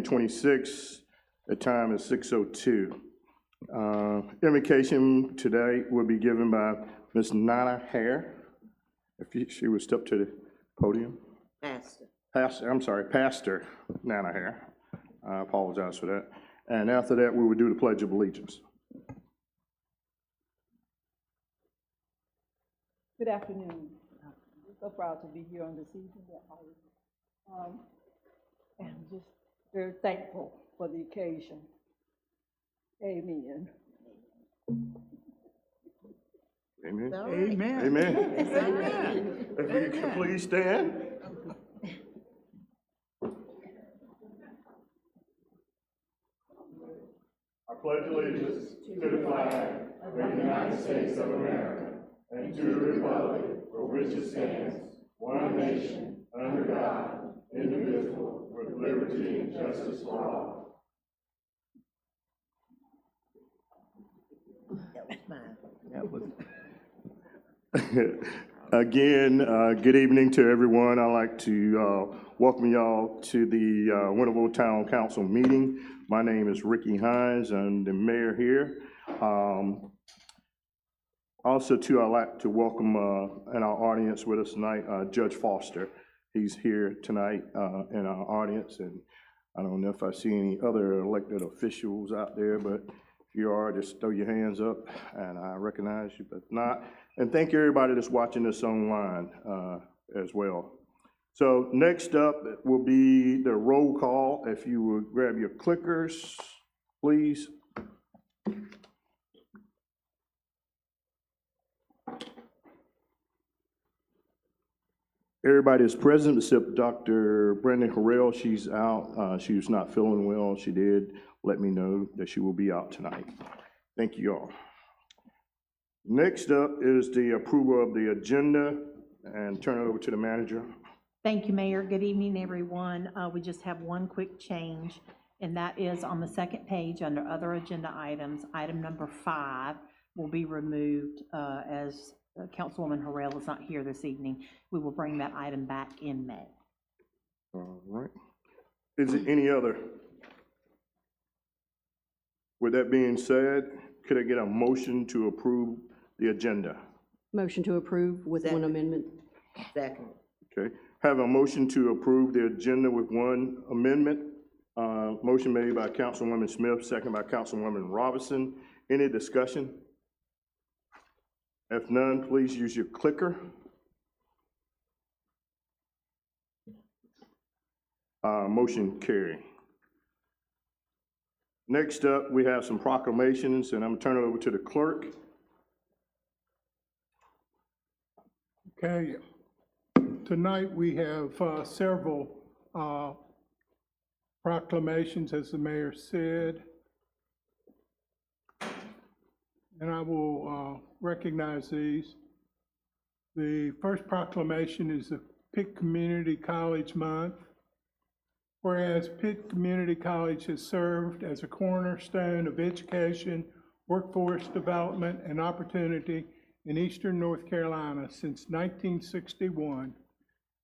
2026. The time is 6:02. Invocation today will be given by Ms. Nana Hare. If she would step to the podium. Pastor Nana Hare. I apologize for that. And after that, we will do the Pledge of Allegiance. Good afternoon. I'm so proud to be here on this evening. And just very thankful for the occasion. Amen. Amen. Amen. Amen. Amen. If you could please stand. I pledge allegiance to the flag of the United States of America and to the republic for which it stands, one nation, under God, indivisible, with liberty and justice for all. That was mine. Again, good evening to everyone. I'd like to welcome y'all to the Winterville Town Council meeting. My name is Ricky Hines. I'm the mayor here. Also, too, I'd like to welcome in our audience with us tonight, Judge Foster. He's here tonight in our audience, and I don't know if I see any other elected officials out there, but if you are, just throw your hands up, and I recognize you, but not. And thank you, everybody that's watching this online as well. So next up will be the roll call. If you would grab your clickers, please. Everybody is present except Dr. Brandon Harrell. She's out. She was not feeling well. She did let me know that she will be out tonight. Thank you all. Next up is the approval of the agenda, and turn it over to the manager. Thank you, Mayor. Good evening, everyone. We just have one quick change, and that is on the second page under other agenda items. Item number 5 will be removed as Councilwoman Harrell is not here this evening. We will bring that item back in May. All right. Is there any other? With that being said, could I get a motion to approve the agenda? Motion to approve with one amendment. Second. Okay. Have a motion to approve the agenda with one amendment. Motion made by Councilwoman Smith, second by Councilwoman Robinson. Any discussion? If none, please use your clicker. Motion carry. Next up, we have some proclamations, and I'm gonna turn it over to the clerk. Okay. Tonight we have several proclamations, as the mayor said. And I will recognize these. The first proclamation is the Pitt Community College Month. Whereas Pitt Community College has served as a cornerstone of education, workforce development, and opportunity in Eastern North Carolina since 1961.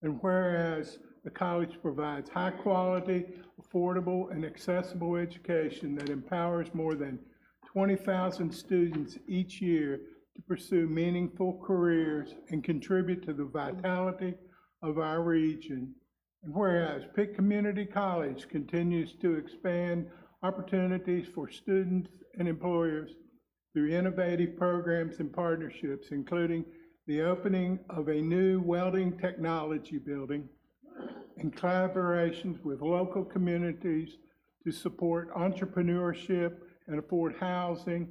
And whereas the college provides high quality, affordable, and accessible education that empowers more than 20,000 students each year to pursue meaningful careers and contribute to the vitality of our region. And whereas Pitt Community College continues to expand opportunities for students and employers through innovative programs and partnerships, including the opening of a new welding technology building and collaborations with local communities to support entrepreneurship and afford housing.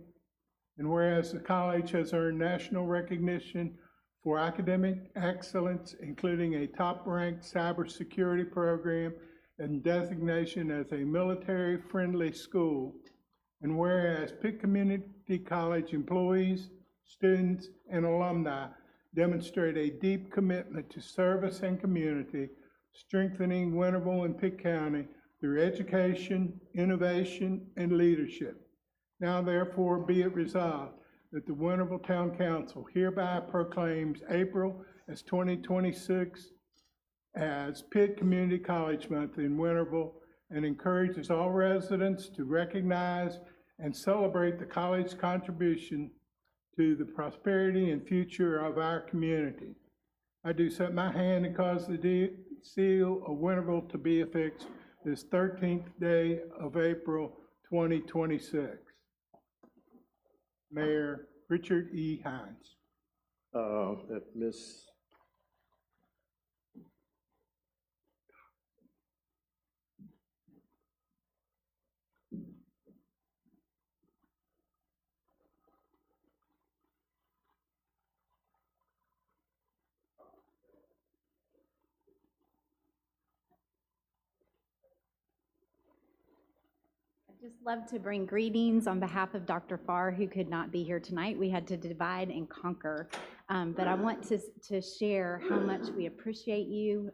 And whereas the college has earned national recognition for academic excellence, including a top-ranked cybersecurity program and designation as a military-friendly school. And whereas Pitt Community College employees, students, and alumni demonstrate a deep commitment to service and community, strengthening Winterville and Pitt County through education, innovation, and leadership. Now therefore be it resolved that the Winterville Town Council hereby proclaims April as 2026 as Pitt Community College Month in Winterville, and encourages all residents to recognize and celebrate the college's contribution to the prosperity and future of our community. I do set my hand and cause the seal of Winterville to be affixed this 13th day of April, 2026. Mayor Richard E. Hines. If Ms. I'd just love to bring greetings on behalf of Dr. Farr, who could not be here tonight. We had to divide and conquer. But I want to share how much we appreciate you.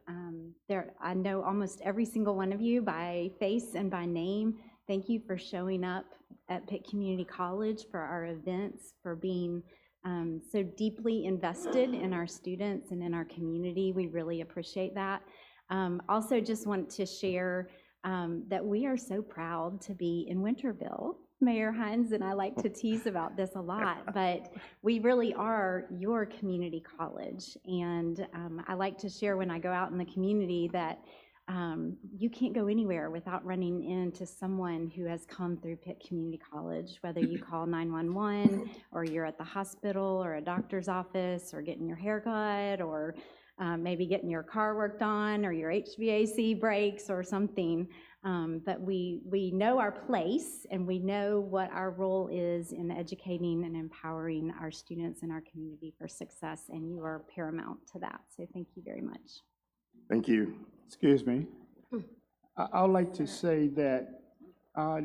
I know almost every single one of you by face and by name. Thank you for showing up at Pitt Community College for our events, for being so deeply invested in our students and in our community. We really appreciate that. Also just want to share that we are so proud to be in Winterville. Mayor Hines and I like to tease about this a lot, but we really are your community college. And I like to share when I go out in the community that you can't go anywhere without running into someone who has come through Pitt Community College, whether you call 911 or you're at the hospital or a doctor's office or getting your hair cut or maybe getting your car worked on or your HVAC breaks or something. But we know our place and we know what our role is in educating and empowering our students in our community for success, and you are paramount to that. So thank you very much. Thank you. Excuse me. I would like to say that I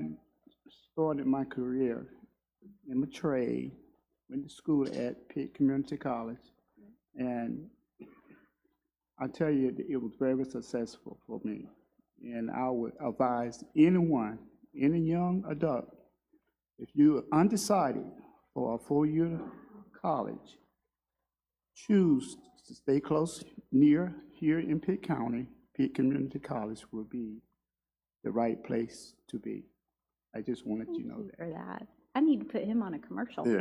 started my career in my trade, went to school at Pitt Community College, and I tell you, it was very successful for me. And I would advise anyone, any young adult, if you're undecided for a four-year college, choose to stay close, near here in Pitt County. Pitt Community College will be the right place to be. I just wanted you to know that. For that. I need to put him on a commercial. Yeah.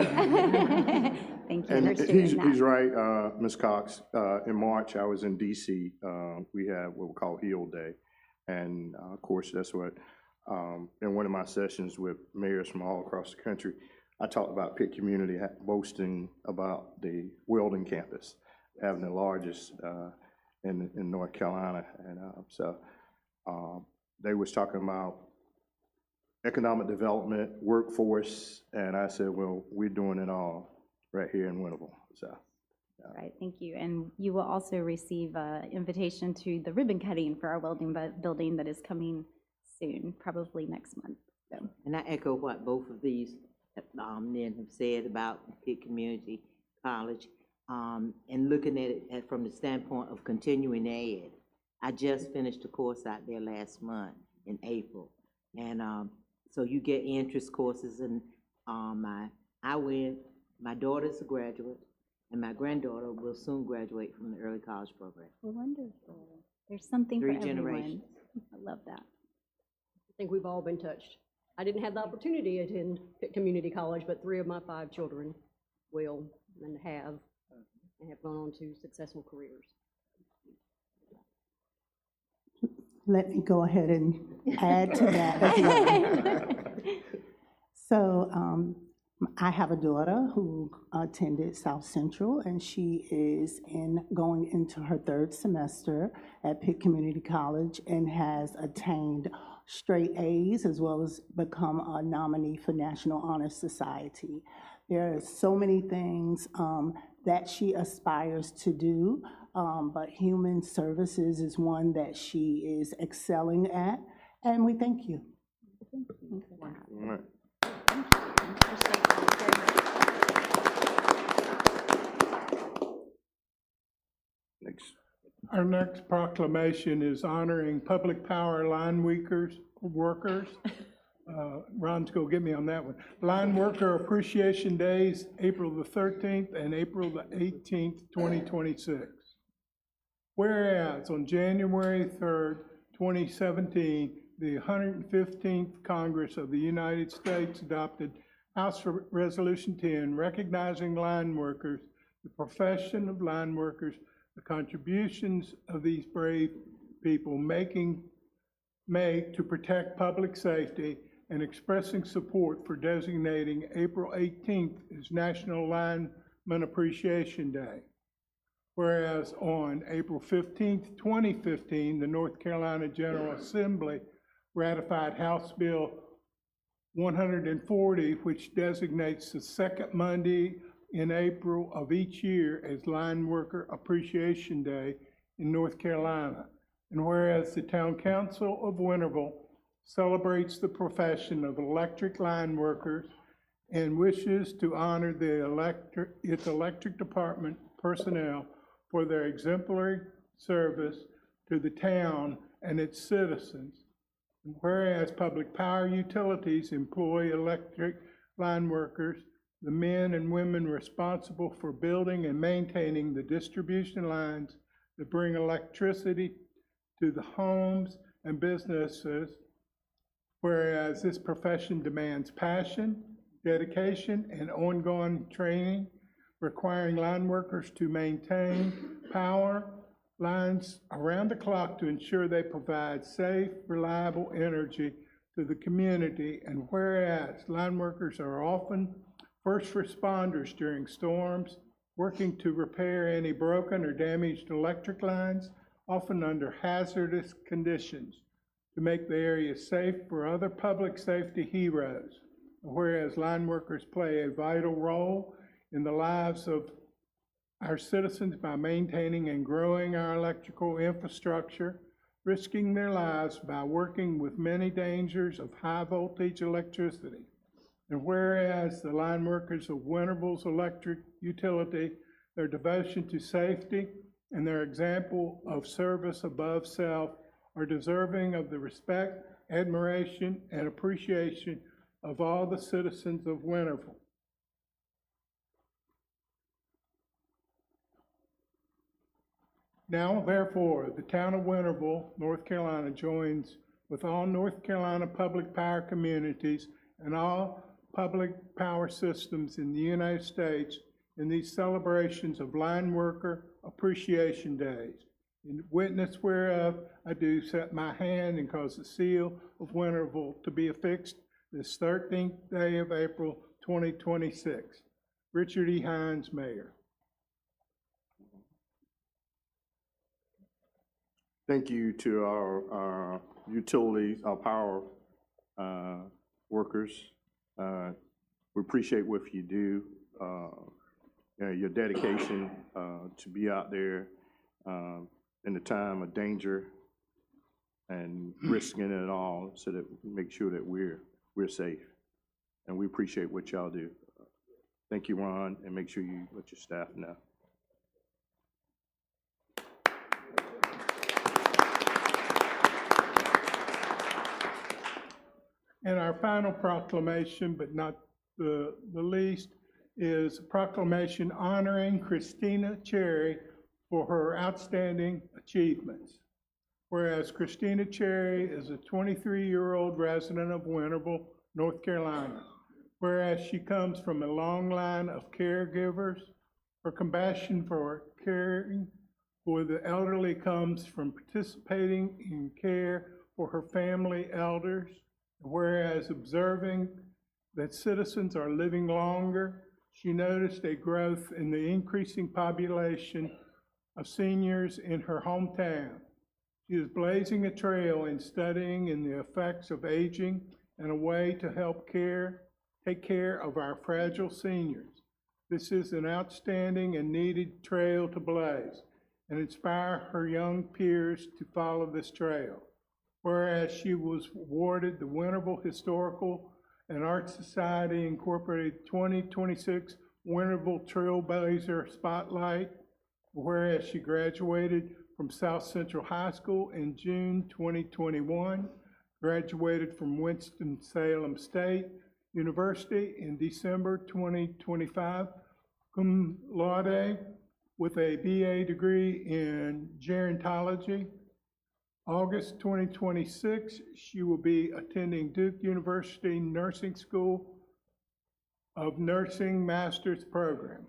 Thank you And for sharing that. he's right, Ms. Cox. In March, I was in DC. We had what we call Heal Day. And of course, that's what, in one of my sessions with mayors from all across the country, I talked about Pitt Community boasting about the Weldon campus, having the largest in North Carolina. And so they was talking about economic development, workforce, and I said, well, we're doing it all right here in Winterville. So. Right, thank you. And you will also receive an invitation to the ribbon cutting for our welding building that is coming soon, probably next month. So. And I echo what both of these men have said about Pitt Community College. And looking at it from the standpoint of continuing ed, I just finished a course out there last month in April. And so you get interest courses, and my daughter's a graduate, and my granddaughter will soon graduate from the early college program. Wonderful. There's something for Three everyone. generations. I love that. I think we've all been touched. I didn't have the opportunity to attend Pitt Community College, but 3 of my 5 children will and have gone on to successful careers. Let me go ahead and add to that as well. So I have a daughter who attended South Central, and she is going into her 3rd semester at Pitt Community College and has attained straight A's as well as become a nominee for National Honor Society. There are so many things that she aspires to do, but human services is one that she is excelling at, and we thank you. Thank you for that. All right. Thank you. I appreciate that very much. Next. Our next proclamation is honoring public power line workers. Ron's gonna get me on that one. Line Worker Appreciation Days, April the 13th and April the 18th, 2026. Whereas on January 3rd, 2017, the 115th Congress of the United States adopted House Resolution 10, recognizing line workers, the profession of line workers, the contributions of these brave people make to protect public safety, and expressing support for designating April 18th as National Lineman Appreciation Day. Whereas on April 15th, 2015, the North Carolina General Assembly ratified House Bill 140, which designates the second Monday in April of each year as Line Worker Appreciation Day in North Carolina. And whereas the Town Council of Winterville celebrates the profession of electric line workers and wishes to honor its electric department personnel for their exemplary service to the town and its citizens. And whereas public power utilities employ electric line workers, the men and women responsible for building and maintaining the distribution lines that bring electricity to the homes and businesses, whereas this profession demands passion, dedication, and ongoing training, requiring line workers to maintain power lines around the clock to ensure they provide safe, reliable energy to the community. And whereas line workers are often first responders during storms, working to repair any broken or damaged electric lines, often under hazardous conditions, to make the area safe for other public safety heroes. Whereas line workers play a vital role in the lives of our citizens by maintaining and growing our electrical infrastructure, risking their lives by working with many dangers of high voltage electricity. And whereas the line workers of Winterville's electric utility, their devotion to safety and their example of service above self are deserving of the respect, admiration, and appreciation of all the citizens of Winterville. Now, therefore, the town of Winterville, North Carolina, joins with all North Carolina public power communities and all public power systems in the United States in these celebrations of Line Worker Appreciation Days. In witness whereof, I do set my hand and cause the seal of Winterville to be affixed this 13th day of April, 2026. Richard E. Hines, Mayor. Thank you to our utilities, our power workers. We appreciate what you do, your dedication to be out there in the time of danger and risking it all so that we make sure that we're safe. And we appreciate what y'all do. Thank you, Ron, and make sure you let your staff know. And our final proclamation, but not the least, is a proclamation honoring Christina Cherry for her outstanding achievements. Whereas Christina Cherry is a 23-year-old resident of Winterville, North Carolina. Whereas she comes from a long line of caregivers, her compassion for caring for the elderly comes from participating in care for her family elders. Whereas observing that citizens are living longer, she noticed a growth in the increasing population of seniors in her hometown. She is blazing a trail in studying in the effects of aging and a way to help take care of our fragile seniors. This is an outstanding and needed trail to blaze and inspire her young peers to follow this trail. Whereas she was awarded the Winterville Historical and Art Society Incorporated 2026 Winterville Trailblazer Spotlight. Whereas she graduated from South Central High School in June 2021, graduated from Winston-Salem State University in December 2025, cum laude with a BA degree in gerontology. August 2026, she will be attending Duke University Nursing School of Nursing Master's Program.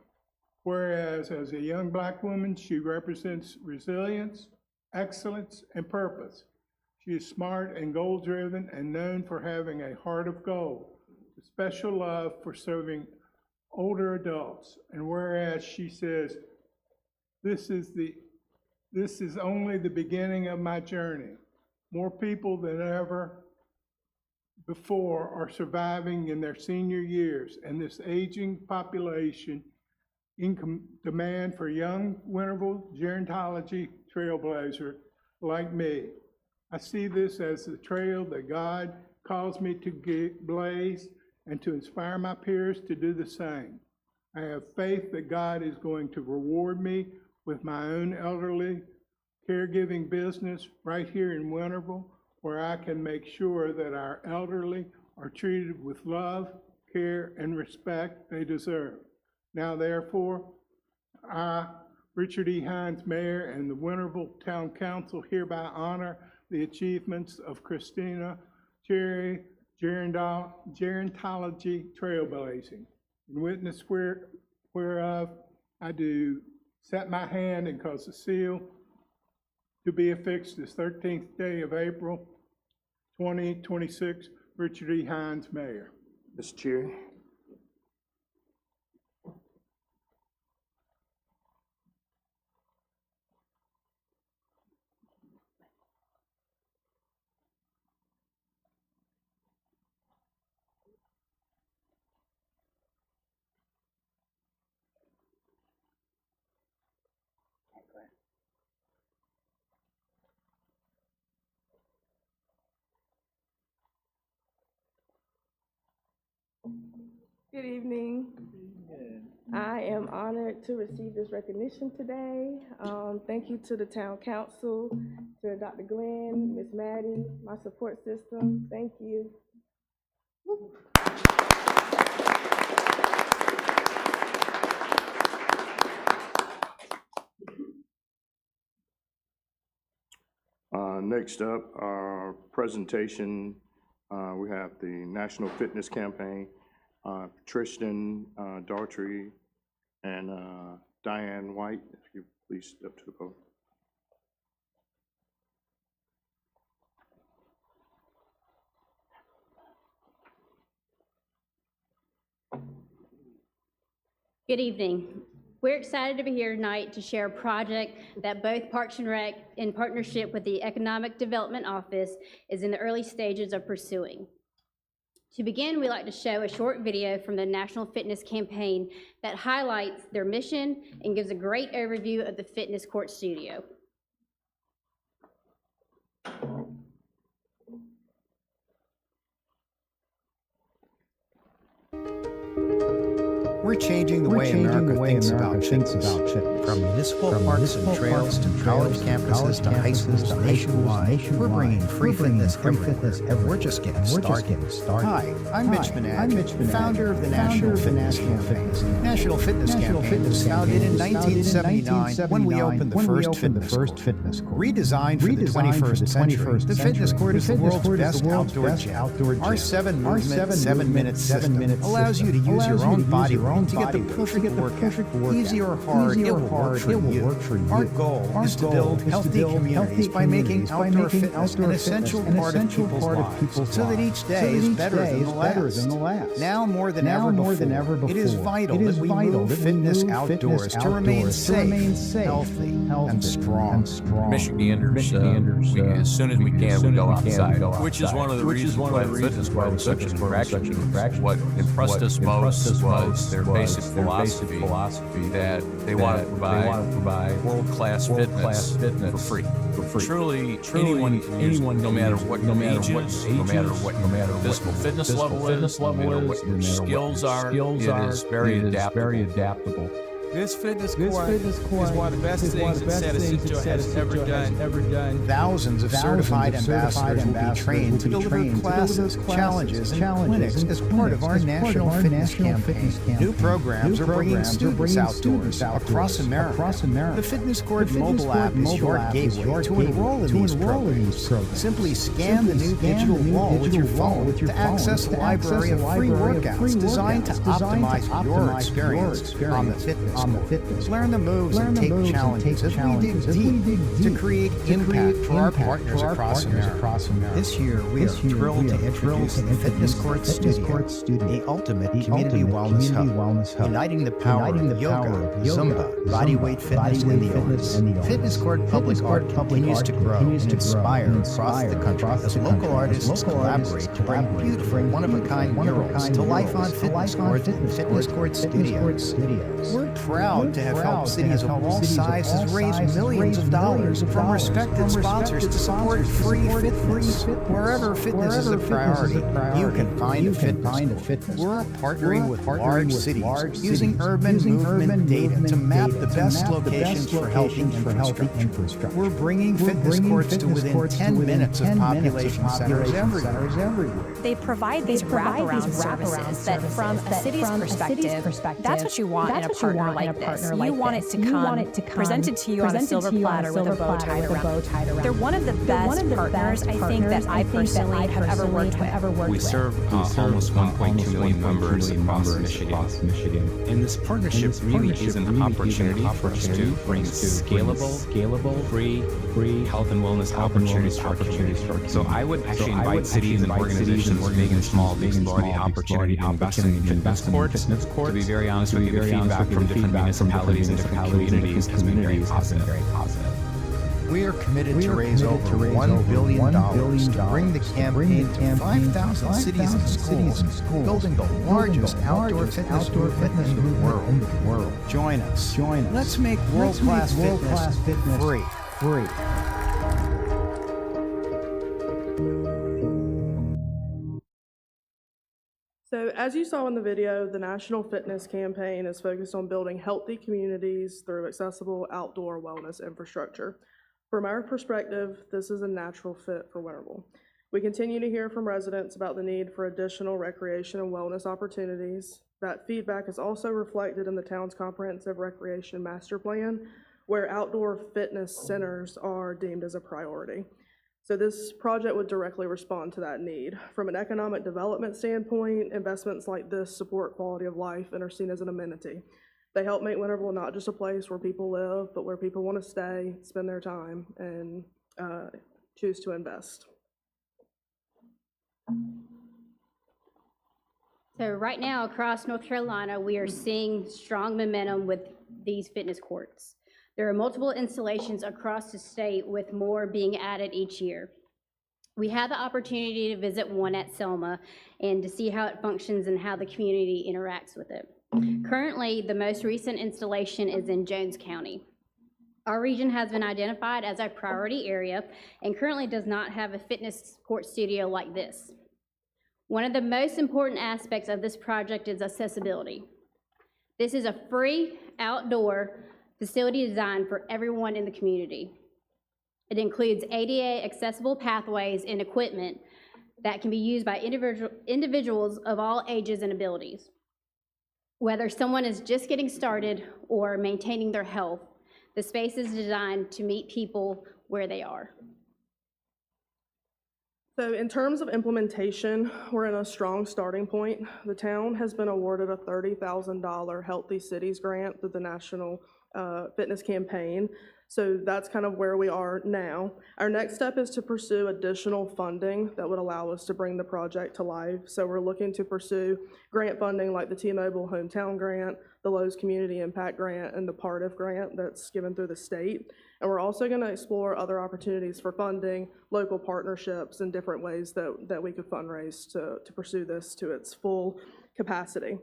Whereas as a young Black woman, she represents resilience, excellence, and purpose. She is smart and goal-driven and known for having a heart of gold, a special love for serving older adults. And whereas she says, this is only the beginning of my journey. More people than ever before are surviving in their senior years, and this aging population in demand for young Winterville gerontology trailblazer like me. I see this as the trail that God calls me to blaze and to inspire my peers to do the same. I have faith that God is going to reward me with my own elderly caregiving business right here in Winterville, where I can make sure that our elderly are treated with love, care, and respect they deserve. Now, therefore, I, Richard E. Hines, Mayor, and the Winterville Town Council hereby honor the achievements of Christina Cherry, gerontology trailblazing. In witness whereof, I do set my hand and cause the seal to be affixed this 13th day of April, 2026, Richard E. Hines, Mayor. Mr. Cherry. Good evening. I am honored to receive this recognition today. Thank you to the town council, to Dr. Glenn, Ms. Maddie, my support system. Thank you. Next up, our presentation, we have the National Fitness Campaign. Tristan Daughtry and Diane White, if you please step to the podium. Good evening. We're excited to be here tonight to share a project that both Parks and Rec, in partnership with the Economic Development Office, is in the early stages of pursuing. To begin, we'd like to show a short video from the National Fitness Campaign that highlights their mission and gives a great overview of the Fitness Court Studio. We're changing the way America thinks about fitness. From municipal parks and trails to college campuses to high schools nationwide, we're bringing free fitness everywhere. We're just getting started. Hi, I'm Mitch Minaj, founder of the National Fitness Campaign. National Fitness Campaign was founded in 1979 when we opened the first fitness court. Redesigned for the 21st century, the fitness court is the world's best outdoor gym. Our 7-movement, 7-minute system allows you to use your own body weight to get the perfect workout. Easy or hard, it will work for you. Our goal is to build healthy communities by making outdoor fitness an essential part of people's lives, so that each day is better than the last. Now more than ever before, it is vital that we move fitness outdoors to remain safe, healthy, and strong. Michiganders, as soon as we can, we go outside, which is one of the reasons why the fitness club is such an attraction. What impressed us most was their basic philosophy that they want to provide world-class fitness for free. Truly, anyone, no matter what your age is, no matter what your physical fitness level is, no matter what your skills are, it is very adaptable. This fitness court is one of the best things that Santa Central has ever done. Thousands of certified ambassadors will be trained to deliver classes, challenges, and clinics as part of our national fitness campaign. New programs are bringing students outdoors across America. The Fitness Court mobile app is your gateway to enroll in these programs. Simply scan the new digital wall with your phone to access a library of free workouts designed to optimize your experience on the fitness court. Learn the moves and take challenges as we dig deep to create impact for our partners across America. This year, we are thrilled to introduce the Fitness Court Studio, the ultimate community wellness hub, uniting the power of yoga, Zumba, bodyweight fitness, and the arts. Fitness Court Public Art continues to grow and inspire across the country as local artists collaborate to bring beautiful, one-of-a-kind murals to life on Fitness Court and Fitness Court Studios. We're proud to have helped cities of all sizes raise millions of dollars from respected sponsors to support free fitness. Wherever fitness is a priority, you can find a fitness. We're partnering with large cities using urban movement data to map the best locations for healthy infrastructure. We're bringing fitness courts to within 10 minutes of population centers everywhere. They provide these wraparound services that from a city's perspective, that's what you want in a partner like this. You want it to come presented to you on a silver platter with a bow tied around. They're one of the best partners I think that I personally have ever worked with. We serve almost 1.2 million members across Michigan. And this partnership really is an opportunity for us to bring scalable, free health and wellness opportunities to our community. So I would actually invite cities and organizations, big and small, to explore the opportunity to invest in fitness courts. To be very honest with you, the feedback from different municipalities and different communities has been very positive. We are committed to raise over $1 billion to bring the campaign to 5,000 cities and schools, building the largest outdoor fitness movement in the world. Join us. Let's make world-class fitness free. So as you saw in the video, the National Fitness Campaign is focused on building healthy communities through accessible outdoor wellness infrastructure. From our perspective, this is a natural fit for Winterville. We continue to hear from residents about the need for additional recreation and wellness opportunities. That feedback is also reflected in the town's comprehensive recreation master plan, where outdoor fitness centers are deemed as a priority. So this project would directly respond to that need. From an economic development standpoint, investments like this support quality of life and are seen as an amenity. They help make Winterville not just a place where people live, but where people want to stay, spend their time, and choose to invest. So right now, across North Carolina, we are seeing strong momentum with these fitness courts. There are multiple installations across the state, with more being added each year. We had the opportunity to visit one at Selma and to see how it functions and how the community interacts with it. Currently, the most recent installation is in Jones County. Our region has been identified as a priority area and currently does not have a fitness court studio like this. One of the most important aspects of this project is accessibility. This is a free outdoor facility designed for everyone in the community. It includes ADA accessible pathways and equipment that can be used by individuals of all ages and abilities. Whether someone is just getting started or maintaining their health, the space is designed to meet people where they are. So in terms of implementation, we're in a strong starting point. The town has been awarded a $30,000 Healthy Cities grant through the National Fitness Campaign. So that's kind of where we are now. Our next step is to pursue additional funding that would allow us to bring the project to life. So we're looking to pursue grant funding like the T-Mobile Hometown Grant, the Lowe's Community Impact Grant, and the PARTIF grant that's given through the state. And we're also going to explore other opportunities for funding, local partnerships, and different ways that we could fundraise to pursue this to its full capacity.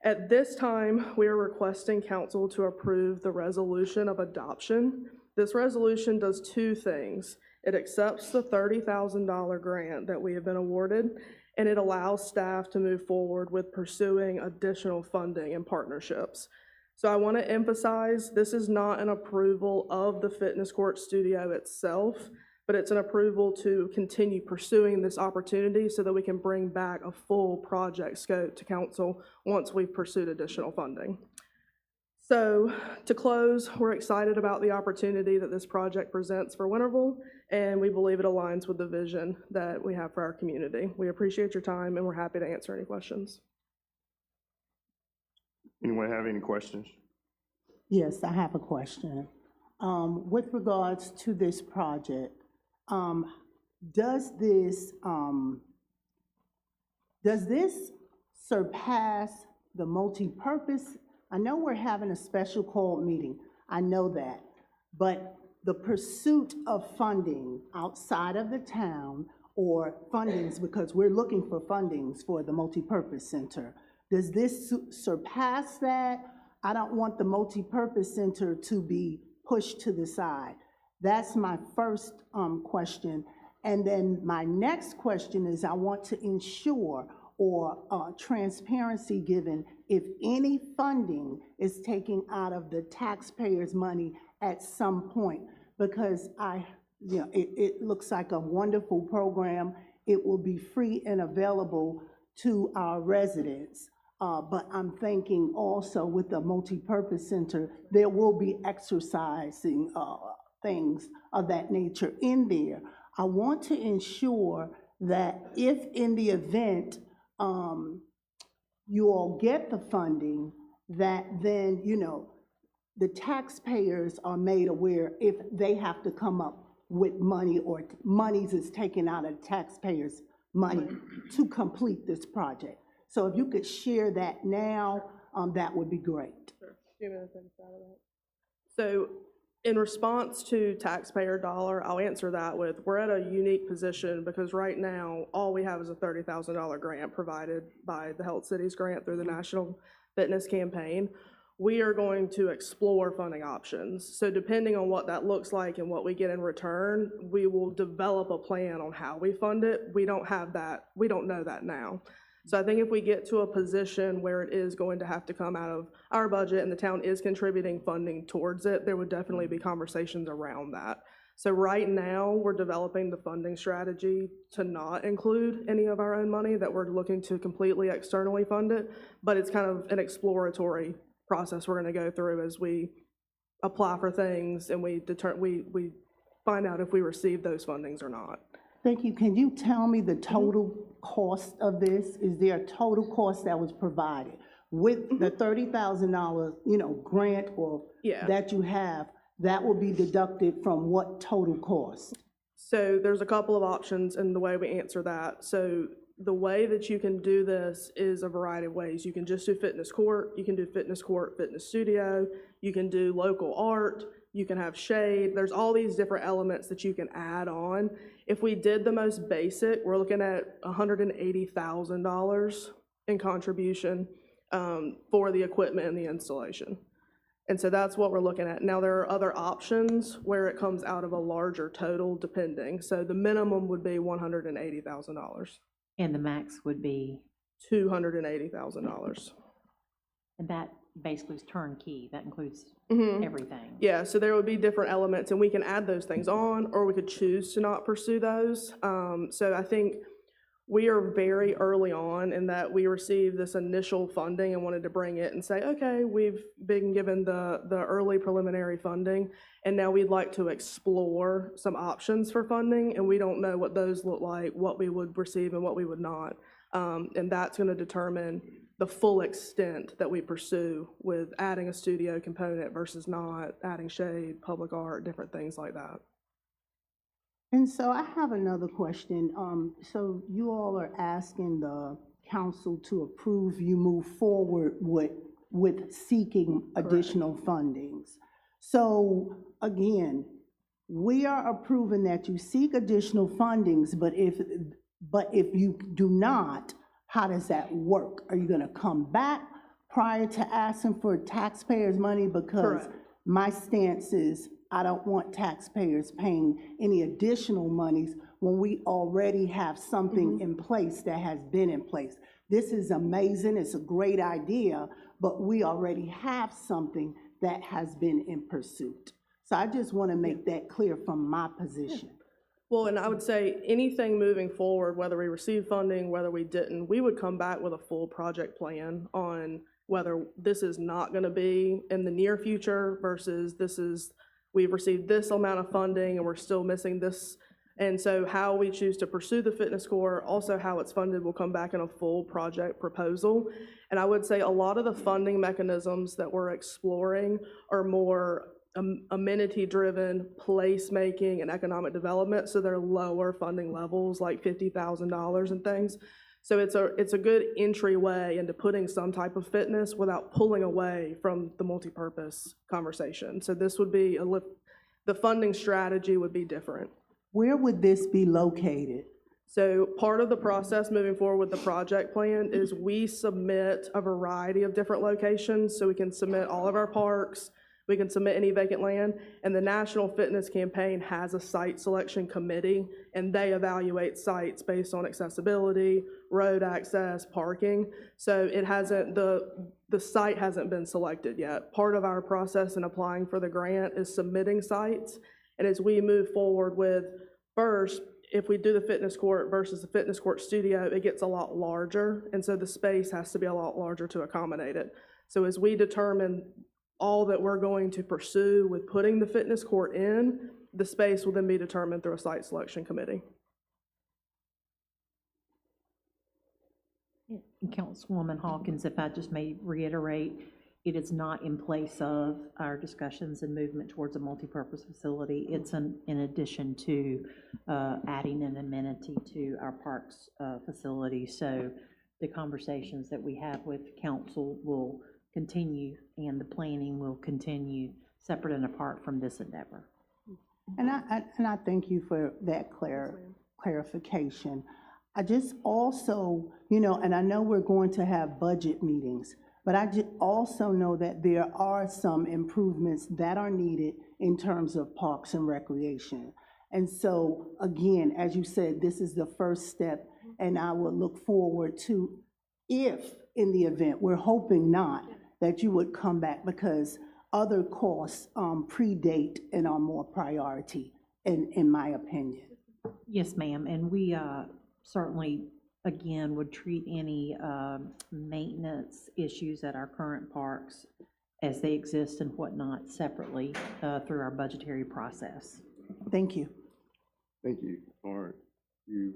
At this time, we are requesting council to approve the resolution of adoption. This resolution does two things. It accepts the $30,000 grant that we have been awarded, and it allows staff to move forward with pursuing additional funding and partnerships. So I want to emphasize, this is not an approval of the fitness court studio itself, but it's an approval to continue pursuing this opportunity so that we can bring back a full project scope to council once we've pursued additional funding. So to close, we're excited about the opportunity that this project presents for Winterville, and we believe it aligns with the vision that we have for our community. We appreciate your time, and we're happy to answer any questions. Anyone have any questions? Yes, I have a question. With regards to this project, does this surpass the multi-purpose? I know we're having a special call meeting, I know that, but the pursuit of funding outside of the town or fundings, because we're looking for fundings for the multi-purpose center, does this surpass that? I don't want the multi-purpose center to be pushed to the side. That's my first question. And then my next question is, I want to ensure or transparency given if any funding is taken out of the taxpayers' money at some point, because it looks like a wonderful program. It will be free and available to our residents. But I'm thinking also with the multi-purpose center, there will be exercising things of that nature in there. I want to ensure that if in the event you all get the funding, that then, the taxpayers are made aware if they have to come up with money or monies is taken out of taxpayers' money to complete this project. So if you could share that now, that would be great. Sure. Do you want me to take a shot at that? So in response to taxpayer dollar, I'll answer that with, we're at a unique position because right now, all we have is a $30,000 grant provided by the Health Cities grant through the National Fitness Campaign. We are going to explore funding options. So depending on what that looks like and what we get in return, we will develop a plan on how we fund it. We don't have that, we don't know that now. So I think if we get to a position where it is going to have to come out of our budget and the town is contributing funding towards it, there would definitely be conversations around that. So right now, we're developing the funding strategy to not include any of our own money, that we're looking to completely externally fund it, but it's kind of an exploratory process we're gonna go through as we apply for things and we find out if we receive those fundings or not. Thank you. Can you tell me the total cost of this? Is there a total cost that was provided with the $30,000, grant or that you have? That will be deducted from what total cost? So there's a couple of options in the way we answer that. So the way that you can do this is a variety of ways. You can just do fitness court, you can do fitness court, fitness studio, you can do local art, you can have shade. There's all these different elements that you can add on. If we did the most basic, we're looking at $180,000 in contribution for the equipment and the installation. And so that's what we're looking at. Now, there are other options where it comes out of a larger total depending. So the minimum would be $180,000. And the max would be? $280,000. And that basically is turnkey, that includes everything. Yeah, so there would be different elements and we can add those things on or we could choose to not pursue those. So I think we are very early on in that we received this initial funding and wanted to bring it and say, okay, we've been given the early preliminary funding and now we'd like to explore some options for funding and we don't know what those look like, what we would receive and what we would not. And that's going to determine the full extent that we pursue with adding a studio component versus not, adding shade, public art, different things like that. And so I have another question. So you all are asking the council to approve you move forward with seeking additional fundings. So again, we are approving that you seek additional fundings, but if you do not, how does that work? Are you gonna come back prior to asking for taxpayers' money? Because my stance is I don't want taxpayers paying any additional monies when we already have something in place that has been in place. This is amazing, it's a great idea, but we already have something that has been in pursuit. So I just want to make that clear from my position. Well, and I would say anything moving forward, whether we receive funding, whether we didn't, we would come back with a full project plan on whether this is not going to be in the near future versus we've received this amount of funding and we're still missing this. And so how we choose to pursue the fitness core, also how it's funded, will come back in a full project proposal. And I would say a lot of the funding mechanisms that we're exploring are more amenity-driven, placemaking, and economic development, so they're lower funding levels, like $50,000 and things. So it's a good entryway into putting some type of fitness without pulling away from the multipurpose conversation. So this would be, the funding strategy would be different. Where would this be located? So part of the process moving forward with the project plan is we submit a variety of different locations, so we can submit all of our parks, we can submit any vacant land, and the National Fitness Campaign has a site selection committee, and they evaluate sites based on accessibility, road access, parking. So it hasn't, the site hasn't been selected yet. Part of our process in applying for the grant is submitting sites, and as we move forward with, first, if we do the fitness court versus the fitness court studio, it gets a lot larger, and so the space has to be a lot larger to accommodate it. So as we determine all that we're going to pursue with putting the fitness court in, the space will then be determined through a site selection committee. Councilwoman Hawkins, if I just may reiterate, it is not in place of our discussions and movement towards a multipurpose facility. It's in addition to adding an amenity to our parks facility. So the conversations that we have with council will continue, and the planning will continue separate and apart from this endeavor. And I thank you for that clarification. I just also, and I know we're going to have budget meetings, but I also know that there are some improvements that are needed in terms of parks and recreation. And so, again, as you said, this is the first step, and I will look forward to, if in the event, we're hoping not, that you would come back, because other costs predate and are more priority, in my opinion. Yes, ma'am, and we certainly, again, would treat any maintenance issues at our current parks as they exist and whatnot separately through our budgetary process. Thank you. Thank you. All right. You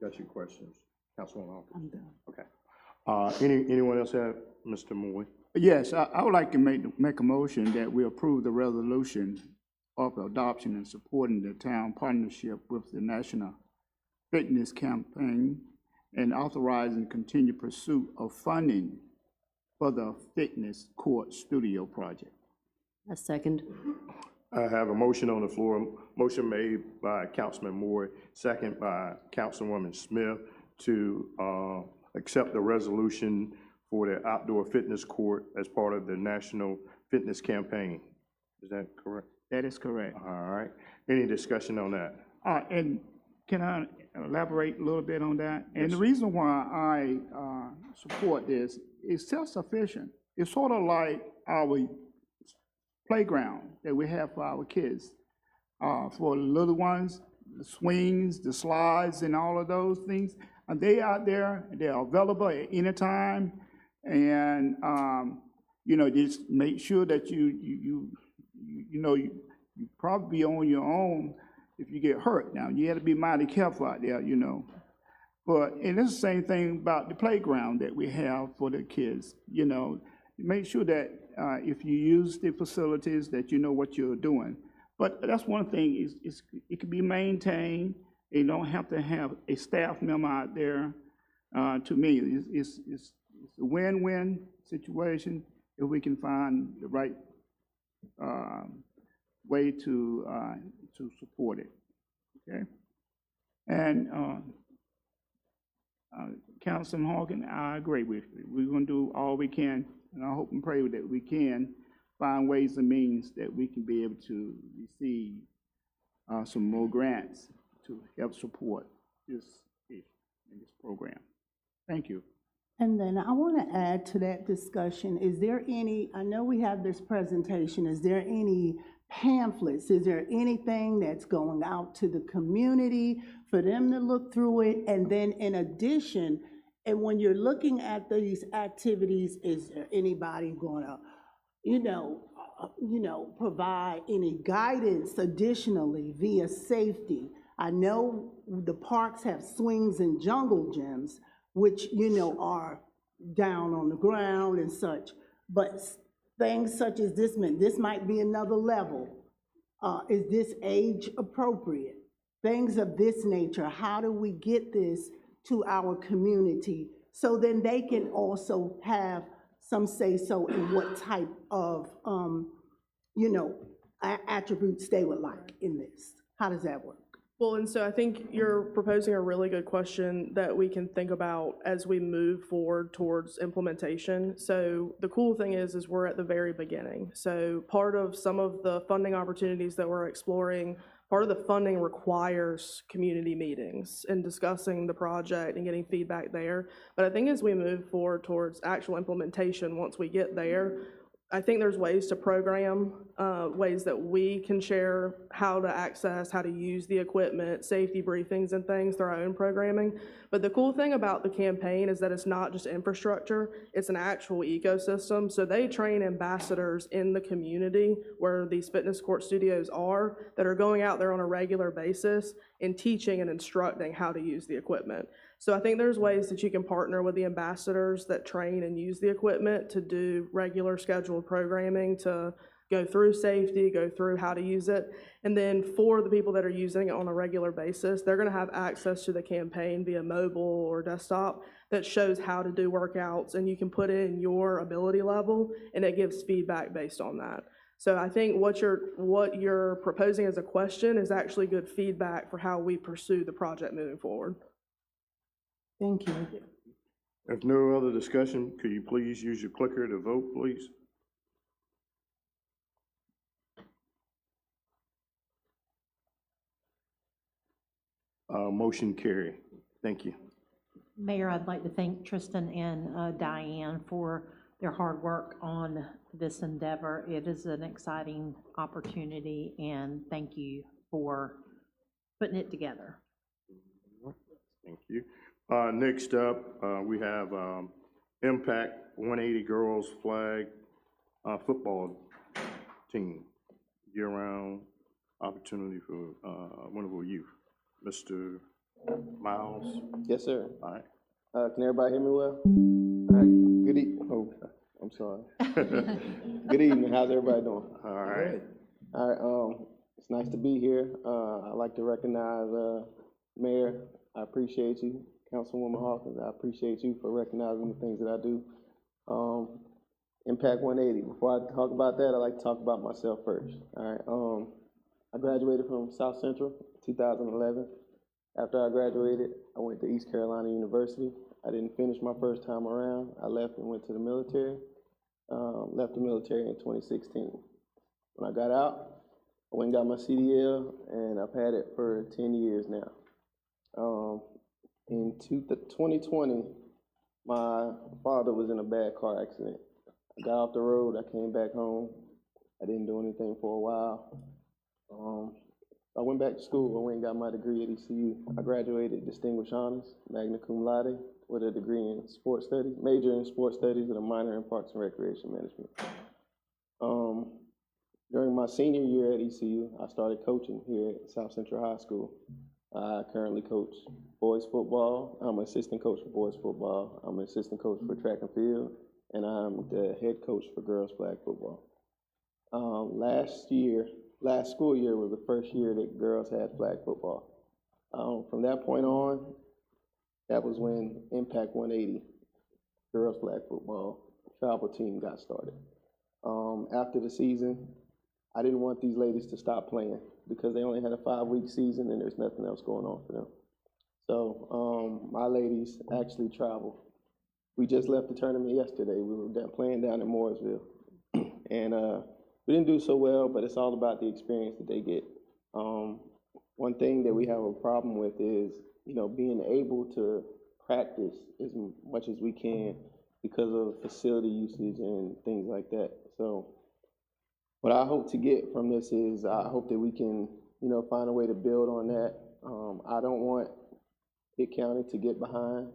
got your questions, Councilwoman Hawkins? I'm done. Okay. Anyone else have, Mr. Moy? Yes, I would like to make a motion that we approve the resolution of adoption and supporting the town partnership with the National Fitness Campaign and authorizing continued pursuit of funding for the fitness court studio project. A second. I have a motion on the floor, motion made by Councilman Moore, second by Councilwoman Smith, to accept the resolution for the outdoor fitness court as part of the National Fitness Campaign. Is that correct? That is correct. All right. Any discussion on that? And can I elaborate a little bit on that? And Yes. the reason why I support this is self-sufficient. It's sort of like our playground that we have for our kids. For the little ones, the swings, the slides, and all of those things, they out there, they're available at any time. And, just make sure that you probably be on your own if you get hurt. Now, you have to be mighty careful out there, But, and it's the same thing about the playground that we have for the kids, Make sure that if you use the facilities that you know what you're doing. But that's one thing, is it can be maintained. You don't have to have a staff member out there. To me, it's a win-win situation if we can find the right way to support it. Okay, and Councilman Hawkins, I agree with you. We're going to do all we can, and I hope and pray that we can find ways and means that we can be able to receive some more grants to help support this in this program. Thank you. And then I want to add to that discussion, is there any, I know we have this presentation, is there any pamphlets? Is there anything that's going out to the community for them to look through it? And then in addition, and when you're looking at these activities, is there anybody going to, provide any guidance additionally via safety? I know the parks have swings and jungle gyms, which, are down on the ground and such, but things such as this might be another level. Is this age appropriate? Things of this nature, how do we get this to our community so then they can also have some say-so in what type of, attributes they would like in this? How does that work? Well, and so I think you're proposing a really good question that we can think about as we move forward towards implementation. So the cool thing is we're at the very beginning. So part of some of the funding opportunities that we're exploring, part of the funding requires community meetings and discussing the project and getting feedback there. But I think as we move forward towards actual implementation, once we get there, I think there's ways to program, ways that we can share how to access, how to use the equipment, safety briefings and things through our own programming. But the cool thing about the campaign is that it's not just infrastructure, it's an actual ecosystem. So they train ambassadors in the community where these fitness court studios are that are going out there on a regular basis and teaching and instructing how to use the equipment. So I think there's ways that you can partner with the ambassadors that train and use the equipment to do regular scheduled programming, to go through safety, go through how to use it. And then for the people that are using it on a regular basis, they're gonna have access to the campaign via mobile or desktop that shows how to do workouts, and you can put in your ability level and it gives feedback based on that. So I think what you're proposing as a question is actually good feedback for how we pursue the project moving forward. Thank you. If no other discussion, could you please use your clicker to vote, please? Motion carry. Thank you. Mayor, I'd like to thank Tristan and Diane for their hard work on this endeavor. It is an exciting opportunity, and thank you for putting it together. Thank you. Next up, we have Impact 180 Girls Flag football team, year-round opportunity for wonderful youth. Mr. Miles? Yes, sir. All right. Can everybody hear me well? All right. Good evening. Oh, I'm sorry. Good evening. How's everybody doing? All right. All right. It's nice to be here. I'd like to recognize Mayor. I appreciate you. Councilwoman Hawkins, I appreciate you for recognizing the things that I do. Impact 180. Before I talk about that, I'd like to talk about myself first. All right. I graduated from South Central in 2011. After I graduated, I went to East Carolina University. I didn't finish my first time around. I left and went to the military. Left the military in 2016. When I got out, I went and got my CDL, and I've had it for 10 years now. In 2020, my father was in a bad car accident. I got off the road, I came back home. I didn't do anything for a while. I went back to school. I went and got my degree at ECU. I graduated Distinguished Honors, magna cum laude, with a degree in sports studies, major in sports studies and a minor in Parks and Recreation Management. During my senior year at ECU, I started coaching here at South Central High School. I currently coach boys football. I'm an assistant coach for boys football. I'm an assistant coach for track and field, and I'm the head coach for girls flag football. Last school year was the first year that girls had flag football. From that point on, that was when Impact 180, girls flag football travel team got started. After the season, I didn't want these ladies to stop playing because they only had a 5-week season and there's nothing else going on for them. So my ladies actually travel. We just left the tournament yesterday. We were playing down in Mooresville. And we didn't do so well, but it's all about the experience that they get. one thing that we have a problem with is, you know, being able to practice as much as we can because of facility usage and things like that. So what I hope to get from this is I hope that we can, you know, find a way to build on that. I don't want Pitt County to get behind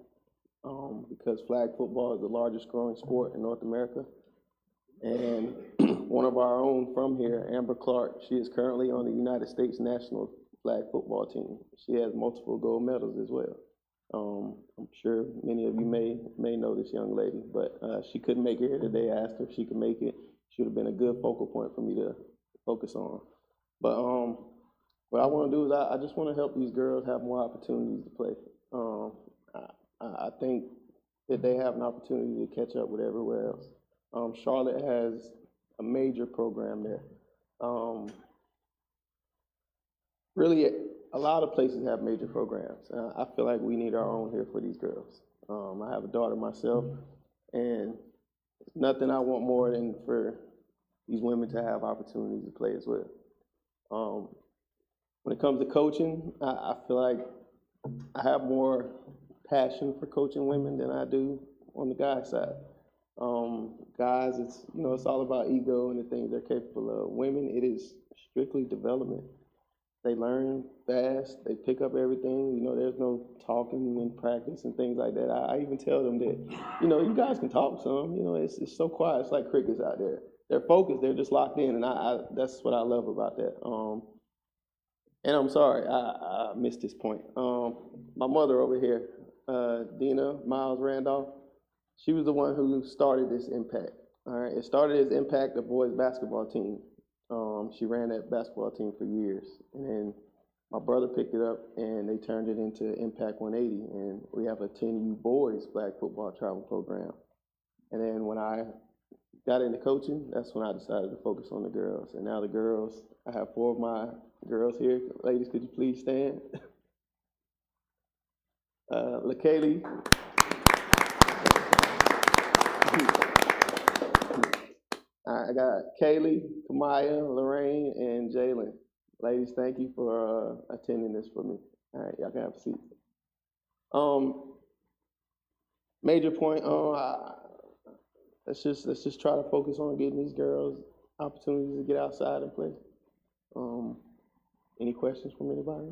because flag football is the largest growing sport in North America. And one of our own from here, Amber Clark, she is currently on the United States national flag football team. She has multiple gold medals as well. I'm sure many of you may know this young lady, but she couldn't make it here today. I asked her if she could make it. She would have been a good focal point for me to focus on. But what I want to do is I just want to help these girls have more opportunities to play. I think that they have an opportunity to catch up with everywhere else. Charlotte has a major program there. Really, a lot of places have major programs. I feel like we need our own here for these girls. I have a daughter myself, and nothing I want more than for these women to have opportunities to play as well. When it comes to coaching, I feel like I have more passion for coaching women than I do on the guy side. Guys, it's, you know, it's all about ego and the things they're capable of. Women, it is strictly development. They learn fast, they pick up everything, you know, there's no talking in practice and things like that. I even tell them that, you know, you guys can talk some, you know, it's so quiet, it's like crickets out there. They're focused, they're just locked in, and that's what I love about that. And I'm sorry, I missed this point. My mother over here, Dina Miles Randolph, she was the one who started this Impact. All right, it started as Impact, the boys basketball team. She ran that basketball team for years, and then my brother picked it up and they turned it into Impact 180, and we have a 10U boys flag football travel program. And then when I got into coaching, that's when I decided to focus on the girls. And now the girls, I have 4 of my girls here. Ladies, could you please stand? LaKaylee. I got Kaylee, Kamaya, Lorraine, and Jalen. Ladies, thank you for attending this for me. All right, y'all can have a seat. Major point, let's just try to focus on getting these girls opportunities to get outside and play. Any questions from anybody?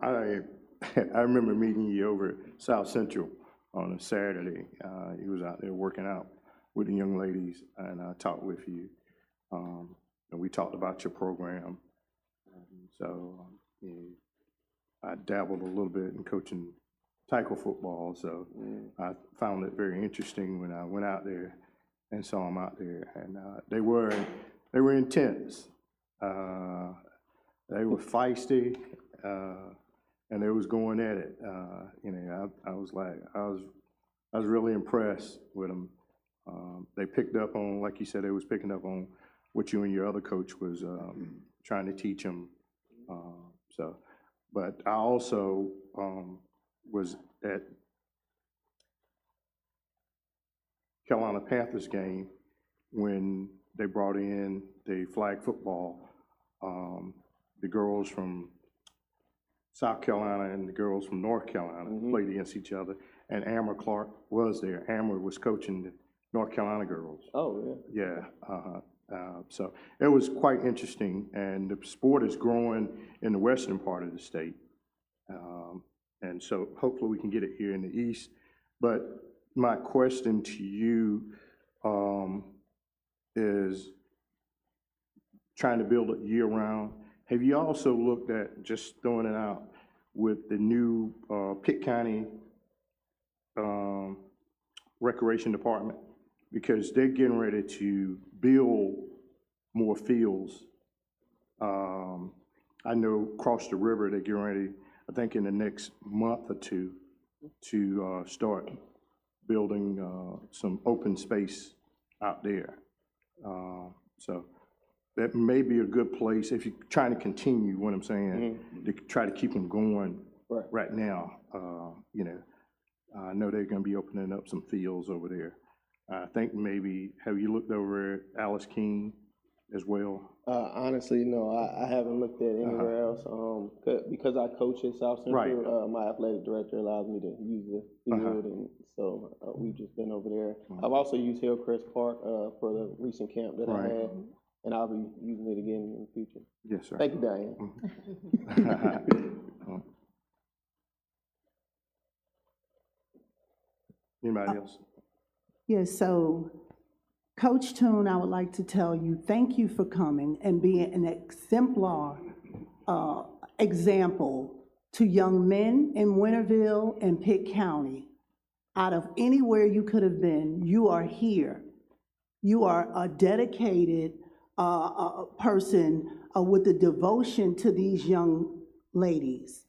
I remember meeting you over at South Central on a Saturday. You was out there working out with the young ladies, and I talked with you. And we talked about your program. So I dabbled a little bit in coaching tackle football, so I found it very interesting when I went out there and saw them out there, and they were intense. They were feisty, and they was going at it. You know, I was really impressed with them. They picked up on, like you said, they was picking up on what you and your other coach was trying to teach them. But I also was at Carolina Panthers game when they brought in the flag football. The girls from South Carolina and the girls from North Carolina played against each other, and Amber Clark was there. Amber was coaching the North Carolina girls. Oh, yeah. Yeah. So it was quite interesting, and the sport is growing in the western part of the state. And so hopefully we can get it here in the east. But my question to you is trying to build it year-round. Have you also looked at, just throwing it out, with the new Pitt County Recreation Department? Because they're getting ready to build more fields. I know across the river, they're getting ready, I think in the next month or two, to start building some open space out there. So that may be a good place if you're trying to continue what I'm saying, to try to keep them going right now. You know, I know they're going to be opening up some fields over there. I think maybe, have you looked over at Alice King as well? Honestly, no, I haven't looked at anywhere else. Because I coach at South Central, Right. my athletic director allows me to use the field, and so we've just been over there. I've also used Hillcrest Park for the recent camp that I had, and I'll be using it again in the future. Yes, sir. Thank you, Diane. Anybody else? Yes, so Coach Toon, I would like to tell you, thank you for coming and being an exemplar example to young men in Winterville and Pitt County. Out of anywhere you could have been, you are here. You are a dedicated person with a devotion to these young ladies.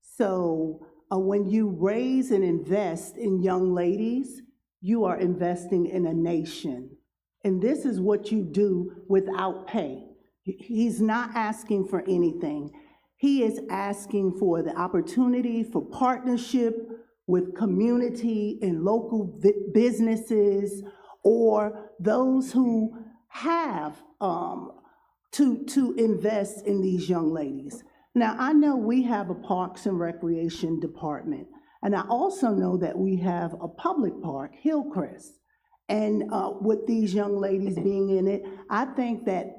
So when you raise and invest in young ladies, you are investing in a nation. And this is what you do without pay. He's not asking for anything. He is asking for the opportunity for partnership with community and local businesses, or those who have to invest in these young ladies. Now, I know we have a Parks and Recreation Department, and I also know that we have a public park, Hillcrest. And with these young ladies being in it, I think that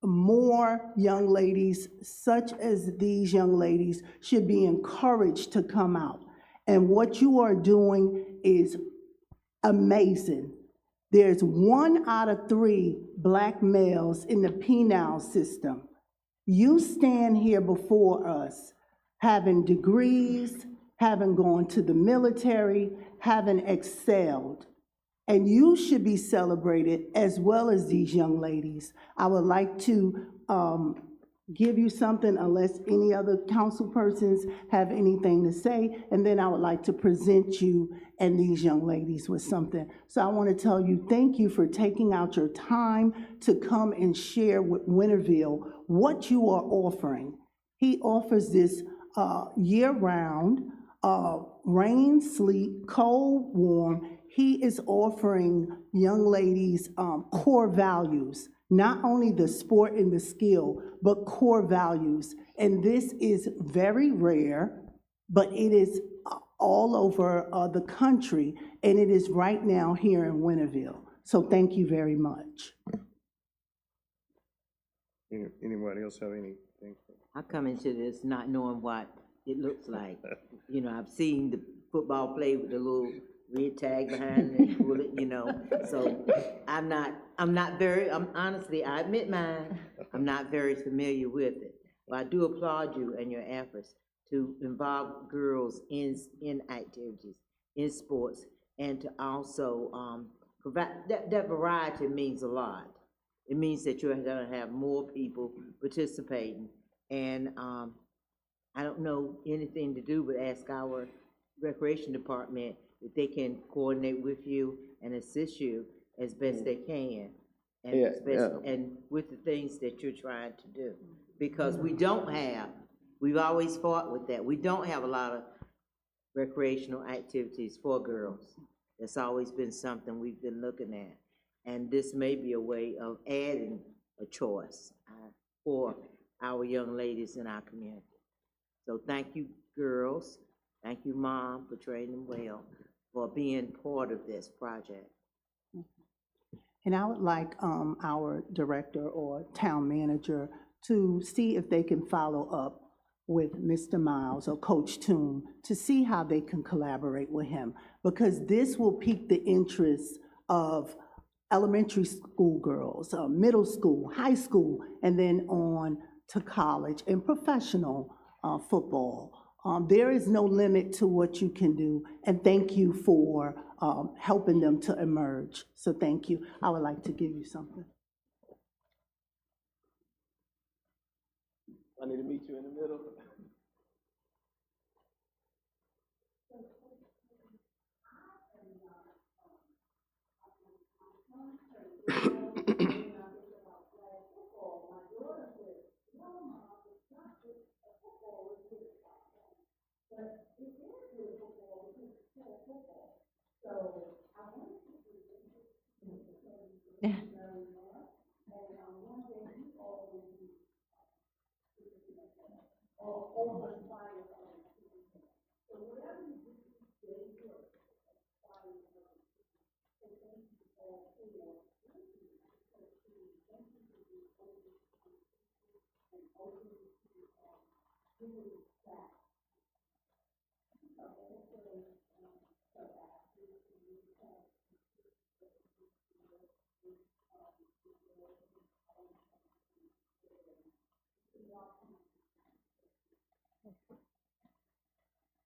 more young ladies, such as these young ladies, should be encouraged to come out. And what you are doing is amazing. There's 1 out of 3 Black males in the penal system. You stand here before us, having degrees, having gone to the military, having excelled. And you should be celebrated as well as these young ladies. I would like to give you something unless any other council persons have anything to say, and then I would like to present you and these young ladies with something. So I want to tell you, thank you for taking out your time to come and share with Winterville what you are offering. He offers this year-round, rain, sleet, cold, warm. He is offering young ladies core values, not only the sport and the skill, but core values. And this is very rare, but it is all over the country, and it is right now here in Winterville. So thank you very much. Anybody else have anything? I come into this not knowing what it looks like. You know, I've seen the football play with the little red tag behind it, bullet, you know. So I'm honestly, I admit mine, I'm not very familiar with it. But I do applaud you and your efforts to involve girls in activities, in sports, and to also provide, that variety means a lot. It means that you're gonna have more people participating. And I don't know anything to do but ask our recreation department if they can coordinate with you and assist you as best they can. And and with the things that you're trying to do. Because we've always fought with that. We don't have a lot of recreational activities for girls. That's always been something we've been looking at. And this may be a way of adding a choice for our young ladies in our community. So thank you, girls. Thank you, Mom, for training them well, for being part of this project. And I would like our director or town manager to see if they can follow up with Mr. Miles or Coach Toon to see how they can collaborate with him, because this will pique the interest of elementary school girls, middle school, high school, and then on to college and professional football. There is no limit to what you can do, and thank you for helping them to emerge. So thank you. I would like to give you something. I need to meet you in the middle.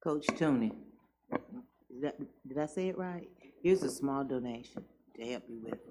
Coach Tony, did I say it right? Here's a small donation to help you with it.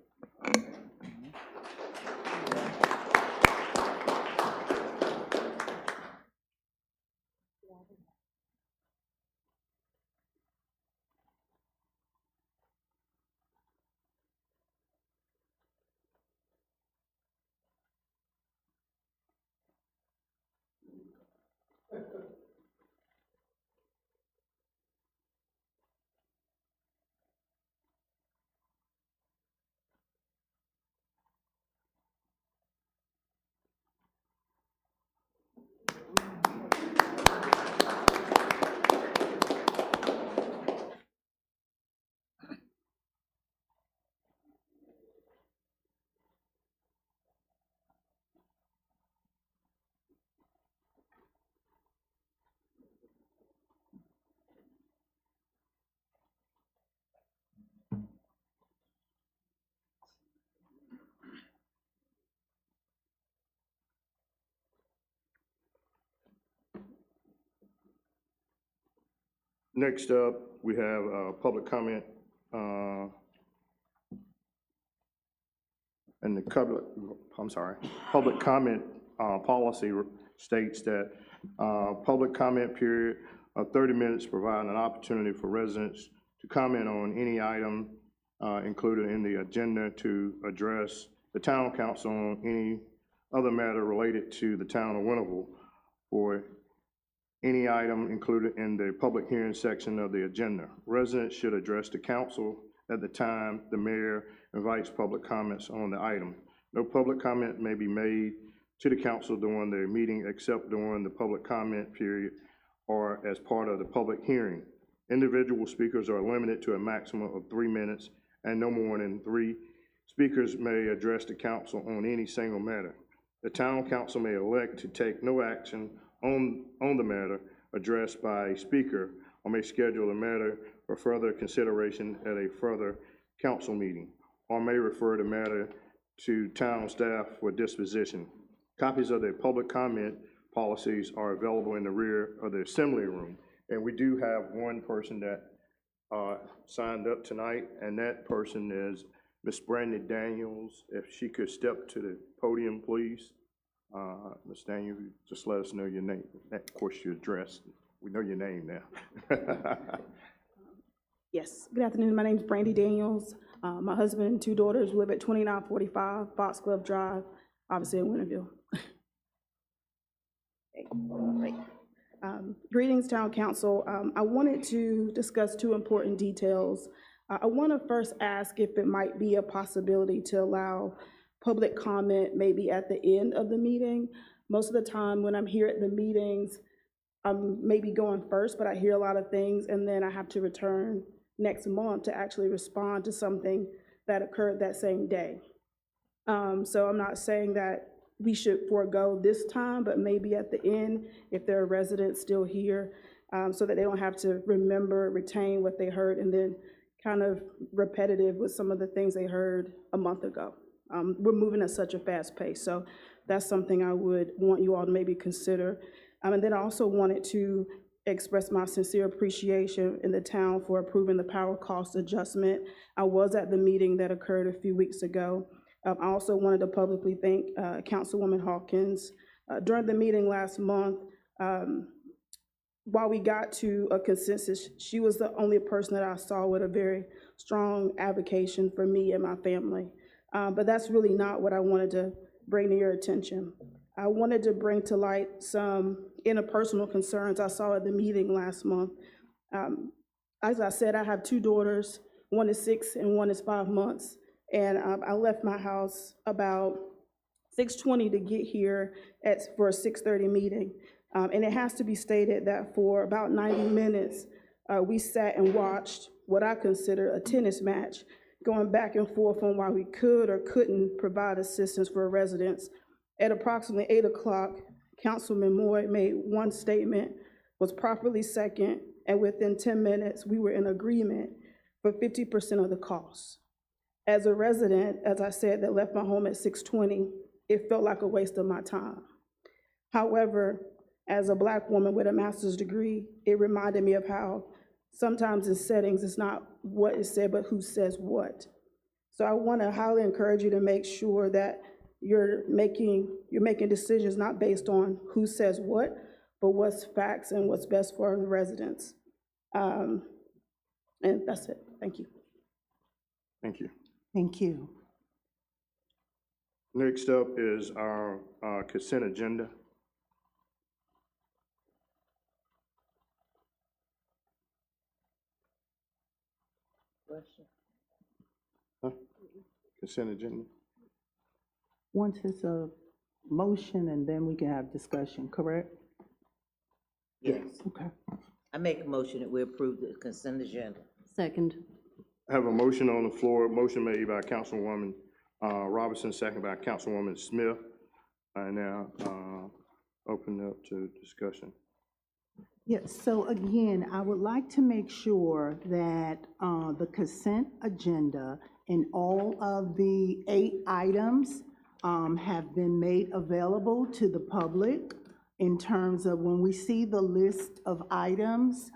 Next up, we have public comment. And the public comment policy states that public comment period of 30 minutes providing an opportunity for residents to comment on any item included in the agenda to address the town council on any other matter related to the town of Winterville or any item included in the public hearing section of the agenda. Residents should address the council at the time the mayor invites public comments on the item. No public comment may be made to the council during the meeting except during the public comment period or as part of the public hearing. Individual speakers are limited to a maximum of 3 minutes, and no more than 3 speakers may address the council on any single matter. The town council may elect to take no action on the matter addressed by a speaker, or may schedule the matter for further consideration at a further council meeting, or may refer the matter to town staff for disposition. Copies of the public comment policies are available in the rear of the assembly room. And we do have one person that signed up tonight, and that person is Miss Brandy Daniels. If she could step to the podium, please. Ms. Daniels, just let us know your name. Of course, your address. We know your name now. Yes, good afternoon. My name is Brandy Daniels. My husband and 2 daughters live at 2945 Foxglove Drive, obviously in Winterville. Okay, right. Greetings, Town Council. I wanted to discuss 2 important details. I want to first ask if it might be a possibility to allow public comment maybe at the end of the meeting. Most of the time when I'm here at the meetings, I'm maybe going first, but I hear a lot of things, and then I have to return next month to actually respond to something that occurred that same day. So I'm not saying that we should forego this time, but maybe at the end, if there are residents still here, so that they don't have to retain what they heard, and then kind of repetitive with some of the things they heard a month ago. We're moving at such a fast pace, so that's something I would want you all to maybe consider. And then I also wanted to express my sincere appreciation in the town for approving the power cost adjustment. I was at the meeting that occurred a few weeks ago. I also wanted to publicly thank Councilwoman Hawkins. During the meeting last month, while we got to a consensus, she was the only person that I saw with a very strong advocacy for me and my family. But that's really not what I wanted to bring to your attention. I wanted to bring to light some interpersonal concerns I saw at the meeting last month. As I said, I have 2 daughters. One is 6 and one is 5 months. And I left my house about 6:20 to get here for a 6:30 meeting. And it has to be stated that for about 90 minutes, we sat and watched what I consider a tennis match, going back and forth on why we could or couldn't provide assistance for residents. At approximately 8 o'clock, Councilman Moore made one statement, was properly second, and within 10 minutes, we were in agreement for 50% of the costs. As a resident, as I said, that left my home at 6:20, it felt like a waste of my time. However, as a Black woman with a master's degree, it reminded me of how sometimes in settings, it's not what is said, but who says what. So I want to highly encourage you to make sure that you're making decisions not based on who says what, but what's facts and what's best for the residents. And that's it. Thank you. Thank you. Thank you. Next up is our consent agenda. Consent agenda. Once it's a motion, and then we can have discussion, correct? Yes. Okay. I make a motion that we approve the consent agenda. Second. I have a motion on the floor, motion made by Councilwoman Robinson, second by Councilwoman Smith. I now open up to discussion. Yes, so again, I would like to make sure that the consent agenda and all of the 8 items have been made available to the public in terms of when we see the list of items,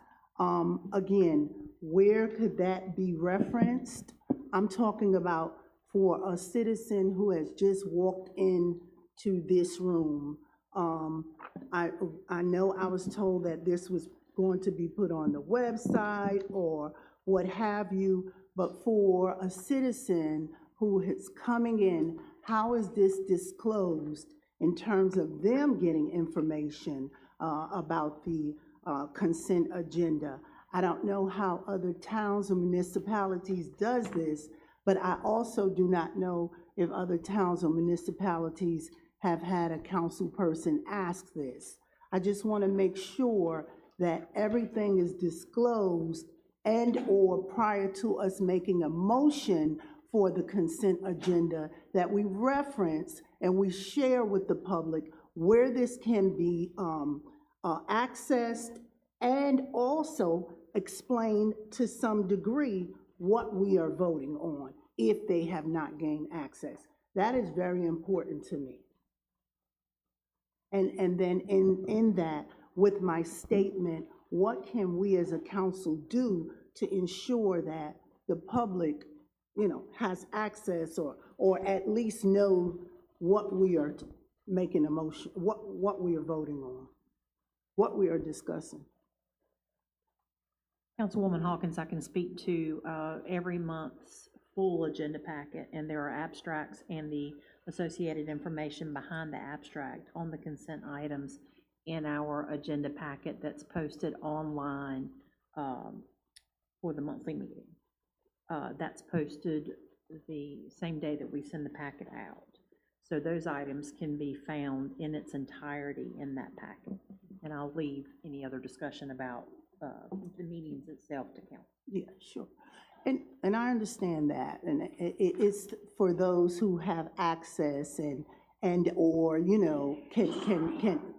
again, where could that be referenced? I'm talking about for a citizen who has just walked into this room. I know I was told that this was going to be put on the website or what have you, but for a citizen who is coming in, how is this disclosed in terms of them getting information about the consent agenda? I don't know how other towns or municipalities does this, but I also do not know if other towns or municipalities have had a council person ask this. I just want to make sure that everything is disclosed and or prior to us making a motion for the consent agenda, that we reference and we share with the public where this can be accessed, and also explain to some degree what we are voting on if they have not gained access. That is very important to me. And then in that, with my statement, what can we as a council do to ensure that the public, has access or at least know what we are making a motion, what we are voting on, what we are discussing. Councilwoman Hawkins, I can speak to every month's full agenda packet, and there are abstracts and the associated information behind the abstract on the consent items in our agenda packet that's posted online for the monthly meeting. That's posted the same day that we send the packet out. So those items can be found in its entirety in that packet. And I'll leave any other discussion about the meetings itself to count. Yeah, sure. And I understand that, and it's for those who have access and or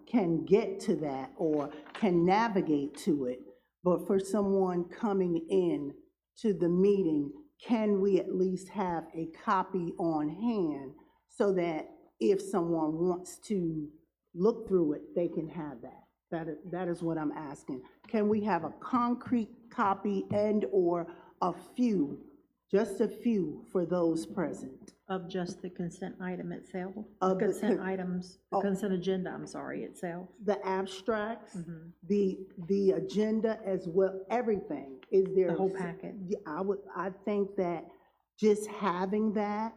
can get to that or can navigate to it. But for someone coming in to the meeting, can we at least have a copy on hand so that if someone wants to look through it, they can have that? That is what I'm asking. Can we have a concrete copy and or a few, just a few for those present? Of just the consent item itself? Of the consent agenda, I'm sorry, itself? The abstracts, the agenda as well, everything. Is there? The whole packet? Yeah, I think that just having that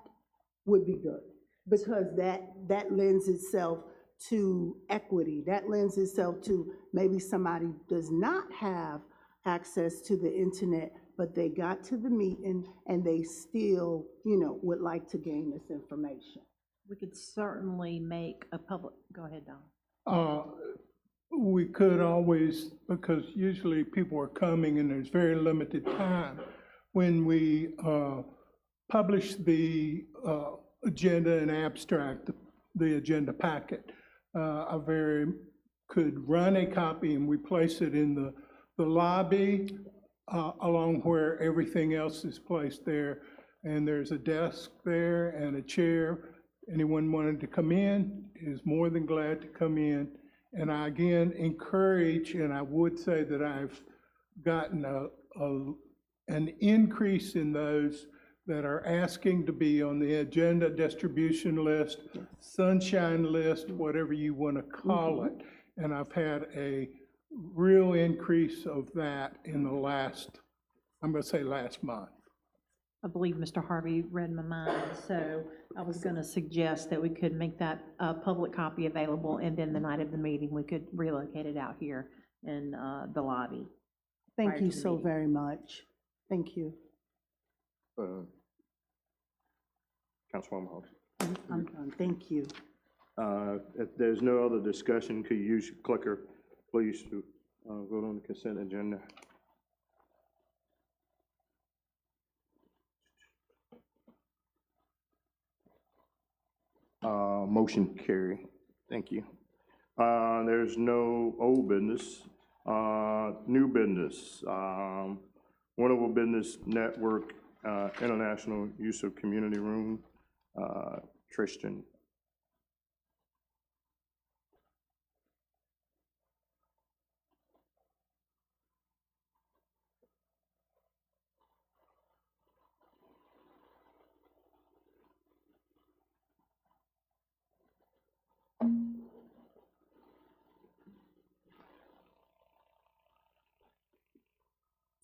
would be good, because that lends itself to equity. That lends itself to maybe somebody does not have access to the internet, but they got to the meeting and they still, would like to gain this information. We could certainly make a public, go ahead, Don. we could always, because usually people are coming and there's very limited time, when we publish the agenda and abstract, the agenda packet, could run a copy and we place it in the lobby along where everything else is placed there. And there's a desk there and a chair. Anyone wanted to come in is more than glad to come in. And I again encourage, and I would say that I've gotten an increase in those that are asking to be on the agenda distribution list, sunshine list, whatever you want to call it. And I've had a real increase of that in the last, I'm going to say last month. I believe Mr. Harvey read my mind, so I was going to suggest that we could make that a public copy available, and then the night of the meeting, we could relocate it out here in the lobby. Thank you so very much. Thank you. Councilwoman Hawes. I'm done. Thank you. If there's no other discussion, could you use your clicker, please, to vote on the consent agenda? Motion carry. Thank you. There's no old business. New business. Winterville Business Network International Use of Community Room. Tristan.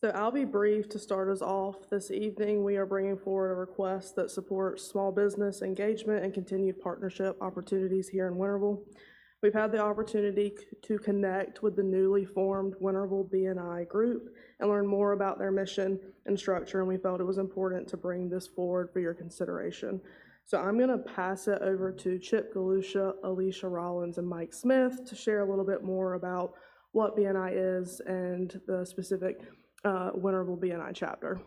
So I'll be brief to start us off. This evening, we are bringing forward a request that supports small business engagement and continued partnership opportunities here in Winterville. We've had the opportunity to connect with the newly formed Winterville BNI group and learn more about their mission and structure, and we felt it was important to bring this forward for your consideration. So I'm going to pass it over to Chip Galusha, Alicia Rollins, and Mike Smith to share a little bit more about what BNI is and the specific Winterville BNI chapter.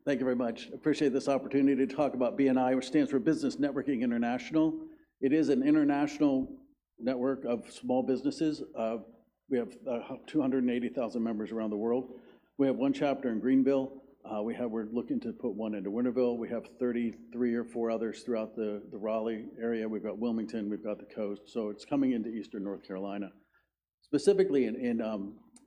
Thank you very much. Appreciate this opportunity to talk about BNI, which stands for Business Networking International. It is an international network of small businesses. We have 280,000 members around the world. We have one chapter in Greenville. We're looking to put one into Winterville. We have 33 or 4 others throughout the Raleigh area. We've got Wilmington, we've got the coast. So it's coming into Eastern North Carolina. Specifically in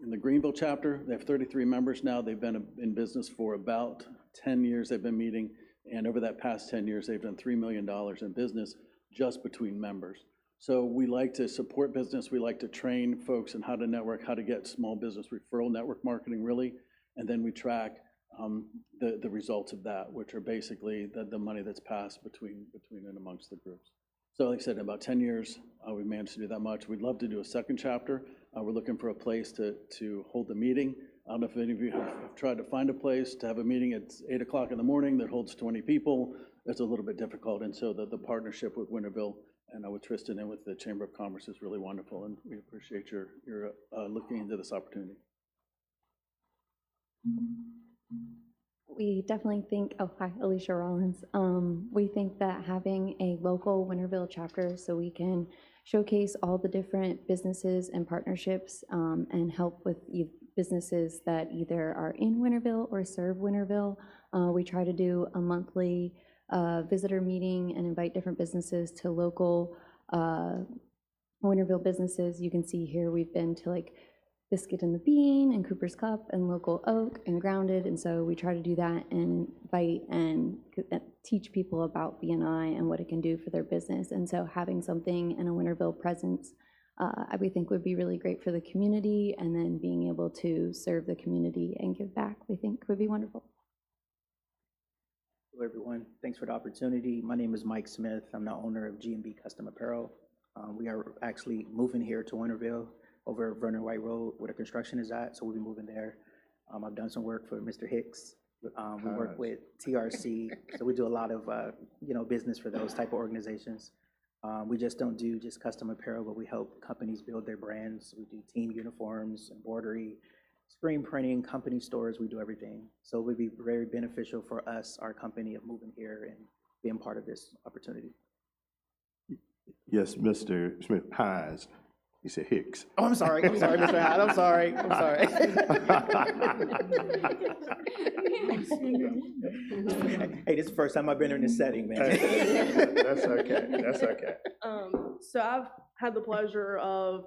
the Greenville chapter, they have 33 members now. They've been in business for about 10 years. They've been meeting, and over that past 10 years, they've done $3 million in business just between members. So we like to support business. We like to train folks on how to network, how to get small business referral network marketing, really, and then we track the results of that, which are basically the money that's passed between and amongst the groups. So like I said, in about 10 years, we managed to do that much. We'd love to do a second chapter. We're looking for a place to hold the meeting. I don't know if any of you have tried to find a place to have a meeting at 8 o'clock in the morning that holds 20 people. It's a little bit difficult, and so the partnership with Winterville and with Tristan and with the Chamber of Commerce is really wonderful, and we appreciate your looking into this opportunity. We definitely think, oh, hi, Alicia Rollins. We think that having a local Winterville chapter so we can showcase all the different businesses and partnerships and help with businesses that either are in Winterville or serve Winterville. We try to do a monthly visitor meeting and invite different businesses to local Winterville businesses. You can see here we've been to like Biscuit and the Bean and Cooper's Cup and Local Oak and Grounded, and so we try to do that and invite and teach people about BNI and what it can do for their business. And so having something in a Winterville presence we think would be really great for the community, and then being able to serve the community and give back, we think would be wonderful. Hello everyone, thanks for the opportunity. My name is Mike Smith. I'm the owner of G&B Custom Apparel. We are actually moving here to Winterville over Vernon White Road where the construction is at, so we'll be moving there. I've done some work for Mr. Hicks. We work with TRC, so we do a lot of business for those type of organizations. We just don't do just custom apparel, but we help companies build their brands. We do team uniforms, embroidery, screen printing, company stores, we do everything. So it would be very beneficial for us, our company, of moving here and being part of this opportunity. Yes, Mr. Smith Hines. He said Hicks. Oh, I'm sorry, Mr. Hyde, I'm sorry. Hey, this is the first time I've been in this setting, man. That's okay, that's okay. So I've had the pleasure of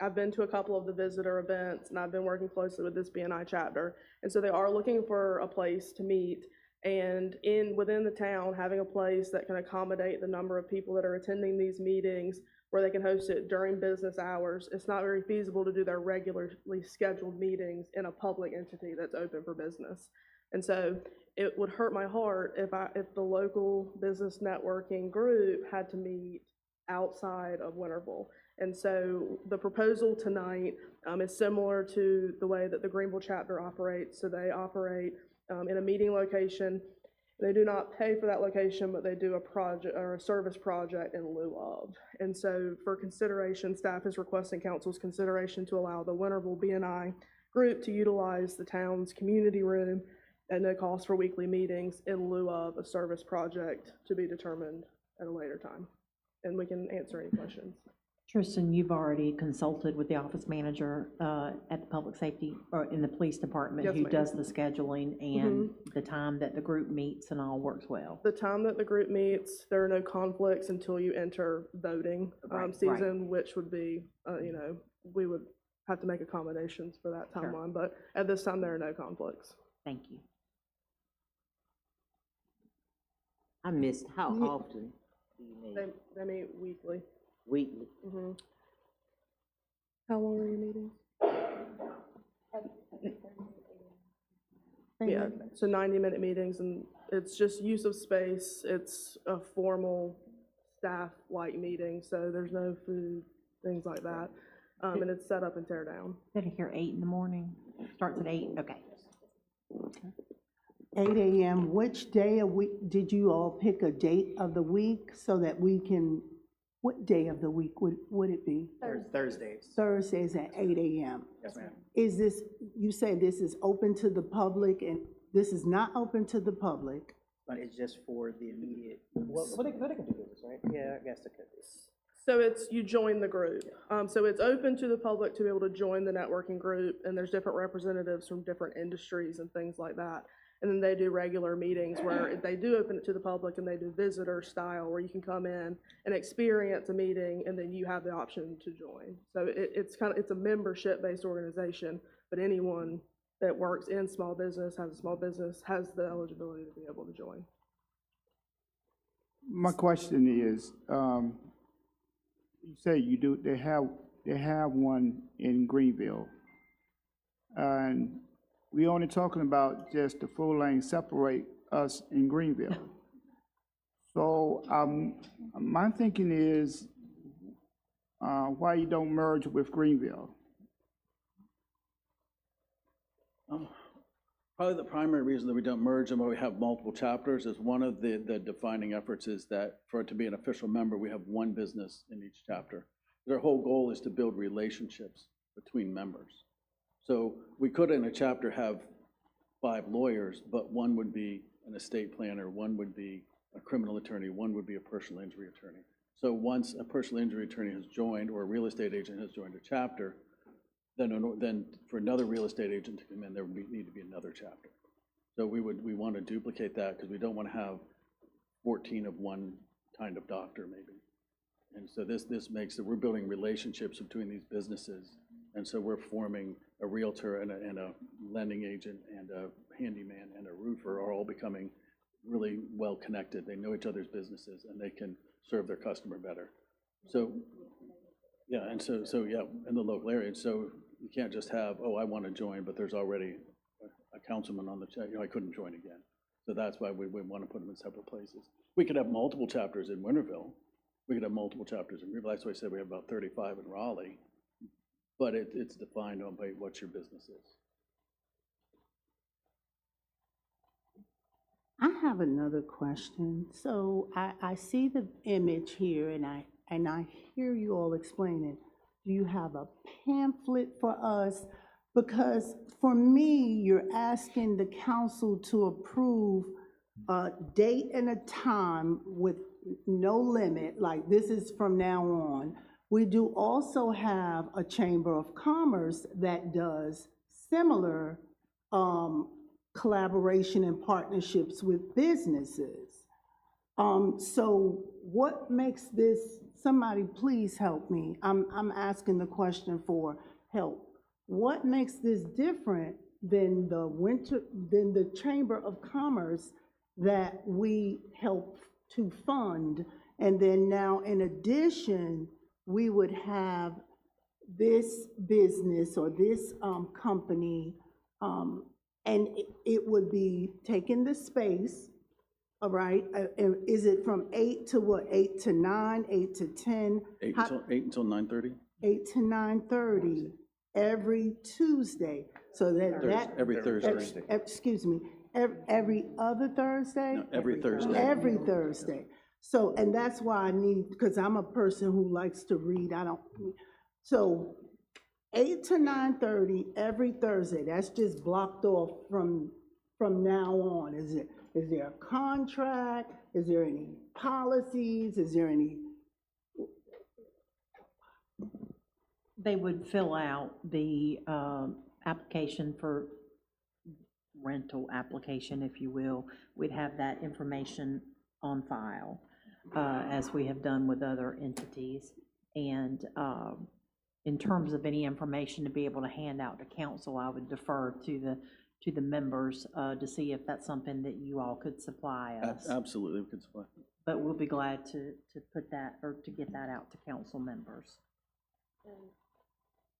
I've been to a couple of the visitor events, and I've been working closely with this BNI chapter. And so they are looking for a place to meet, and within the town, having a place that can accommodate the number of people that are attending these meetings, where they can host it during business hours. It's not very feasible to do their regularly scheduled meetings in a public entity that's open for business. And so it would hurt my heart if the local business networking group had to meet outside of Winterville. And so the proposal tonight is similar to the way that the Greenville chapter operates. So they operate in a meeting location. They do not pay for that location, but they do a project or a service project in lieu of. And so for consideration, staff is requesting council's consideration to allow the Winterville BNI group to utilize the town's community room at no cost for weekly meetings in lieu of a service project to be determined at a later time. And we can answer any questions. Tristan, you've already consulted with the office manager at the public safety, or in the police department, Yes, who ma'am. does the scheduling and the time that the group meets and all works well. The time that the group meets, there are no conflicts until you enter voting season, which would be, we would have to make accommodations for that timeline. But at this time, there are no conflicts. Thank you. I missed, how often do you meet? They meet weekly. Weekly? Mm-hmm. How long are your meetings? Yeah, so 90-minute meetings, and it's just use of space. It's a formal staff-like meeting, so there's no food, things like that. And it's set up and tear down. Get here 8 in the morning, starts at 8, okay. 8 a.m., which day of week, did you all pick a date of the week so that we can, what day of the week would it be? Thursdays. Thursdays at 8 a.m. Yes, ma'am. Is this, you say this is open to the public, and this is not open to the public? But it's just for the immediate, well, they can do this, right? Yeah, I guess they could. So you join the group. So it's open to the public to be able to join the networking group, and there's different representatives from different industries and things like that. And then they do regular meetings where they do open it to the public, and they do visitor style where you can come in and experience a meeting, and then you have the option to join. So it's a membership-based organization, but anyone that works in small business, has a small business, has the eligibility to be able to join. My question is, you say they have one in Greenville, and we only talking about just the full lane separate us in Greenville. So my thinking is, why you don't merge with Greenville? Probably the primary reason that we don't merge them or we have multiple chapters is one of the defining efforts is that for it to be an official member, we have one business in each chapter. Their whole goal is to build relationships between members. So we could in a chapter have 5 lawyers, but one would be an estate planner, one would be a criminal attorney, one would be a personal injury attorney. So once a personal injury attorney has joined or a real estate agent has joined a chapter, then for another real estate agent to come in, there would need to be another chapter. So we want to duplicate that because we don't want to have 14 of one kind of doctor maybe. And so this makes it, we're building relationships between these businesses. And so we're forming a realtor and a lending agent and a handyman and a roofer are all becoming really well connected. They know each other's businesses and they can serve their customer better. So yeah, and so yeah, in the local area. So you can't just have, oh, I want to join, but there's already a councilman on the chat. I couldn't join again. So that's why we want to put them in separate places. We could have multiple chapters in Winterville. We could have multiple chapters in Greenville. That's why I said we have about 35 in Raleigh. But it's defined on by what your business is. I have another question. So I see the image here and I hear you all explaining. Do you have a pamphlet for us? Because for me, you're asking the council to approve a date and a time with no limit, like this is from now on. We do also have a Chamber of Commerce that does similar collaboration and partnerships with businesses. So what makes this, somebody please help me. I'm asking the question for help. What makes this different than the Chamber of Commerce that we help to fund? And then now in addition, we would have this business or this company, and it would be taking the space, all right? Is it from 8 to what, 8 to 9, 8 to 10? 8 until 9:30? 8 to 9:30 every Tuesday. So Every Thursday. Excuse me, every other Thursday? No, every Thursday. Every Thursday. So, and that's why I need, because I'm a person who likes to read, so 8 to 9:30 every Thursday, that's just blocked off from now on. Is there a contract? Is there any policies? Is there any? They would fill out the application for rental application, if you will. We'd have that information on file, as we have done with other entities. And in terms of any information to be able to hand out to council, I would defer to the members to see if that's something that you all could supply us. Absolutely, we could supply. But we'll be glad to put that, or to get that out to council members.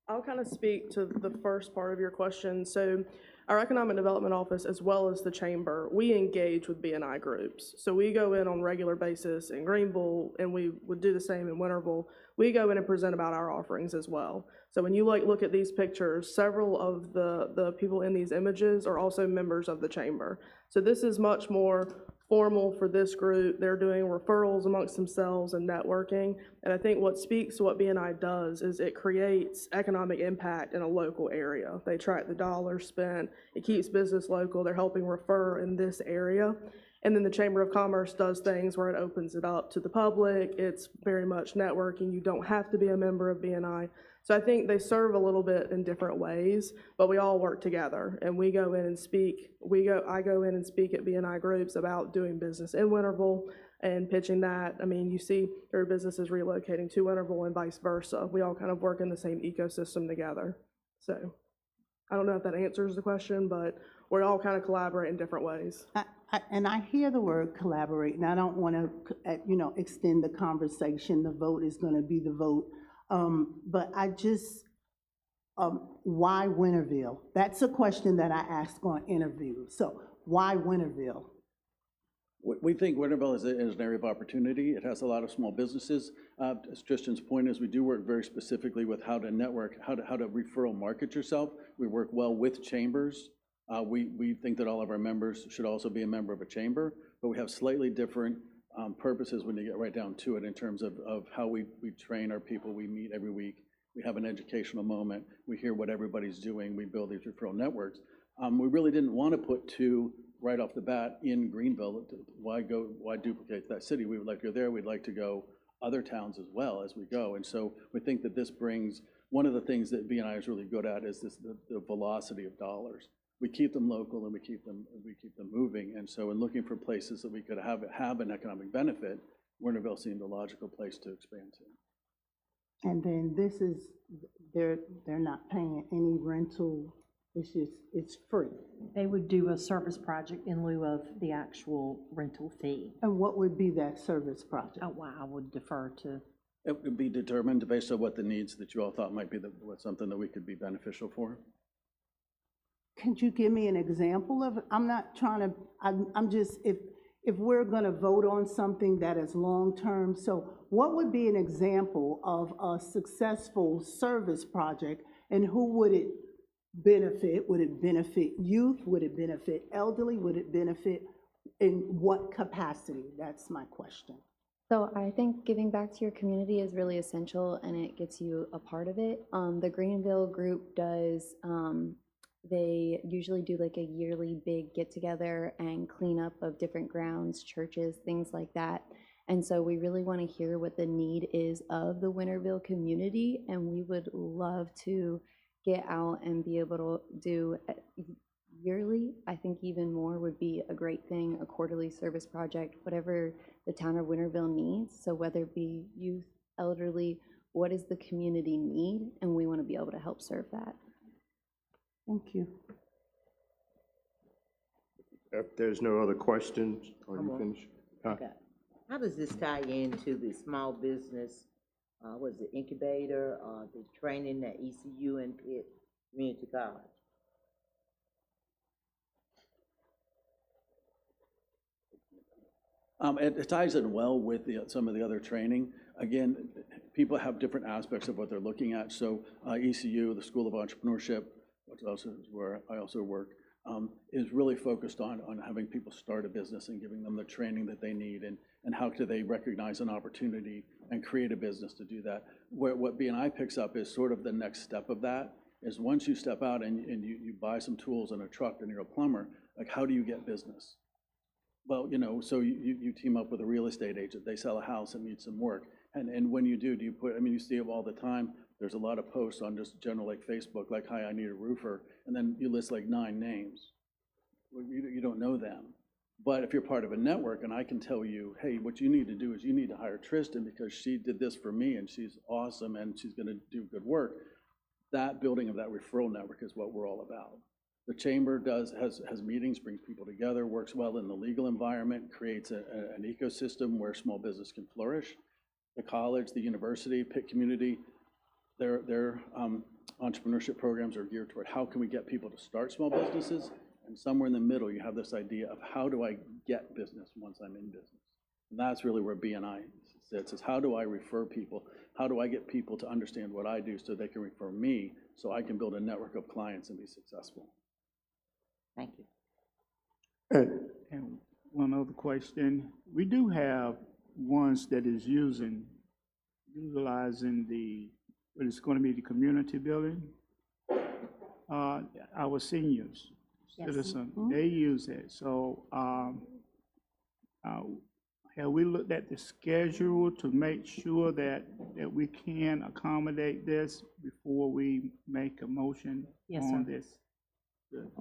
I'll kind of speak to the first part of your question. So our Economic Development Office, as well as the Chamber, we engage with B&I groups. So we go in on a regular basis in Greenville, and we would do the same in Winterville. We go in and present about our offerings as well. So when you look at these pictures, several of the people in these images are also members of the Chamber. So this is much more formal for this group. They're doing referrals amongst themselves and networking. And I think what speaks to what B&I does is it creates economic impact in a local area. They track the dollars spent. It keeps business local. They're helping refer in this area. And then the Chamber of Commerce does things where it opens it up to the public. It's very much networking. You don't have to be a member of B&I. So I think they serve a little bit in different ways, but we all work together, and we go in and speak. I go in and speak at B&I groups about doing business in Winterville and pitching that. I mean, you see there are businesses relocating to Winterville and vice versa. We all kind of work in the same ecosystem together. So I don't know if that answers the question, but we all kind of collaborate in different ways. And I hear the word collaborate, and I don't want to, extend the conversation. The vote is going to be the vote. But I just, why Winterville? That's a question that I asked on interview. So why Winterville? We think Winterville is an area of opportunity. It has a lot of small businesses. As Tristan's point is, we do work very specifically with how to network, how to referral market yourself. We work well with chambers. We think that all of our members should also be a member of a chamber, but we have slightly different purposes when you get right down to it in terms of how we train our people. We meet every week. We have an educational moment. We hear what everybody's doing. We build these referral networks. We really didn't want to put two right off the bat in Greenville. Why duplicate that city? We would like to go there. We'd like to go other towns as well as we go. And so we think that this brings, one of the things that B&I is really good at is the velocity of dollars. We keep them local and we keep them moving. And so in looking for places that we could have an economic benefit, Winterville seemed a logical place to expand to. And then this is, they're not paying any rental. It's free. They would do a service project in lieu of the actual rental fee. And what would be that service project? Oh, wow, I would defer to. It would be determined based on what the needs that you all thought might be something that we could be beneficial for. Could you give me an example of, I'm not trying to, I'm just, if we're gonna vote on something that is long-term, so what would be an example of a successful service project, and who would it benefit? Would it benefit youth? Would it benefit elderly? Would it benefit In what capacity? That's my question. So I think giving back to your community is really essential, and it gets you a part of it. The Greenville group does, they usually do like a yearly big get-together and cleanup of different grounds, churches, things like that. And so we really want to hear what the need is of the Winterville community, and we would love to get out and be able to do yearly. I think even more would be a great thing, a quarterly service project, whatever the town of Winterville needs. So whether it be youth, elderly, what does the community need? And we want to be able to help serve that. Thank you. If there's no other questions, are you finished? Okay. How does this tie into the small business, what is it, incubator, the training at ECU and Pitt Community College? It ties in well with some of the other training. Again, people have different aspects of what they're looking at. So ECU, the School of Entrepreneurship, which also is where I also work, is really focused on having people start a business and giving them the training that they need, and how do they recognize an opportunity and create a business to do that. What BNI picks up is sort of the next step of that, is once you step out and you buy some tools and a truck and you're a plumber, like how do you get business? Well, you know, so you team up with a real estate agent, they sell a house and need some work. And when you do you put, I mean, you see them all the time, there's a lot of posts on just general like Facebook, like, hi, I need a roofer, and then you list like 9 names. Well, you don't know them. But if you're part of a network and I can tell you, hey, what you need to do is you need to hire Tristan because she did this for me and she's awesome and she's gonna do good work, that building of that referral network is what we're all about. The chamber has meetings, brings people together, works well in the legal environment, creates an ecosystem where small business can flourish. The college, the university, Pitt community, their entrepreneurship programs are geared toward how can we get people to start small businesses, and somewhere in the middle you have this idea of how do I get business once I'm in business. And that's really where BNI sits, is how do I refer people, how do I get people to understand what I do so they can refer me so I can build a network of clients and be successful. Thank you. And one other question, we do have ones that is utilizing what is going to be the community building. Our seniors, citizens, they use it. So have we looked at the schedule to make sure that we can accommodate this before we make a motion on this? Good.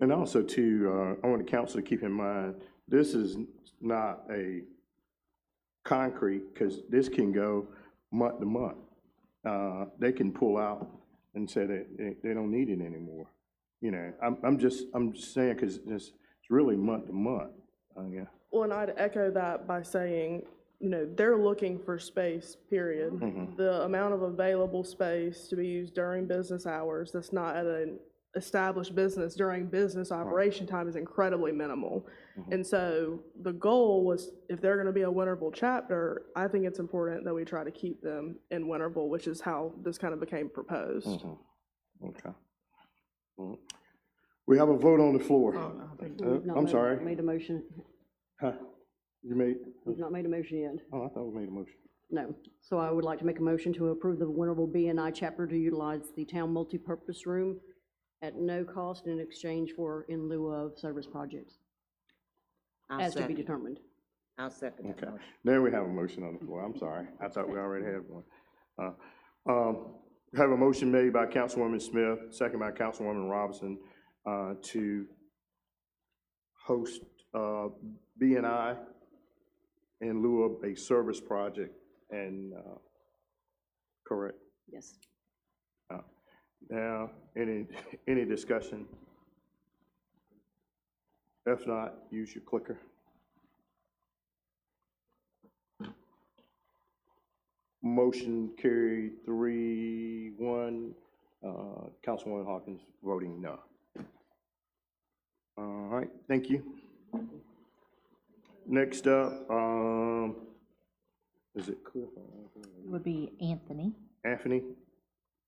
And also too, I want the council to keep in mind, this is not a concrete, because this can go month to month. They can pull out and say that they don't need it anymore. You know, I'm just saying, because it's really month to month. Yeah. Well, and I'd echo that by saying, you know, they're looking for space, period. Mm-hmm. The amount of available space to be used during business hours that's not at an established business during business operation time is incredibly minimal. Mm-hmm. And so the goal was, if they're going to be a Winterville chapter, I think it's important that we try to keep them in Winterville, which is how this kind of became proposed. Mm-hmm. Okay. Mm-hmm. We have a vote on the floor. I'm sorry. Made a motion. Huh? You made? We've not made a motion yet. Oh, I thought we made a motion. No. So I would like to make a motion to approve the Winterville BNI chapter to utilize the town multipurpose room at no cost in exchange for in lieu of service projects. As to be determined. I'll second that motion. There we have a motion on the floor. I'm sorry. I thought we already had one. Have a motion made by Councilwoman Smith, second by Councilwoman Robinson, to host BNI in lieu of a service project, and correct? Yes. Now, any discussion? If not, use your clicker. Motion carried 3-1. Councilwoman Hawkins voting no. All right, thank you. Next up, is it Cliff? It would be Anthony. Anthony,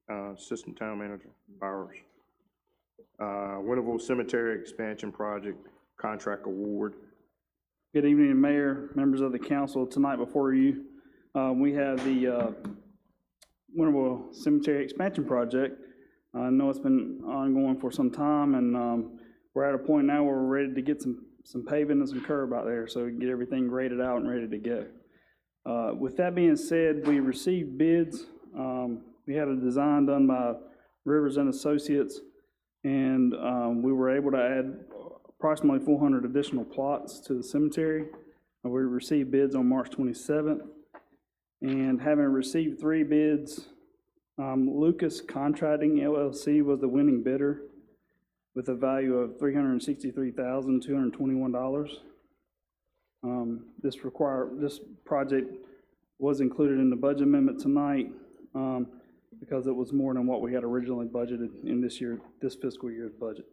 Assistant Town Manager, Bowers. Winterville Cemetery Expansion Project, contract award. Good evening, Mayor, members of the council. Tonight before you, we have the Winterville Cemetery Expansion Project. I know it's been ongoing for some time, and we're at a point now where we're ready to get some paving and some curb out there so we can get everything graded out and ready to go. With that being said, we received bids. We had a design done by Rivers and Associates, and we were able to add approximately 400 additional plots to the cemetery. We received bids on March 27th, and having received 3 bids, Lucas Contracting LLC was the winning bidder with a value of $363,221. This project was included in the budget amendment tonight because it was more than what we had originally budgeted in this fiscal year's budget.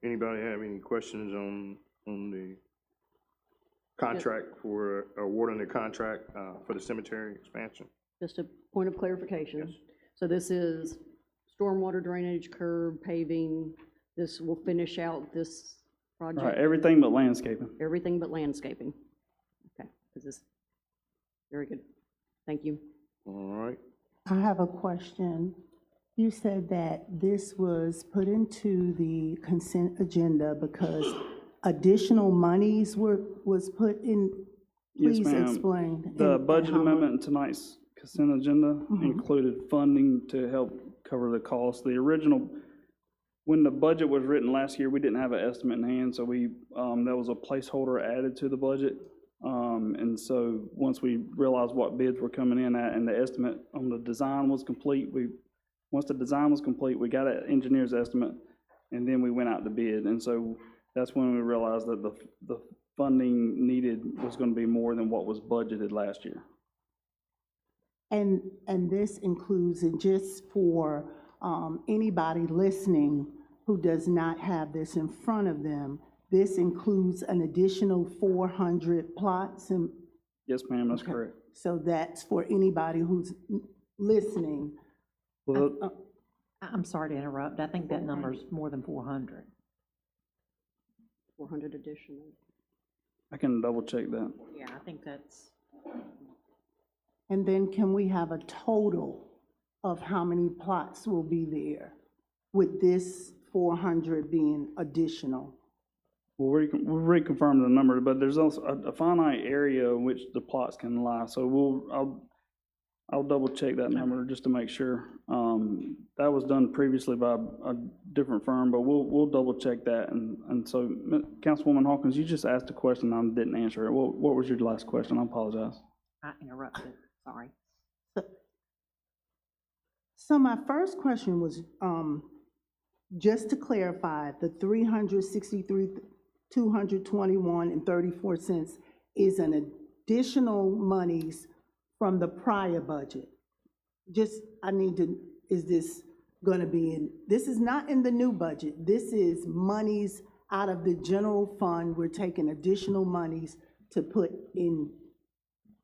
Anybody have any questions on the contract for awarding the contract for the cemetery expansion? Just a point of clarification. Yes. So this is stormwater drainage, curb, paving. This will finish out this project? Right, everything but landscaping. Everything but landscaping. Okay, very good. Thank you. All right. I have a question. You said that this was put into the consent agenda because additional monies was put in. Yes, Please ma'am. explain. The and budget how much. amendment in tonight's consent agenda included funding to help cover the cost. The original, when the budget was written last year, we didn't have an estimate in hand, so that was a placeholder added to the budget. And so once we realized what bids were coming in at and the estimate on the design was complete, once the design was complete, we got an engineer's estimate, and then we went out to bid. And so that's when we realized that the funding needed was going to be more than what was budgeted last year. And this includes, and just for anybody listening who does not have this in front of them, this includes an additional 400 plots? Yes, ma'am, that's correct. So that's for anybody who's listening. Well, I'm sorry to interrupt. I think that number's more than 400. 400 additional. I can double check that. Yeah, I think that's. And then can we have a total of how many plots will be there with this 400 being additional? We'll reconfirm the number, but there's also a finite area in which the plots can lie. So I'll double check that number just to make sure. That was done previously by a different firm, but we'll double check that. And so, Councilwoman Hawkins, you just asked a question, I didn't answer it. What was your last question? I apologize. I interrupted, sorry. So my first question was, just to clarify, the $363,221.34 is an additional monies from the prior budget. Is this gonna be in, this is not in the new budget. This is monies out of the general fund. We're taking additional monies to put into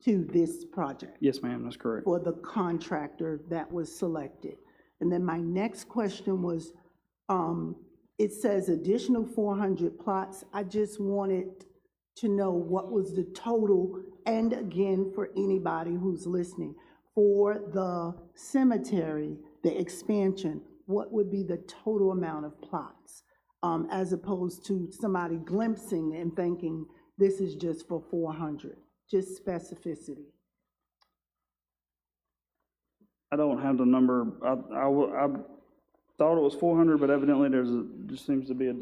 this project. Yes, ma'am, that's correct. For the contractor that was selected. And then my next question was, it says additional 400 plots. I just wanted to know what was the total, and again, for anybody who's listening, for the cemetery, the expansion, what would be the total amount of plots? As opposed to somebody glimpsing and thinking this is just for 400, just specificity. I don't have the number. I thought it was 400, but evidently there seems to be a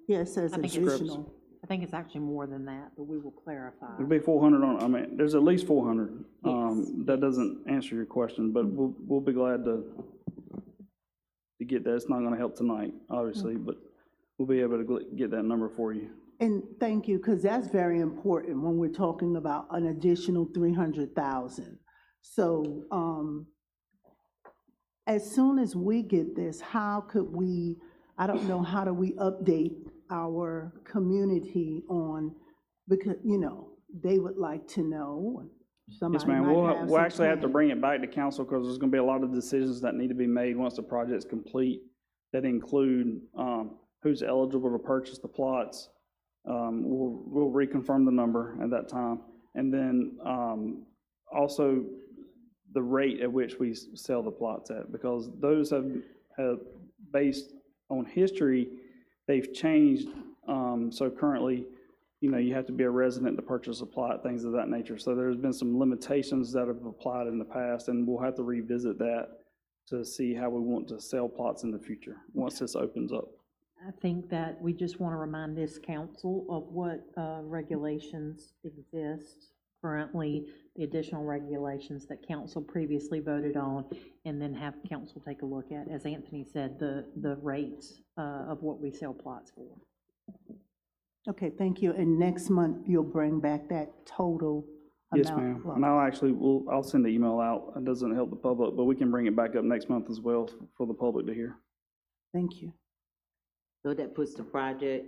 Yeah, it says discrepancy. additional. I think it's actually more than that, but we will clarify. It'd be 400 there's at least 400. Yes. That doesn't answer your question, but we'll be glad to get that. It's not gonna help tonight, obviously, but we'll be able to get that number for you. And thank you, because that's very important when we're talking about an additional 300,000. So as soon as we get this, how could we, I don't know, how do we update our community on, because, they would like to know. Yes, somebody ma'am. might We'll, have we'll some actually have to plans. bring it back to council because there's gonna be a lot of decisions that need to be made once the project's complete that include, who's eligible to purchase the plots. We'll reconfirm the number at that time. And then, also the rate at which we sell the plots at, because those have based on history, they've changed. So currently, you have to be a resident to purchase a plot, things of that nature. So there's been some limitations that have applied in the past, and we'll have to revisit that to see how we want to sell plots in the future, once this opens up. I think that we just want to remind this council of what regulations exist currently, the additional regulations that council previously voted on, and then have council take a look at, as Anthony said, the rates of what we sell plots for. Okay, thank you. And next month, you'll bring back that total amount? Yes, ma'am. Well, And I'll send the email out. It doesn't help the public, but we can bring it back up next month as well for the public to hear. Thank you. So that puts the project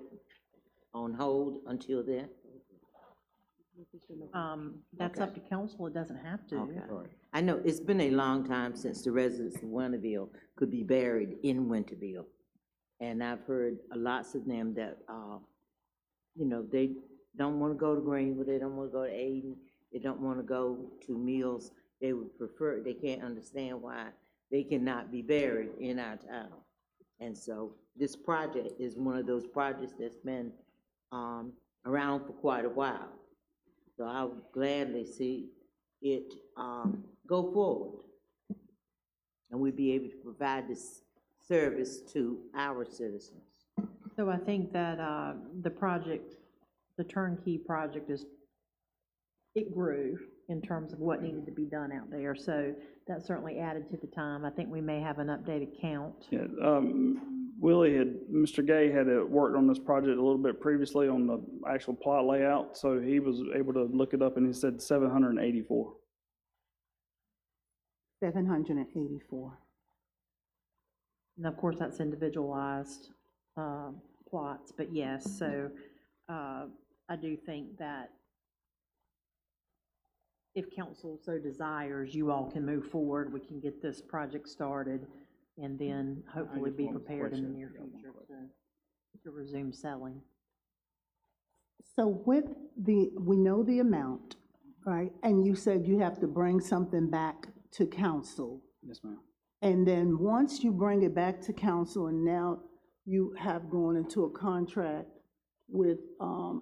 on hold until then? That's up to council, it doesn't have to. Okay. I know, it's been a long time since the residents of Winterville could be buried in Winterville. And I've heard lots of them that, they don't want to go to Greenville, they don't want to go to Aden, they don't want to go to Mills. They would prefer, they can't understand why they cannot be buried in our town. And so this project is one of those projects that's been around for quite a while. So I would gladly see it go forward. And we'd be able to provide this service to our citizens. So I think that the project, the turnkey project it grew in terms of what needed to be done out there. So that certainly added to the time. I think we may have an updated count. Yeah, Mr. Gay had worked on this project a little bit previously on the actual plot layout, so he was able to look it up and he said 784. 784. And of course, that's individualized plots, but yes, so I do think that if council so desires, you all can move forward, we can get this project started, and then hopefully be prepared in the near future to resume selling. So with we know the amount, right? And you said you have to bring something back to council. Yes, ma'am. And then once you bring it back to council, and now you have gone into a contract with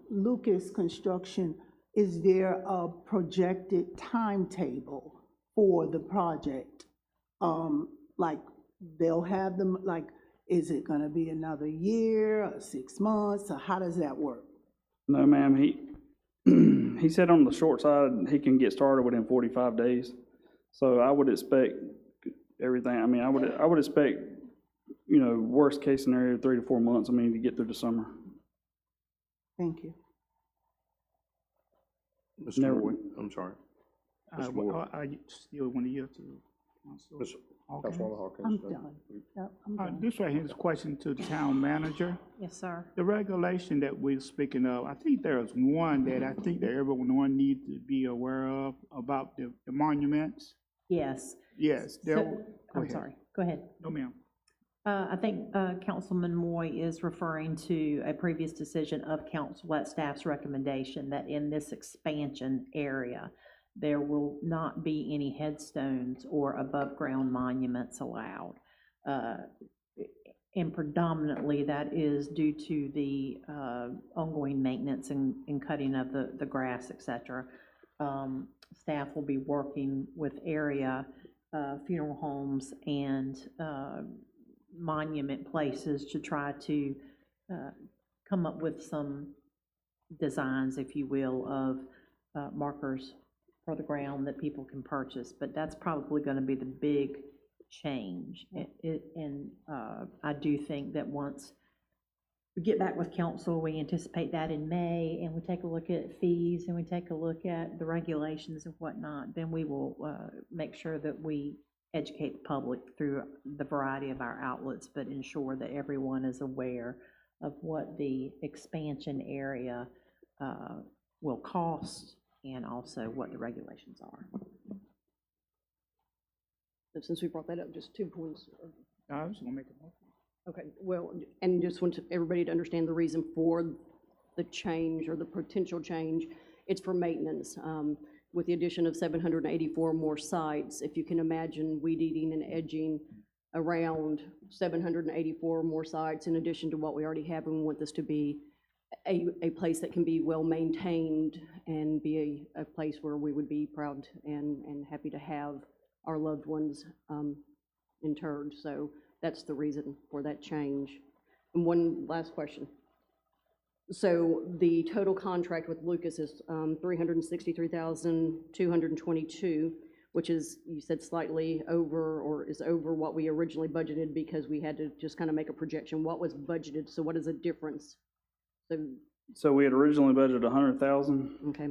Lucas Construction, is there a projected timetable for the project? Like they'll have them, like, is it gonna be another year or 6 months, or how does that work? No, ma'am, he said on the short side, he can get started within 45 days. So I would expect everything, I would expect, worst case scenario, 3 to 4 months, to get through the summer. Thank you. Mr. Moore, I'm sorry. Mr. Well, Moore. I still want to yield to Council Councilwoman Hawkins. I'm done. Yep, I'm done. This right here is a question to the town manager. Yes, sir. The regulation that we're speaking of, I think there's one that I think that everyone needs to be aware of about the monuments. Yes. Yes. So, I'm sorry, go ahead. No, ma'am. I think Councilman Moy is referring to a previous decision of council at staff's recommendation that in this expansion area, there will not be any headstones or above-ground monuments allowed. And predominantly that is due to the ongoing maintenance and cutting of the grass, et cetera. Staff will be working with area funeral homes and monument places to try to come up with some designs, if you will, of markers for the ground that people can purchase. But that's probably going to be the big change. And I do think that once we get back with council, we anticipate that in May, and we take a look at fees and we take a look at the regulations and whatnot, then we will make sure that we educate the public through the variety of our outlets, but ensure that everyone is aware of what the expansion area will cost and also what the regulations are. So since we brought that up, just 2 points. I was gonna make a motion. Okay, well, and just want everybody to understand the reason for the change or the potential change. It's for maintenance. With the addition of 784 more sites, if you can imagine weed eating and edging around 784 more sites in addition to what we already have, and we want this to be a place that can be well-maintained and be a place where we would be proud and happy to have our loved ones interred. So that's the reason for that change. And one last question. So the total contract with Lucas is $363,222, which is, you said, slightly over, or is over what we originally budgeted because we had to just kind of make a projection. What was budgeted? So what is the difference? So we had originally budgeted 100,000. Okay.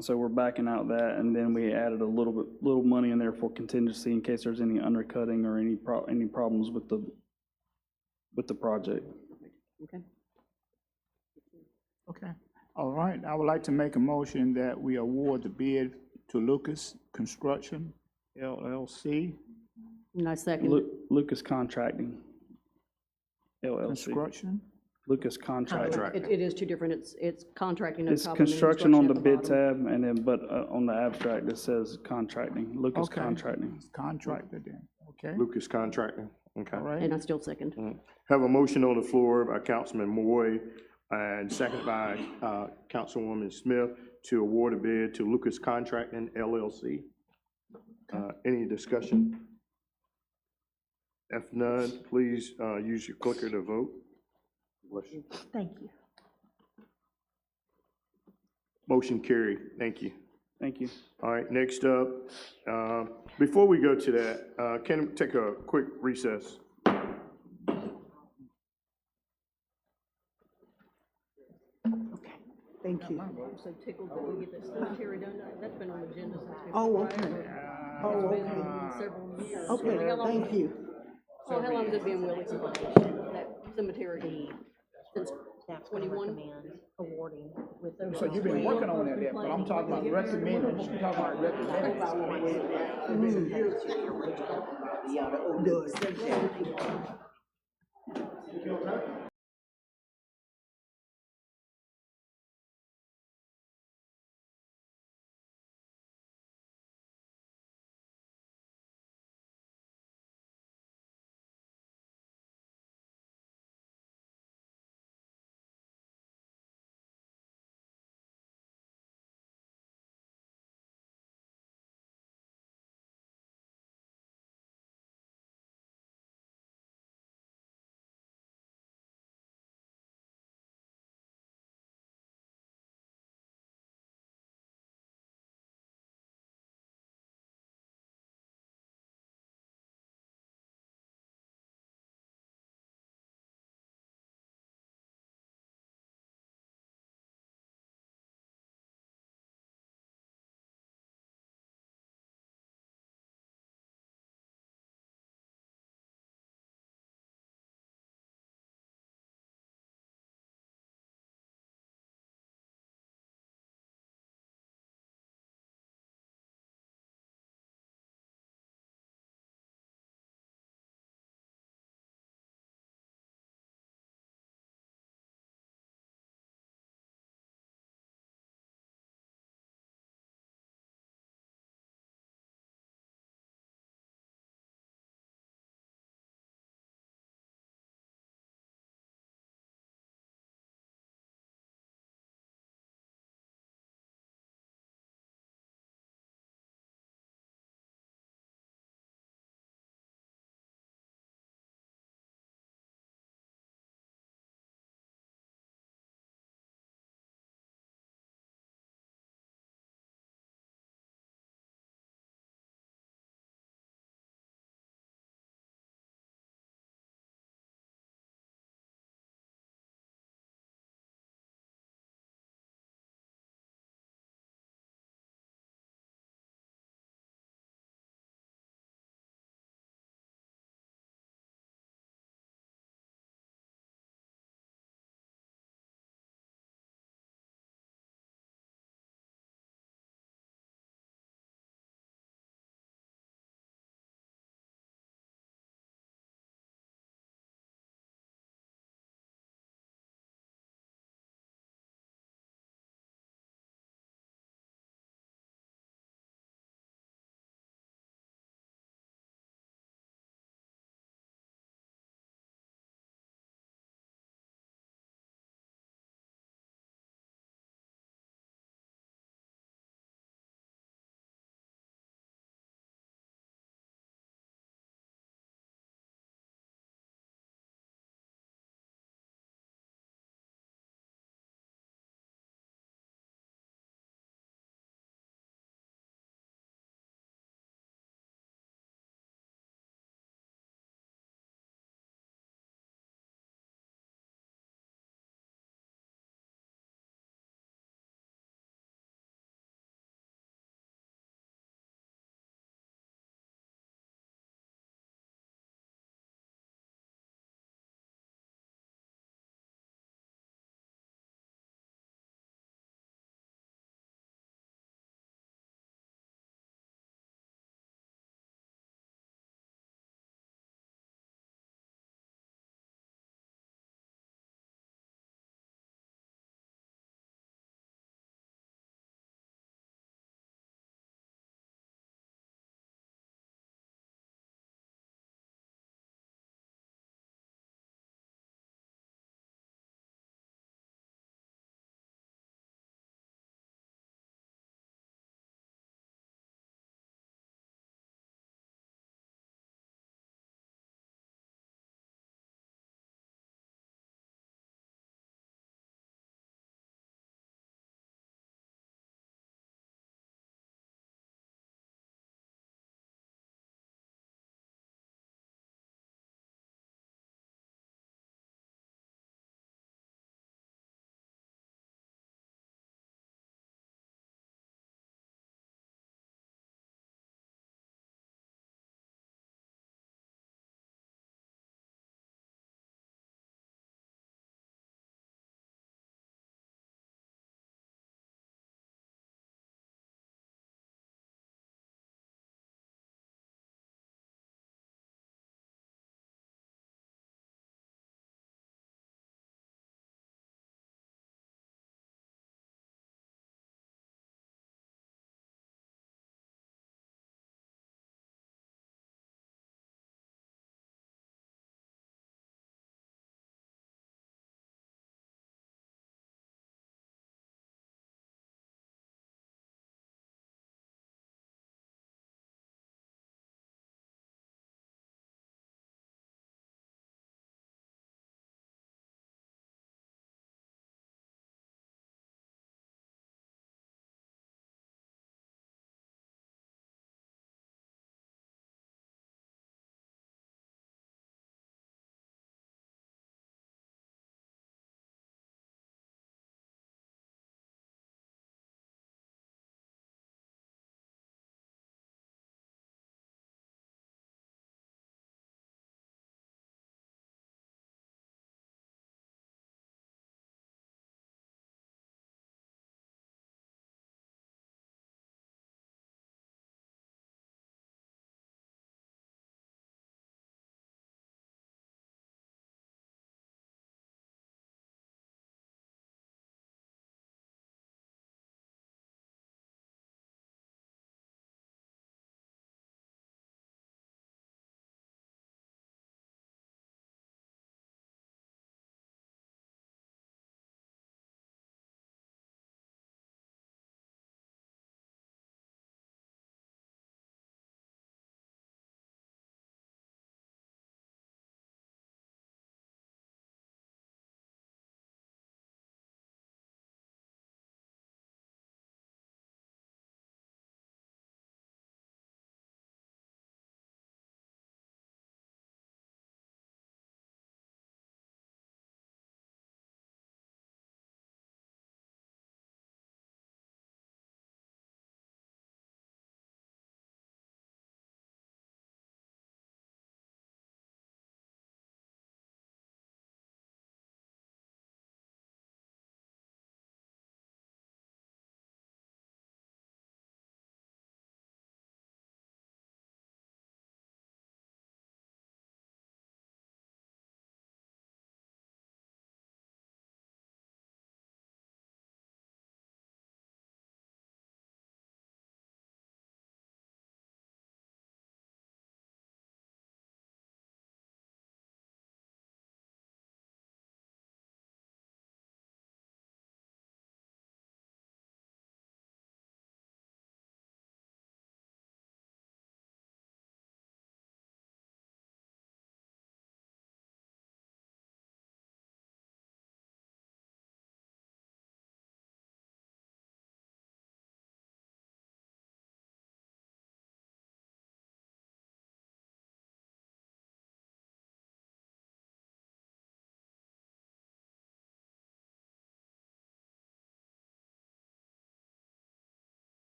So we're backing out that, and then we added a little money in there for contingency in case there's any undercutting or any problems with the project. Okay. Okay. All right, I would like to make a motion that we award the bid to Lucas Construction LLC. And I second. Lucas Contracting LLC. Construction? Lucas Contracting. It is two different. It's contracting. It's construction on the bid tab, and then, but on the abstract, it says contracting, Lucas Okay. Contracting. It's contracted then, okay? Lucas Contracting, okay. All right. And I still second. Have a motion on the floor by Councilman Moy and seconded by Councilwoman Smith to award a bid to Lucas Contracting LLC. Any discussion? If none, please use your clicker to vote. Bless you. Thank you. Motion carried. Thank you. Thank you. All right, next up, before we go to that, can we take a quick recess? Thank you. I'm so tickled that we get that cemetery done. That's been on the agenda since before. Oh, okay. Oh, It's okay. been several years. Okay, How long- thank you. Oh, how long has it been, Willie, since that cemetery? Since Staff will 21? recommend awarding with. So you've been working on that, but I'm talking about recommending, she's talking about recommending. Good.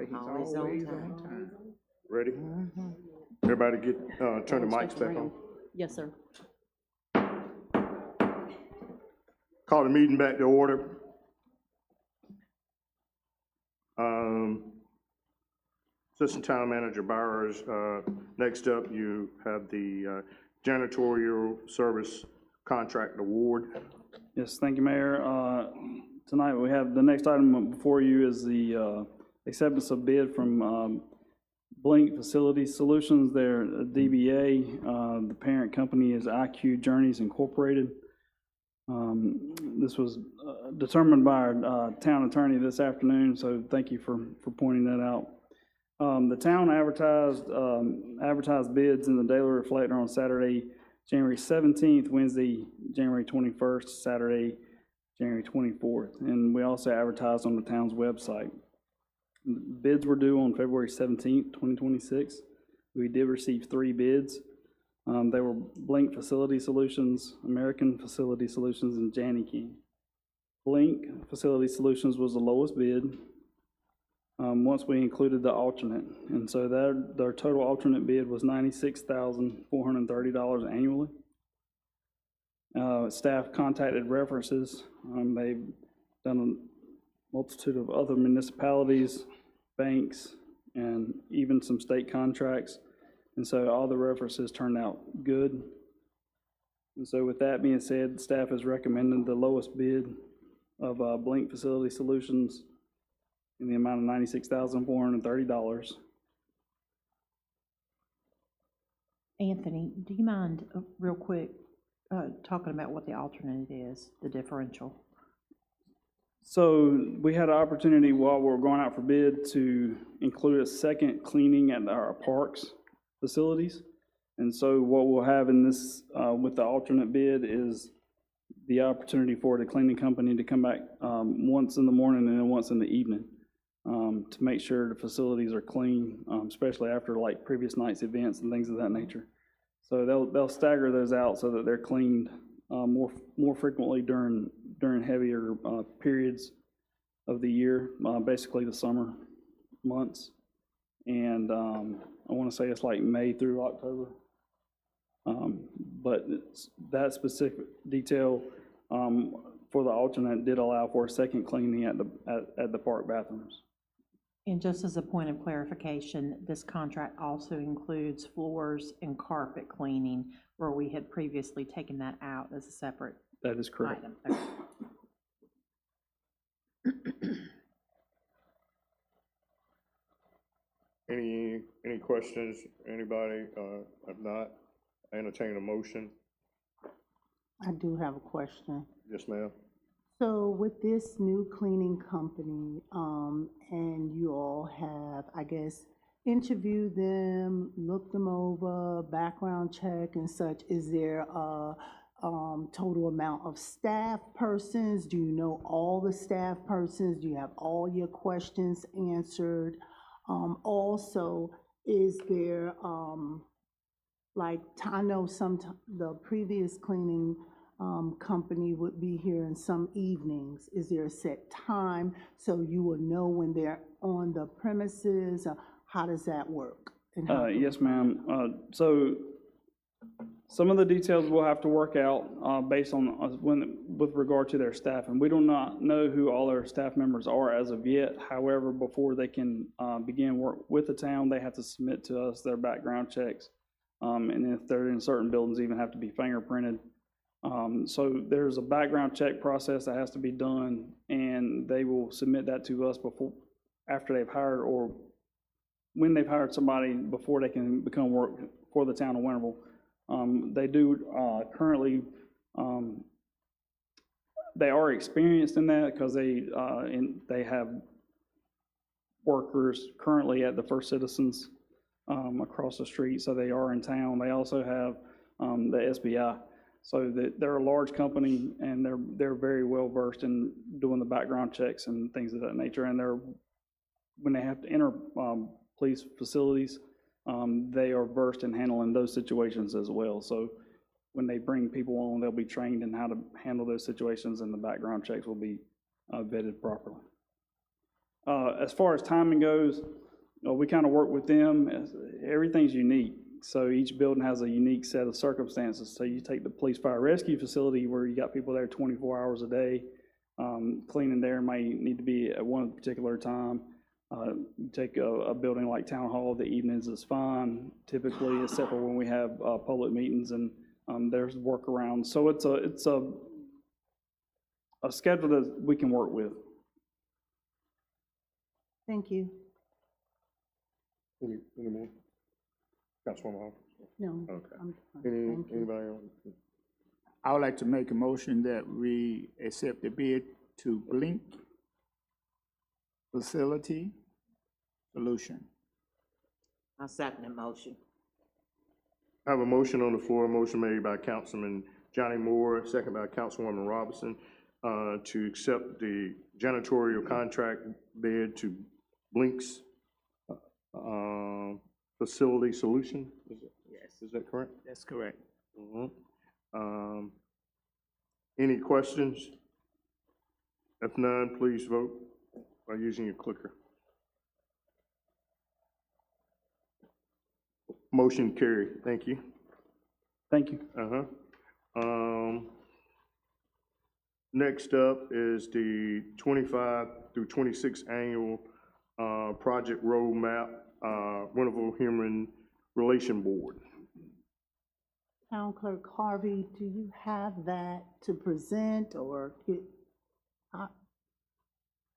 But he's Always always on on time. time. Ready? Mhm. Everybody turn the mics back on. Yes, sir. Call the meeting back to order. Assistant Town Manager Bowers, next up you have the janitorial service contract award. Yes, thank you, Mayor. Tonight, we have, the next item before you is the acceptance of bid from Blink Facility Solutions. They're a DBA. The parent company is IQ Journeys Incorporated. This was determined by our town attorney this afternoon, so thank you for pointing that out. The town advertised bids in the Daily Reflector on Saturday, January 17th, Wednesday, January 21st, Saturday, January 24th, and we also advertised on the town's website. Bids were due on February 17th, 2026. We did receive 3 bids. They were Blink Facility Solutions, American Facility Solutions, and Janney. Blink Facility Solutions was the lowest bid once we included the alternate. And so their total alternate bid was $96,430 annually. Staff contacted references. They've done a multitude of other municipalities, banks, and even some state contracts. And so all the references turned out good. And so with that being said, staff has recommended the lowest bid of Blink Facility Solutions in the amount of $96,430. Anthony, do you mind, real quick, talking about what the alternate is, the differential? So we had an opportunity while we were going out for bid to include a second cleaning at our parks facilities. And so what we'll have in this, with the alternate bid, is the opportunity for the cleaning company to come back once in the morning and then once in the evening to make sure the facilities are clean, especially after like previous night's events and things of that nature. So they'll stagger those out so that they're cleaned more frequently during heavier periods of the year, basically the summer months. And I want to say it's like May through October. But that specific detail for the alternate did allow for a second cleaning at the park bathrooms. And just as a point of clarification, this contract also includes floors and carpet cleaning, where we had previously taken that out as a separate That is correct. item. Okay. Any questions, anybody? If not, entertain a motion. I do have a question. Yes, ma'am. So with this new cleaning company, and you all have, I guess, interviewed them, looked them over, background check and such, is there a total amount of staff persons? Do you know all the staff persons? Do you have all your questions answered? Also, is there, like, I know the previous cleaning company would be here in some evenings. Is there a set time so you will know when they're on the premises? How does that work? Yes, ma'am. So some of the details we'll have to work out based on with regard to their staff, and we do not know who all their staff members are as of yet. However, before they can begin work with the town, they have to submit to us their background checks, and if they're in certain buildings, even have to be fingerprinted. So there's a background check process that has to be done, and they will submit that to us after they've hired, or when they've hired somebody before they can become work for the town of Winterville. They do currently, they are experienced in that because they have workers currently at the First Citizens across the street, so they are in town. They also have the SBI. So they're a large company, and they're very well versed in doing the background checks and things of that nature. And when they have to enter police facilities, they are versed in handling those situations as well. So when they bring people on, they'll be trained in how to handle those situations, and the background checks will be vetted properly. As far as timing goes, we kind of work with them. Everything's unique. So each building has a unique set of circumstances. So you take the police fire rescue facility where you got people there 24 hours a day. Cleaning there might need to be at one particular time. You take a building like Town Hall, the evenings is fine, typically, except for when we have public meetings and there's workarounds. So it's a schedule that we can work with. Thank you. Any more? Councilwoman Hawkins? No. Okay. I'm fine. Thank you. Anybody else? I would like to make a motion that we accept the bid to Blink Facility Solution. I'll second the motion. I have a motion on the floor, a motion made by Councilman Johnny Moore, second by Councilwoman Robinson, to accept the janitorial contract bid to Blink's Facility Solution. Yes. Is that correct? That's correct. Any questions? If none, please vote by using your clicker. Motion carried. Thank you. Thank you. Next up is the 25 through 26 annual project roadmap, Winterville Human Relation Board. Town Clerk Harvey, do you have that to present or?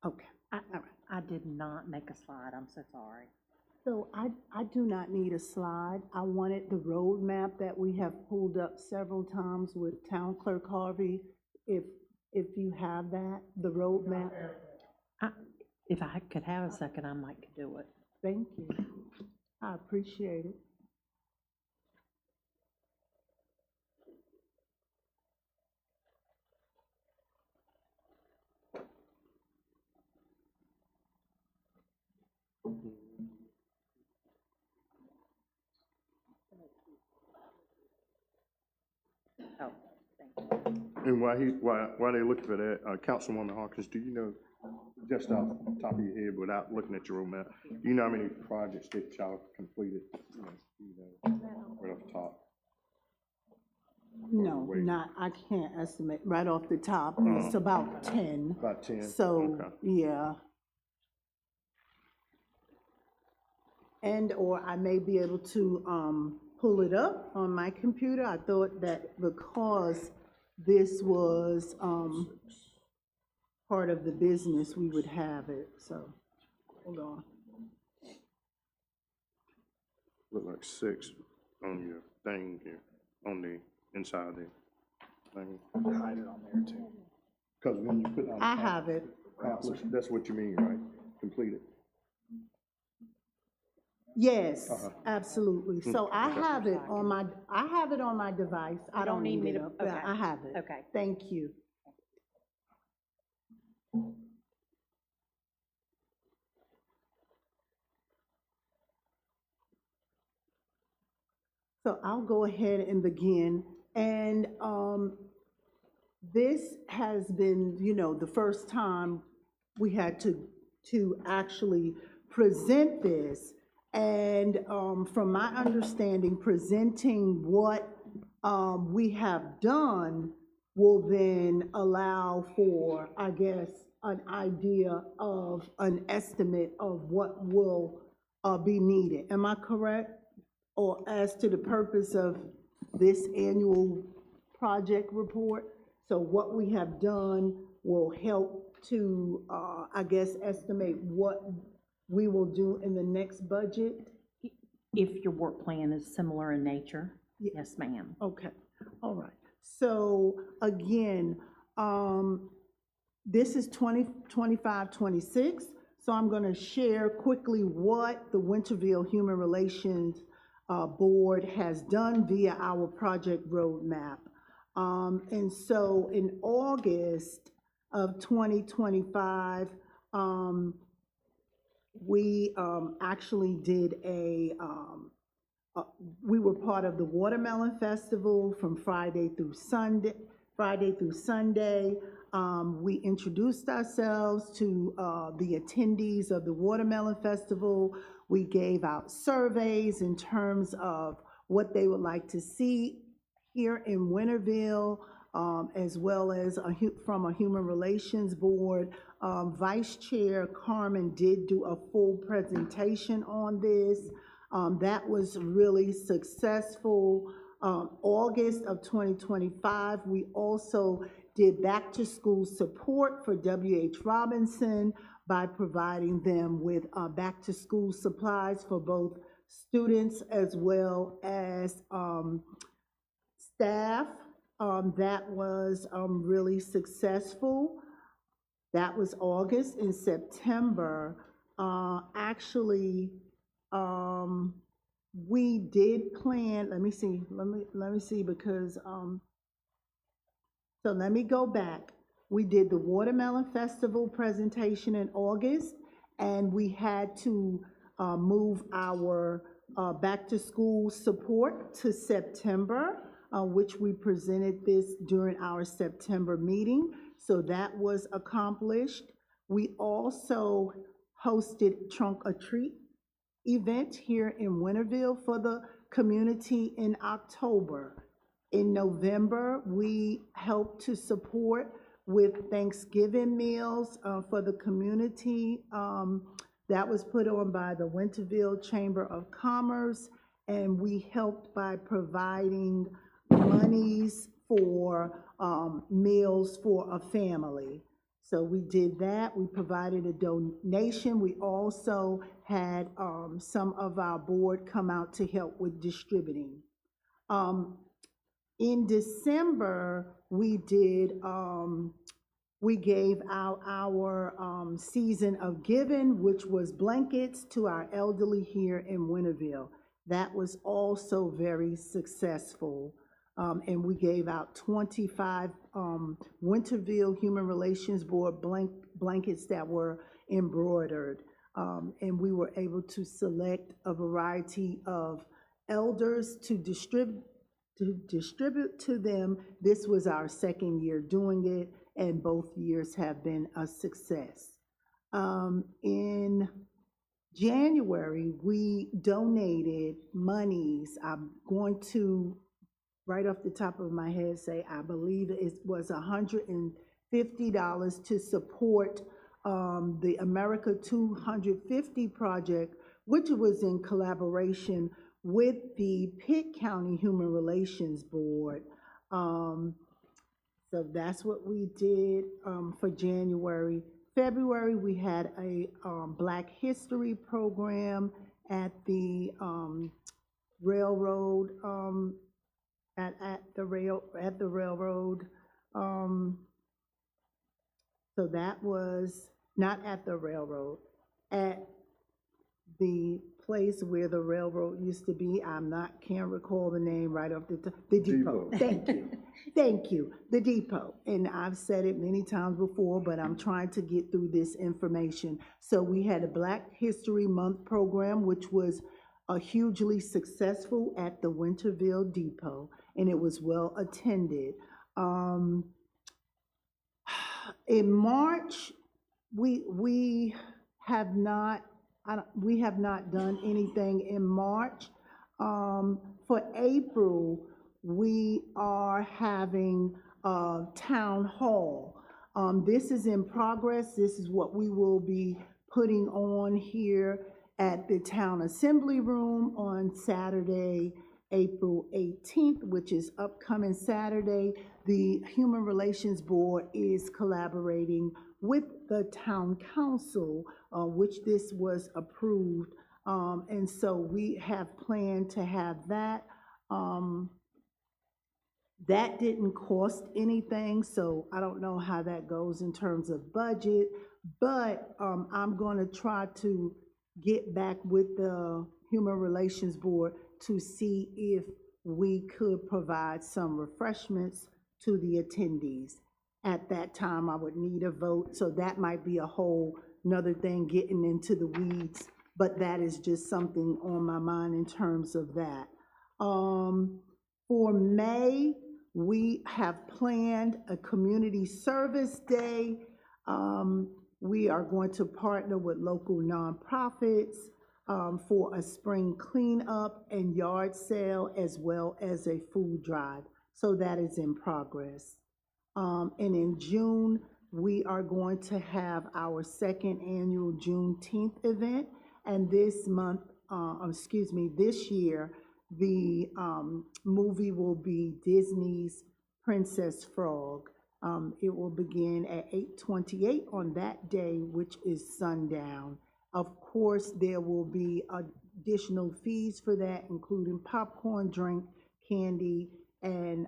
Okay. I did not make a slide, I'm so sorry. So I do not need a slide. I wanted the roadmap that we have pulled up several times with Town Clerk Harvey. If you have that, the roadmap. If I could have a second, I might could do it. Thank you. I appreciate it. Oh, thank you. And while they're looking for that, Councilwoman Hawkins, do you know, just off the top of your head, without looking at your roadmap, do you know how many projects that y'all completed? Right off the top. No, I can't estimate right off the top. It's about 10. About 10? So, Okay. yeah. Or I may be able to pull it up on my computer. I thought that because this was part of the business, we would have it, so, hold on. Look like 6 on your thing here, on the inside there. Hide it on there too. Because when you put on. I have it. That's what you mean, right? Completed. Yes, absolutely. So I have it on my, device. I don't need it up. okay. I have it. Okay. Thank you. So I'll go ahead and begin. And this has been, the first time we had to actually present this. And from my understanding, presenting what we have done will then allow for, I guess, an idea of an estimate of what will be needed. Am I correct? Or as to the purpose of this annual project report? So what we have done will help to, I guess, estimate what we will do in the next budget? If your work plan is similar in nature, yes, ma'am. Okay, all right. So again, this is 2025-26. So I'm going to share quickly what the Winterville Human Relations Board has done via our project roadmap. And so in August of 2025, we actually did we were part of the Watermelon Festival from Friday through Sunday. We introduced ourselves to the attendees of the Watermelon Festival. We gave out surveys in terms of what they would like to see here in Winterville, as well as from a Human Relations Board. Vice Chair Carmen did do a full presentation on this. That was really successful. August of 2025, we also did back-to-school support for W.H. Robinson by providing them with back-to-school supplies for both students as well as staff. That was really successful. That was August. In September, we did plan, let me see, because, so let me go back. We did the Watermelon Festival presentation in August, and we had to move our back-to-school support to September, which we presented this during our September meeting. So that was accomplished. We also hosted Trunk or Treat event here in Winterville for the community in October. In November, we helped to support with Thanksgiving meals for the community. That was put on by the Winterville Chamber of Commerce, and we helped by providing monies for meals for a family. So we did that. We provided a donation. We also had some of our board come out to help with distributing. In December, we did, we gave out our season of giving, which was blankets to our elderly here in Winterville. That was also very successful. And we gave out 25 Winterville Human Relations Board blankets that were embroidered. And we were able to select a variety of elders to distribute to them. This was our second year doing it, and both years have been a success. In January, we donated monies. I'm going to, right off the top of my head, say I believe it was $150 to support the America 250 project, which was in collaboration with the Pitt County Human Relations Board. So that's what we did for January. February, we had a Black History program at the railroad, at the railroad. So that was not at the railroad, at the place where the railroad used to be. Can't recall the name right off the top. The depot. Thank you. Thank you. The depot. And I've said it many times before, but I'm trying to get through this information. So we had a Black History Month program, which was hugely successful at the Winterville Depot, and it was well attended. In March, we have not done anything in March. For April, we are having a town hall. This is in progress. This is what we will be putting on here at the Town Assembly Room on Saturday, April 18th, which is upcoming Saturday. The Human Relations Board is collaborating with the Town Council, which this was approved. And so we have planned to have that. That didn't cost anything, so I don't know how that goes in terms of budget, but I'm going to try to get back with the Human Relations Board to see if we could provide some refreshments to the attendees. At that time, I would need a vote, so that might be a whole nother thing, getting into the weeds, but that is just something on my mind in terms of that. For May, We have planned a community service day. We are going to partner with local nonprofits for a spring cleanup and yard sale, as well as a food drive. So that is in progress. And in June, we are going to have our second annual Juneteenth event. And this month, this year, the movie will be Disney's Princess Frog. It will begin at 8:28 on that day, which is sundown. Of course, there will be additional fees for that, including popcorn, drink, candy, and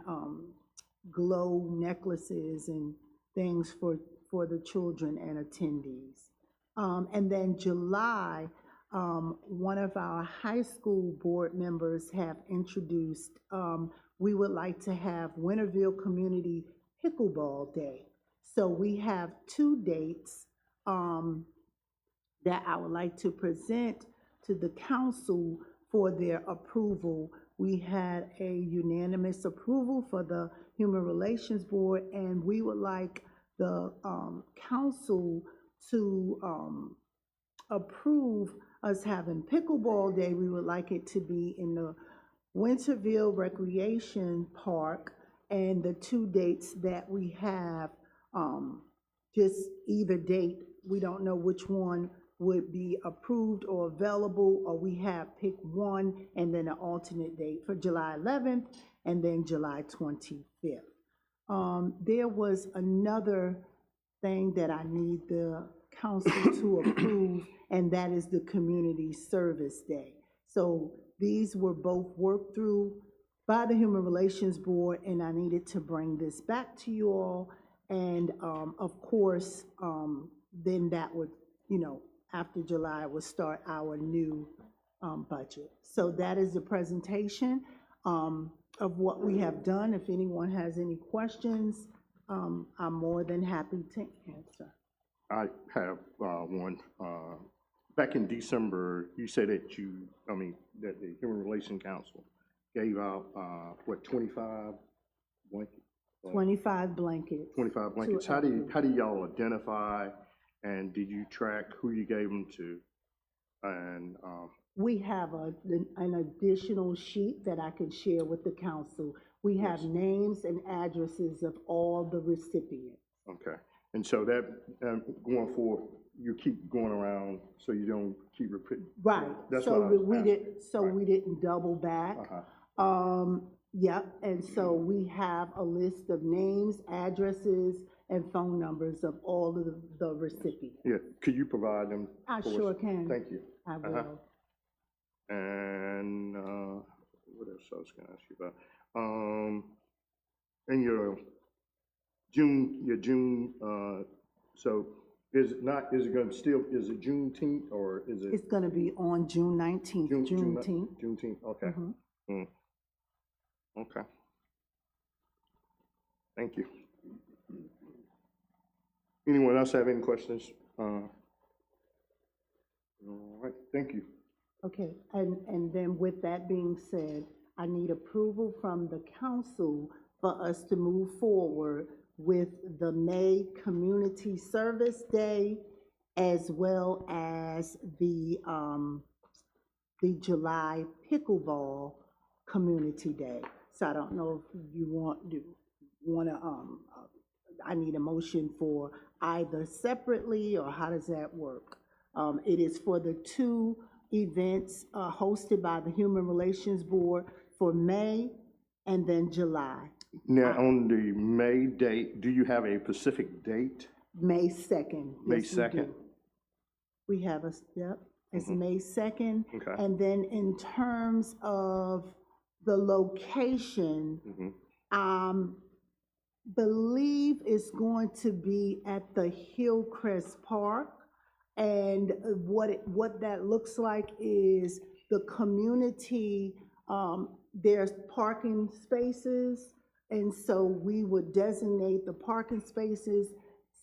glow necklaces and things for the children and attendees. And then July, one of our high school board members have introduced, we would like to have Winterville Community Pickleball Day. So we have 2 dates that I would like to present to the council for their approval. We had a unanimous approval for the Human Relations Board, and we would like the council to approve us having Pickleball Day. We would like it to be in the Winterville Recreation Park, and the 2 dates that we have, just either date, we don't know which one would be approved or available, or we have picked one and then an alternate date for July 11th and then July 25th. There was another thing that I need the council to approve, and that is the Community Service Day. So these were both worked through by the Human Relations Board, and I needed to bring this back to you all. And of course, then that would, after July, would start our new budget. So that is the presentation of what we have done. If anyone has any questions, I'm more than happy to answer. I have one. Back in December, you said that that the Human Relations Council gave out, 25 blankets? 25 blankets. 25 blankets. How do y'all identify, and did you track who you gave them to? And we have an additional sheet that I can share with the council. We have names and addresses of all the recipients. Okay. And so that, going forward, you keep going around so you don't keep repeating. Right. That's so what I was we asking. did. So right. We didn't double back. Yep. And so we have a list of names, addresses, and phone numbers of all of the recipients. Yeah. Could you provide them? I sure can. Thank you. I will. And what else I was going to ask you about? And your June, so is it Juneteenth, or is it? It's going to be on June 19th, Juneteenth. Juneteenth, okay. Okay. Thank you. Anyone else have any questions? All right, thank you. Okay, and then with that being said, I need approval from the council for us to move forward with the May Community Service Day, as well as the July Pickleball Community Day. So I don't know if you want to, I need a motion for either separately, or how does that work? It is for the 2 events hosted by the Human Relations Board for May and then July. Now, on the May date, do you have a specific date? May 2nd. May Yes, 2nd? We have it's May 2nd. Okay. And then in terms of the location, believe it's going to be at the Hillcrest Park. And what that looks like is the community, there's parking spaces, and so we would designate the parking spaces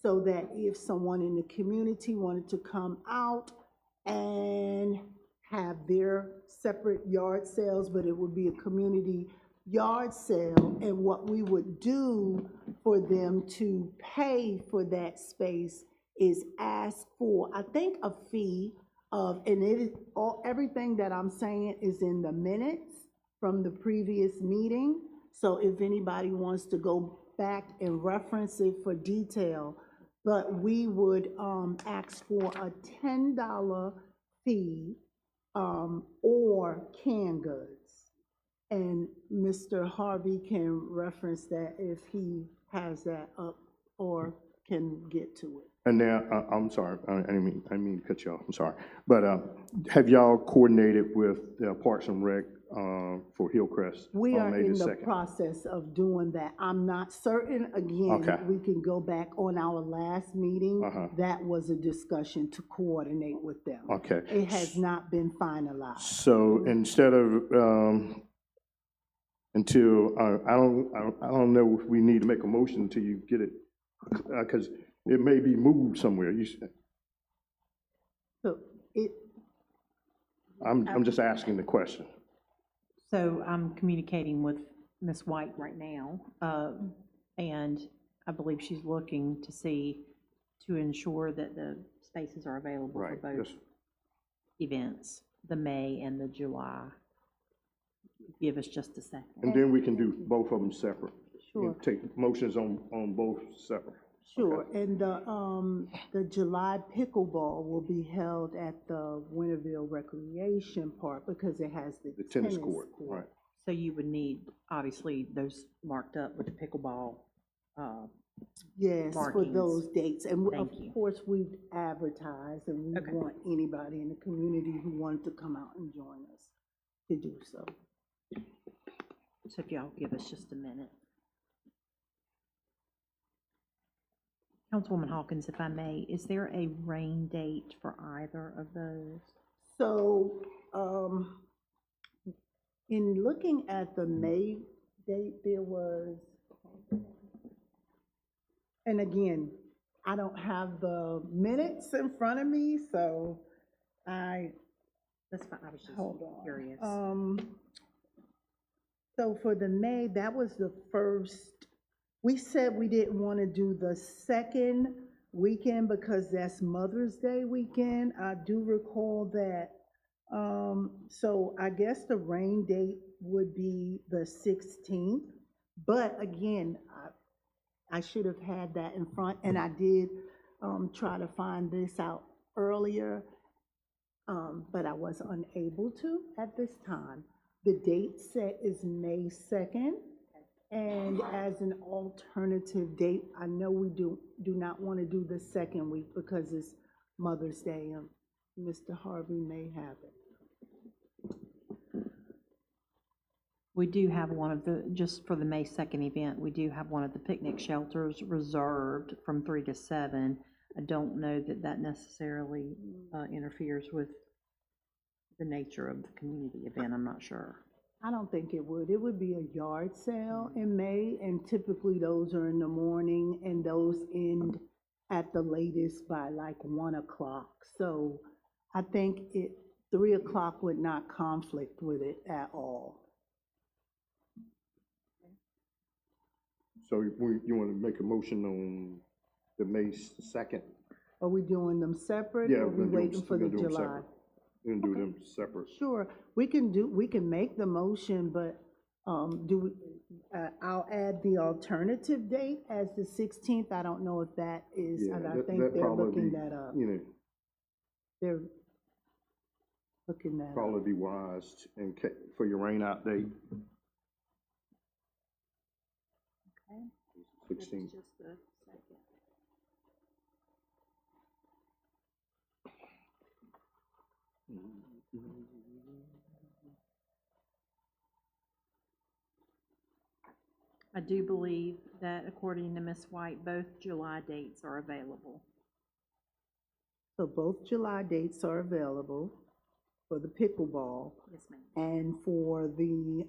so that if someone in the community wanted to come out and have their separate yard sales, but it would be a community yard sale, and what we would do for them to pay for that space is ask for, I think, a fee of, and it is, everything that I'm saying is in the minutes from the previous meeting. So if anybody wants to go back and reference it for detail, but we would ask for a $10 fee or canned goods. And Mr. Harvey can reference that if he has that up or can get to it. And now, I'm sorry, I didn't mean to cut you off, I'm sorry. But have y'all coordinated with Parks and Rec for Hillcrest We on are May in the the 2nd? process of doing that. I'm not certain, again, Okay. we can go back on our last meeting. Uh-huh. That was a discussion to coordinate with them. Okay. It has not been finalized. So instead of, until, I don't know if we need to make a motion until you get it, because it may be moved somewhere. You said. So I'm just asking the question. So I'm communicating with Ms. White right now, and I believe she's looking to see, to ensure that the spaces are available for Right, both yes. events, the May and the July. Give us just a second. And then we can do both of them separate. Sure. Take motions on both separate. Sure, and the July pickleball will be held at the Winterville Recreation Park because it has the tennis court, right. So you would need, obviously, those marked up with the pickleball, Yes, for markings. those dates, and of Thank you. course, we've advertised, and we Okay. want anybody in the community who wanted to come out and join us to do so. So if y'all give us just a minute. Councilwoman Hawkins, if I may, is there a rain date for either of those? So, in looking at the May date, there was, and again, I don't have the minutes in front of me, so That's fine, I was just hold on. curious. So for the May, that was the first, we said we didn't want to do the second weekend because that's Mother's Day weekend. I do recall that. So I guess the rain date would be the 16th. But again, I should have had that in front, and I did try to find this out earlier, but I was unable to at this time. The date set is May 2nd, and as an alternative date, I know we do not want to do the second week because it's Mother's Day, and Mr. Harvey may have it. We do have one of the, just for the May 2nd event, we do have one of the picnic shelters reserved from 3 to 7. I don't know that that necessarily interferes with the nature of the community event, I'm not sure. I don't think it would. It would be a yard sale in May, and typically those are in the morning, and those end at the latest by like 1 o'clock. So I think 3 o'clock would not conflict with it at all. So you want to make a motion on the May 2nd? Are we doing them separate, Yeah, or are we're we gonna do waiting them- for we're the gonna do them July? separate. We're gonna do them separate. Sure, we can make the motion, but I'll add the alternative date as the 16th. I don't know if that is, Yeah, and I that- think that'd they're probably looking be, that up. You know, They're looking that up. probably be wise for your rain out date. Okay. 16. Just a second. I do believe that according to Ms. White, both July dates are available. So both July dates are available for the pickleball. Yes, ma'am. And for the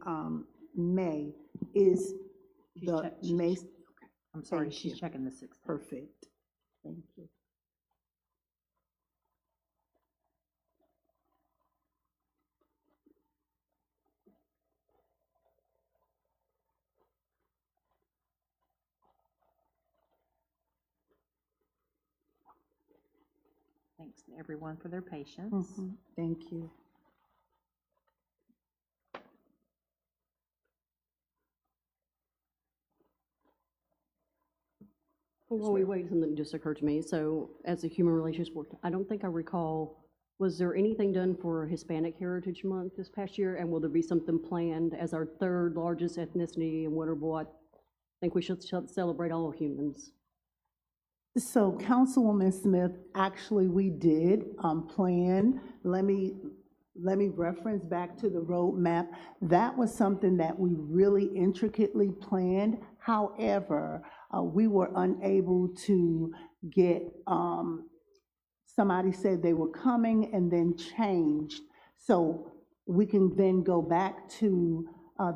May is May. I'm sorry, Thank she's you. checking the 6th. Perfect. Thank you. asking everyone for their patience. Thank you. While we wait, something just occurred to me. So as a human relations board, I don't think I recall, was there anything done for Hispanic Heritage Month this past year? And will there be something planned as our third largest ethnicity in Winterville? I think we should celebrate all humans. So Councilwoman Smith, actually, we did plan, let me reference back to the roadmap. That was something that we really intricately planned. However, we were unable to get, somebody said they were coming and then changed. So we can then go back to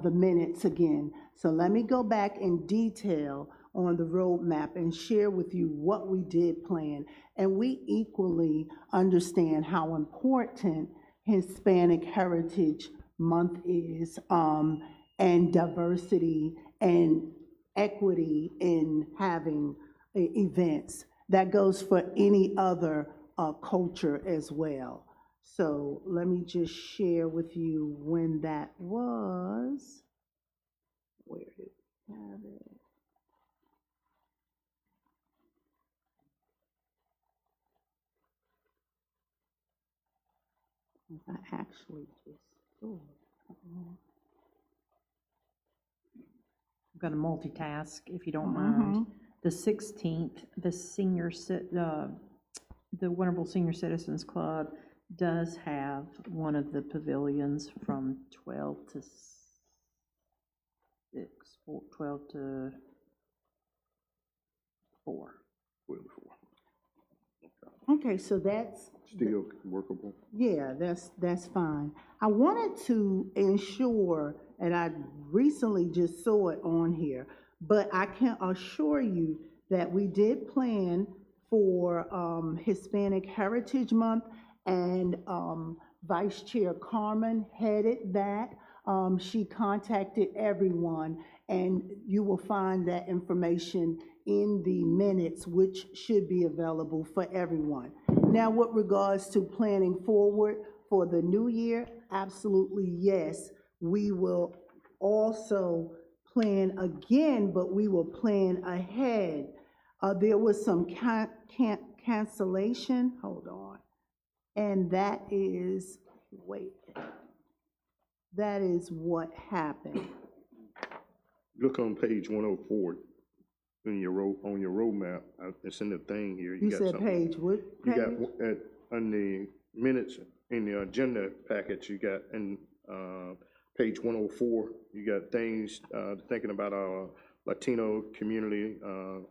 the minutes again. So let me go back in detail on the roadmap and share with you what we did plan. And we equally understand how important Hispanic Heritage Month is, and diversity and equity in having events. That goes for any other culture as well. So let me just share with you when that was. Where did we have it? I actually just saw it. I'm going to multitask, if you don't mind. The 16th, the Winterville Senior Citizens Club does have one of the pavilions from 12 to 4. Okay, so that's Still workable. Yeah, that's fine. I wanted to ensure, and I recently just saw it on here, but I can assure you that we did plan for Hispanic Heritage Month, and Vice Chair Carmen headed that. She contacted everyone, and you will find that information in the minutes, which should be available for everyone. Now, with regards to planning forward for the new year, absolutely yes. We will also plan again, but we will plan ahead. There was some cancellation, hold on, and that is what happened. Look on page 104 on your roadmap. It's in the thing here. You got said something. page, what You page? got, on the minutes, in the agenda package, you got in page 104, you got things thinking about our Latino community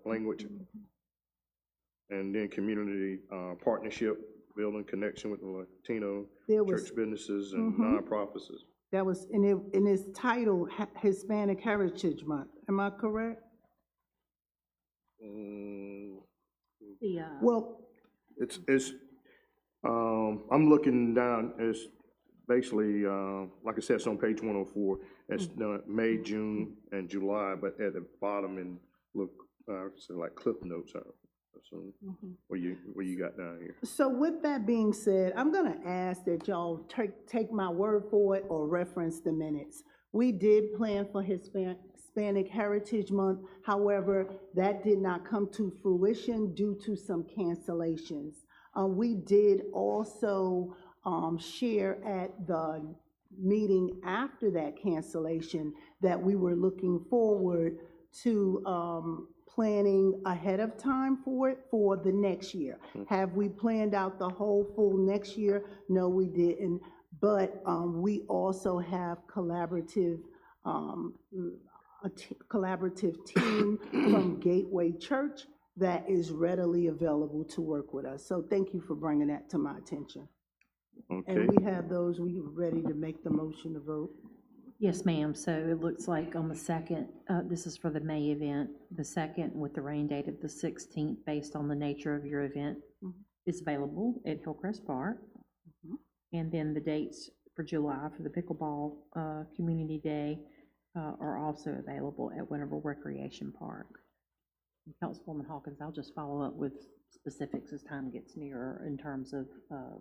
language, and then community partnership, building connection with the Latino church businesses and nonprofits. That was, in its title, Hispanic Heritage Month. Am I correct? Well, It's I'm looking down, it's basically, like I said, it's on page 104. It's May, June, and July, but at the bottom, and look, so like clip notes are, so what you got down here. so with that being said, I'm gonna ask that y'all take my word for it or reference the minutes. We did plan for Hispanic Heritage Month. However, that did not come to fruition due to some cancellations. We did also share at the meeting after that cancellation that we were looking forward to planning ahead of time for it for the next year. Have we planned out the whole full next year? No, we didn't. But we also have collaborative team from Gateway Church that is readily available to work with us. So thank you for bringing that to my attention. Okay. And we have those, we ready to make the motion to vote. Yes, ma'am. So it looks like on the 2nd, this is for the May event, the 2nd with the rain date of the 16th, based on the nature of your event, is available at Hillcrest Park. And then the dates for July for the Pickleball Community Day are also available at Winterville Recreation Park. Councilwoman Hawkins, I'll just follow up with specifics as time gets nearer in terms of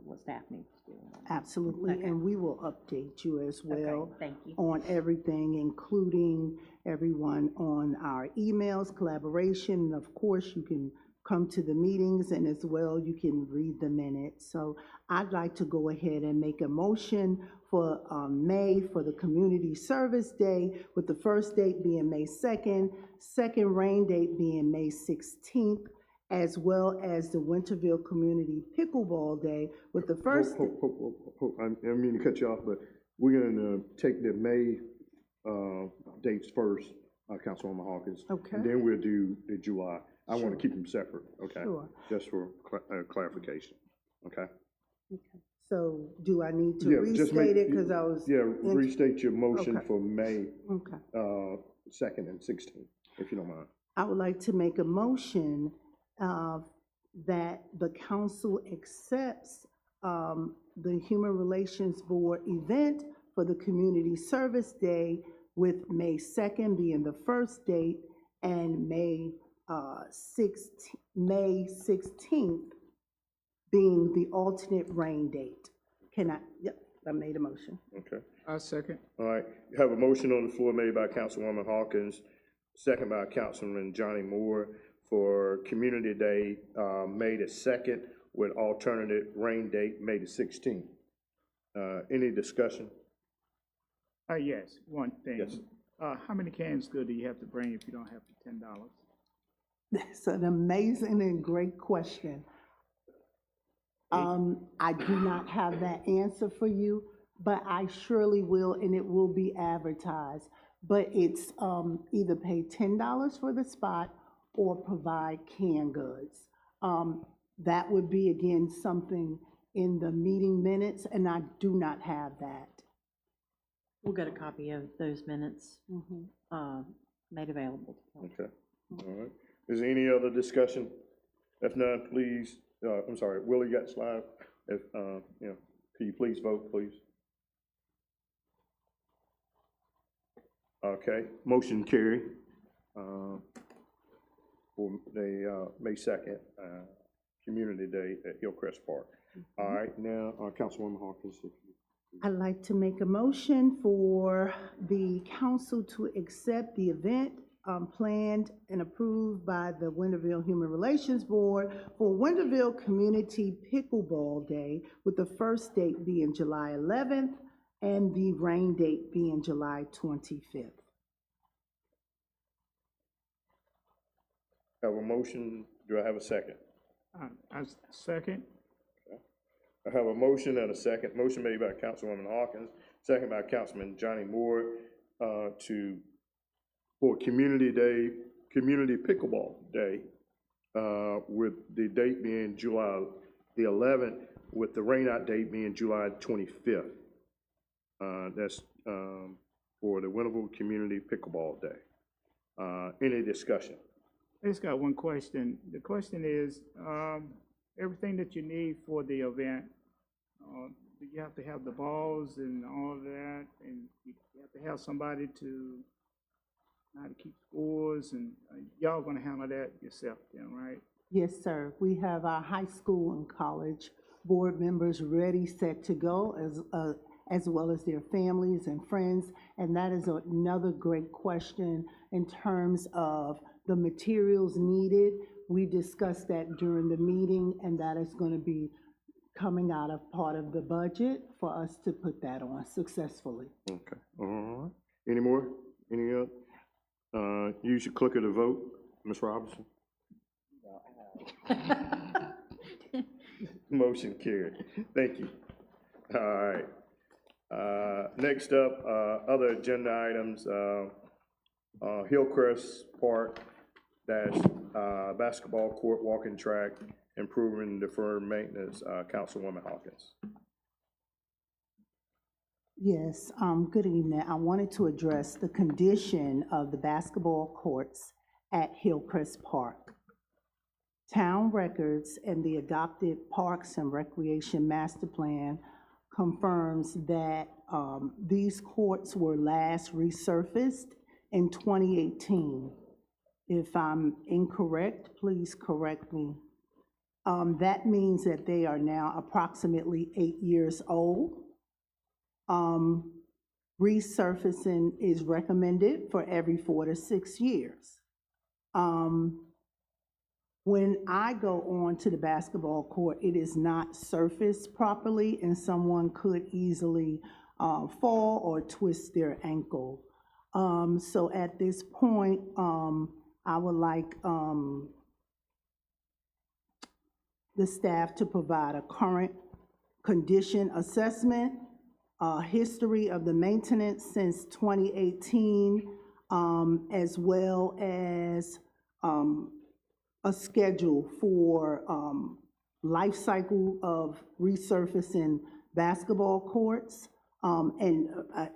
what staff needs to do. Absolutely, Okay. and we will update you as well. Okay, thank you. On everything, including everyone on our emails, collaboration, and of course, you can come to the meetings, and as well, you can read the minutes. So I'd like to go ahead and make a motion for May for the Community Service Day, with the first date being May 2nd, second rain date being May 16th, as well as the Winterville Community Pickleball Day, with the first. I didn't mean to cut you off, but we're gonna take the May dates first, Councilwoman Hawkins. Okay. And then we'll do the July. I want to keep them separate, okay? Sure. Just for clarification, okay? So do I need to Yeah, just make- restate it, because I was. Yeah, restate your motion Okay. for May Okay. 2nd and 16th, if you don't mind. I would like to make a motion that the council accepts the Human Relations Board event for the Community Service Day, with May 2nd being the first date and May 16th being the alternate rain date. Can I, yep, I made a motion. Okay. I second. All right, you have a motion on the floor made by Councilwoman Hawkins, second by Councilman Johnny Moore, for Community Day, May the 2nd, with alternative rain date, May the 16th. Any discussion? Yes, one thing. Yes. How many cans do you have to bring if you don't have the $10? That's an amazing and great question. I do not have that answer for you, but I surely will, and it will be advertised. But it's either pay $10 for the spot or provide canned goods. That would be, again, something in the meeting minutes, and I do not have that. We'll get a copy of those minutes made available. Okay, all right. Is there any other discussion? If not, please, I'm sorry, Willie got slide. If, can you please vote, please? Okay, motion carried for the May 2nd Community Day at Hillcrest Park. All right, now, Councilwoman Hawkins, if you. I'd like to make a motion for the council to accept the event planned and approved by the Winterville Human Relations Board for Winterville Community Pickleball Day, with the first date being July 11th and the rain date being July 25th. Have a motion, do I have a second? I second. I have a motion and a second. Motion made by Councilwoman Hawkins, second by Councilman Johnny Moore, for Community Day, Community Pickleball Day, with the date being July the 11th, with the rainout date being July 25th. That's for the Winterville Community Pickleball Day. Any discussion? I just got one question. The question is, everything that you need for the event, do you have to have the balls and all of that, and you have to have somebody to know how to keep scores, and y'all gonna handle that yourself then, right? Yes, sir. We have our high school and college board members ready, set to go, as well as their families and friends. And that is another great question in terms of the materials needed. We discussed that during the meeting, and that is going to be coming out of part of the budget for us to put that on successfully. Okay, all right. Any more? Any other? Use your clicker to vote, Ms. Robinson. Motion carried. Thank you. All right. Next up, other agenda items, Hillcrest Park basketball court, walking track, improving deferred maintenance, Councilwoman Hawkins. Yes, good evening. I wanted to address the condition of the basketball courts at Hillcrest Park. Town records and the adopted Parks and Recreation Master Plan confirms that these courts were last resurfaced in 2018. If I'm incorrect, please correct me. That means that they are now approximately 8 years old. Resurfacing is recommended for every 4 to 6 years. When I go on to the basketball court, it is not surfaced properly, and someone could easily fall or twist their ankle. So at this point, I would like the staff to provide a current condition assessment, history of the maintenance since 2018, as well as a schedule for life cycle of resurfacing basketball courts.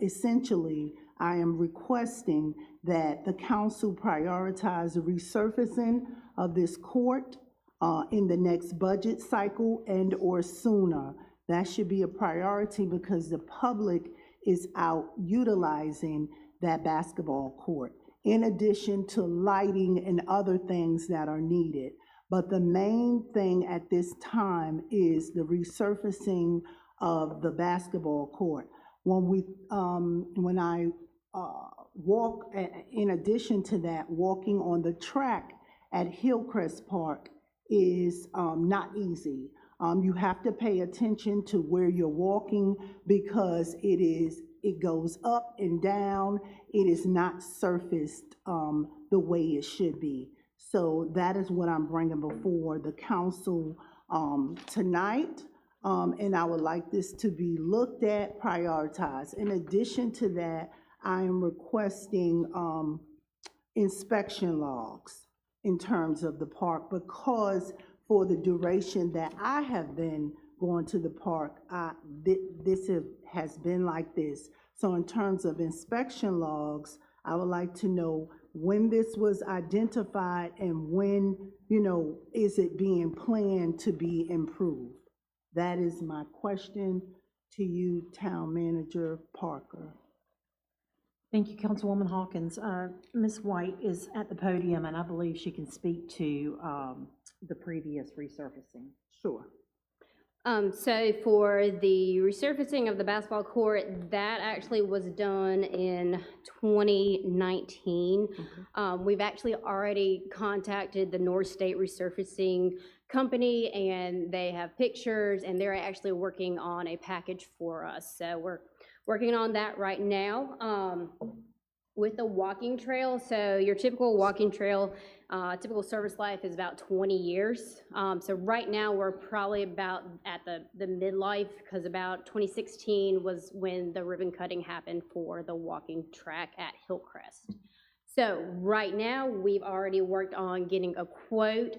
Essentially, I am requesting that the council prioritize the resurfacing of this court in the next budget cycle and/or sooner. That should be a priority because the public is out utilizing that basketball court, in addition to lighting and other things that are needed. But the main thing at this time is the resurfacing of the basketball court. When I walk, in addition to that, walking on the track at Hillcrest Park is not easy. You have to pay attention to where you're walking because it goes up and down. It is not surfaced the way it should be. So that is what I'm bringing before the council tonight. And I would like this to be looked at, prioritized. In addition to that, I am requesting inspection logs in terms of the park, because for the duration that I have been going to the park, this has been like this. So in terms of inspection logs, I would like to know when this was identified and when, is it being planned to be improved? That is my question to you, Town Manager Parker. Thank you, Councilwoman Hawkins. Ms. White is at the podium, and I believe she can speak to the previous resurfacing. Sure. So for the resurfacing of the basketball court, that actually was done in 2019. We've actually already contacted the North State Resurfacing Company, and they have pictures, and they're actually working on a package for us. So we're working on that right now. With the walking trail, so your typical walking trail, typical service life is about 20 years. So right now we're probably about at the midlife, because about 2016 was when the ribbon cutting happened for the walking track at Hillcrest. So right now we've already worked on getting a quote,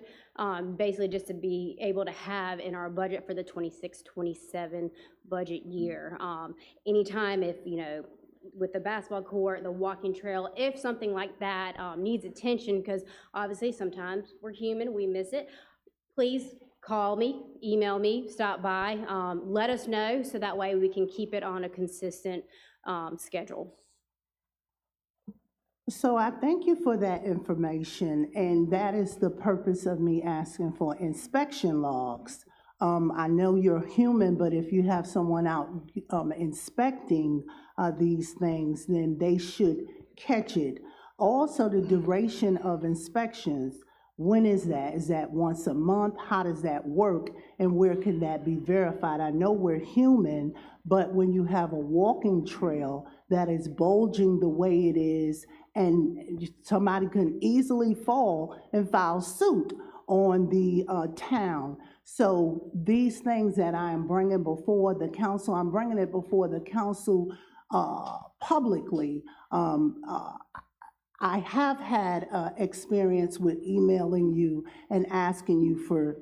basically just to be able to have in our budget for the 26-27 budget year. Anytime if, with the basketball court, the walking trail, if something like that needs attention, because obviously sometimes we're human, we miss it, please call me, email me, stop by, let us know, so that way we can keep it on a consistent schedule. So I thank you for that information, and that is the purpose of me asking for inspection logs. I know you're human, but if you have someone out inspecting these things, then they should catch it. Also, the duration of inspections, when is that? Is that once a month? How does that work? And where can that be verified? I know we're human, but when you have a walking trail that is bulging the way it is, and somebody can easily fall and file suit on the town. So these things that I am bringing before the council, I'm bringing it before the council publicly. I have had experience with emailing you and asking you for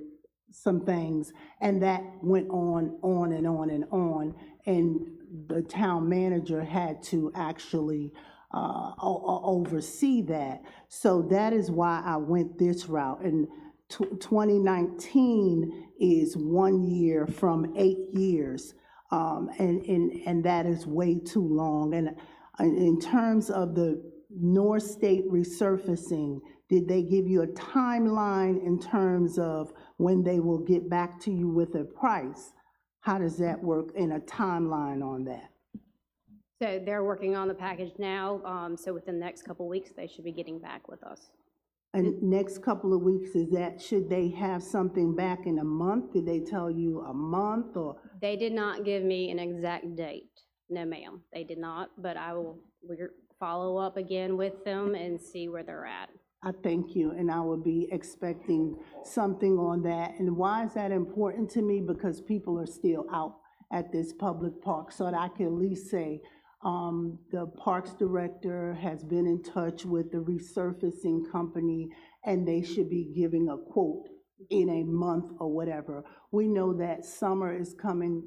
some things, and that went on and on and on, and the town manager had to actually oversee that. So that is why I went this route. And 2019 is 1 year from 8 years, and that is way too long. And in terms of the North State resurfacing, Did they give you a timeline in terms of when they will get back to you with a price? How does that work in a timeline on that? So they're working on the package now, so within the next couple of weeks, they should be getting back with us. And next couple of weeks, is that, should they have something back in a month? Did they tell you a month or? They did not give me an exact date. No, ma'am, they did not, but we'll follow up again with them and see where they're at. I thank you, and I will be expecting something on that. And why is that important to me? Because people are still out at this public park, so that I can at least say, the Parks Director has been in touch with the resurfacing company, and they should be giving a quote in a month or whatever. We know that summer is coming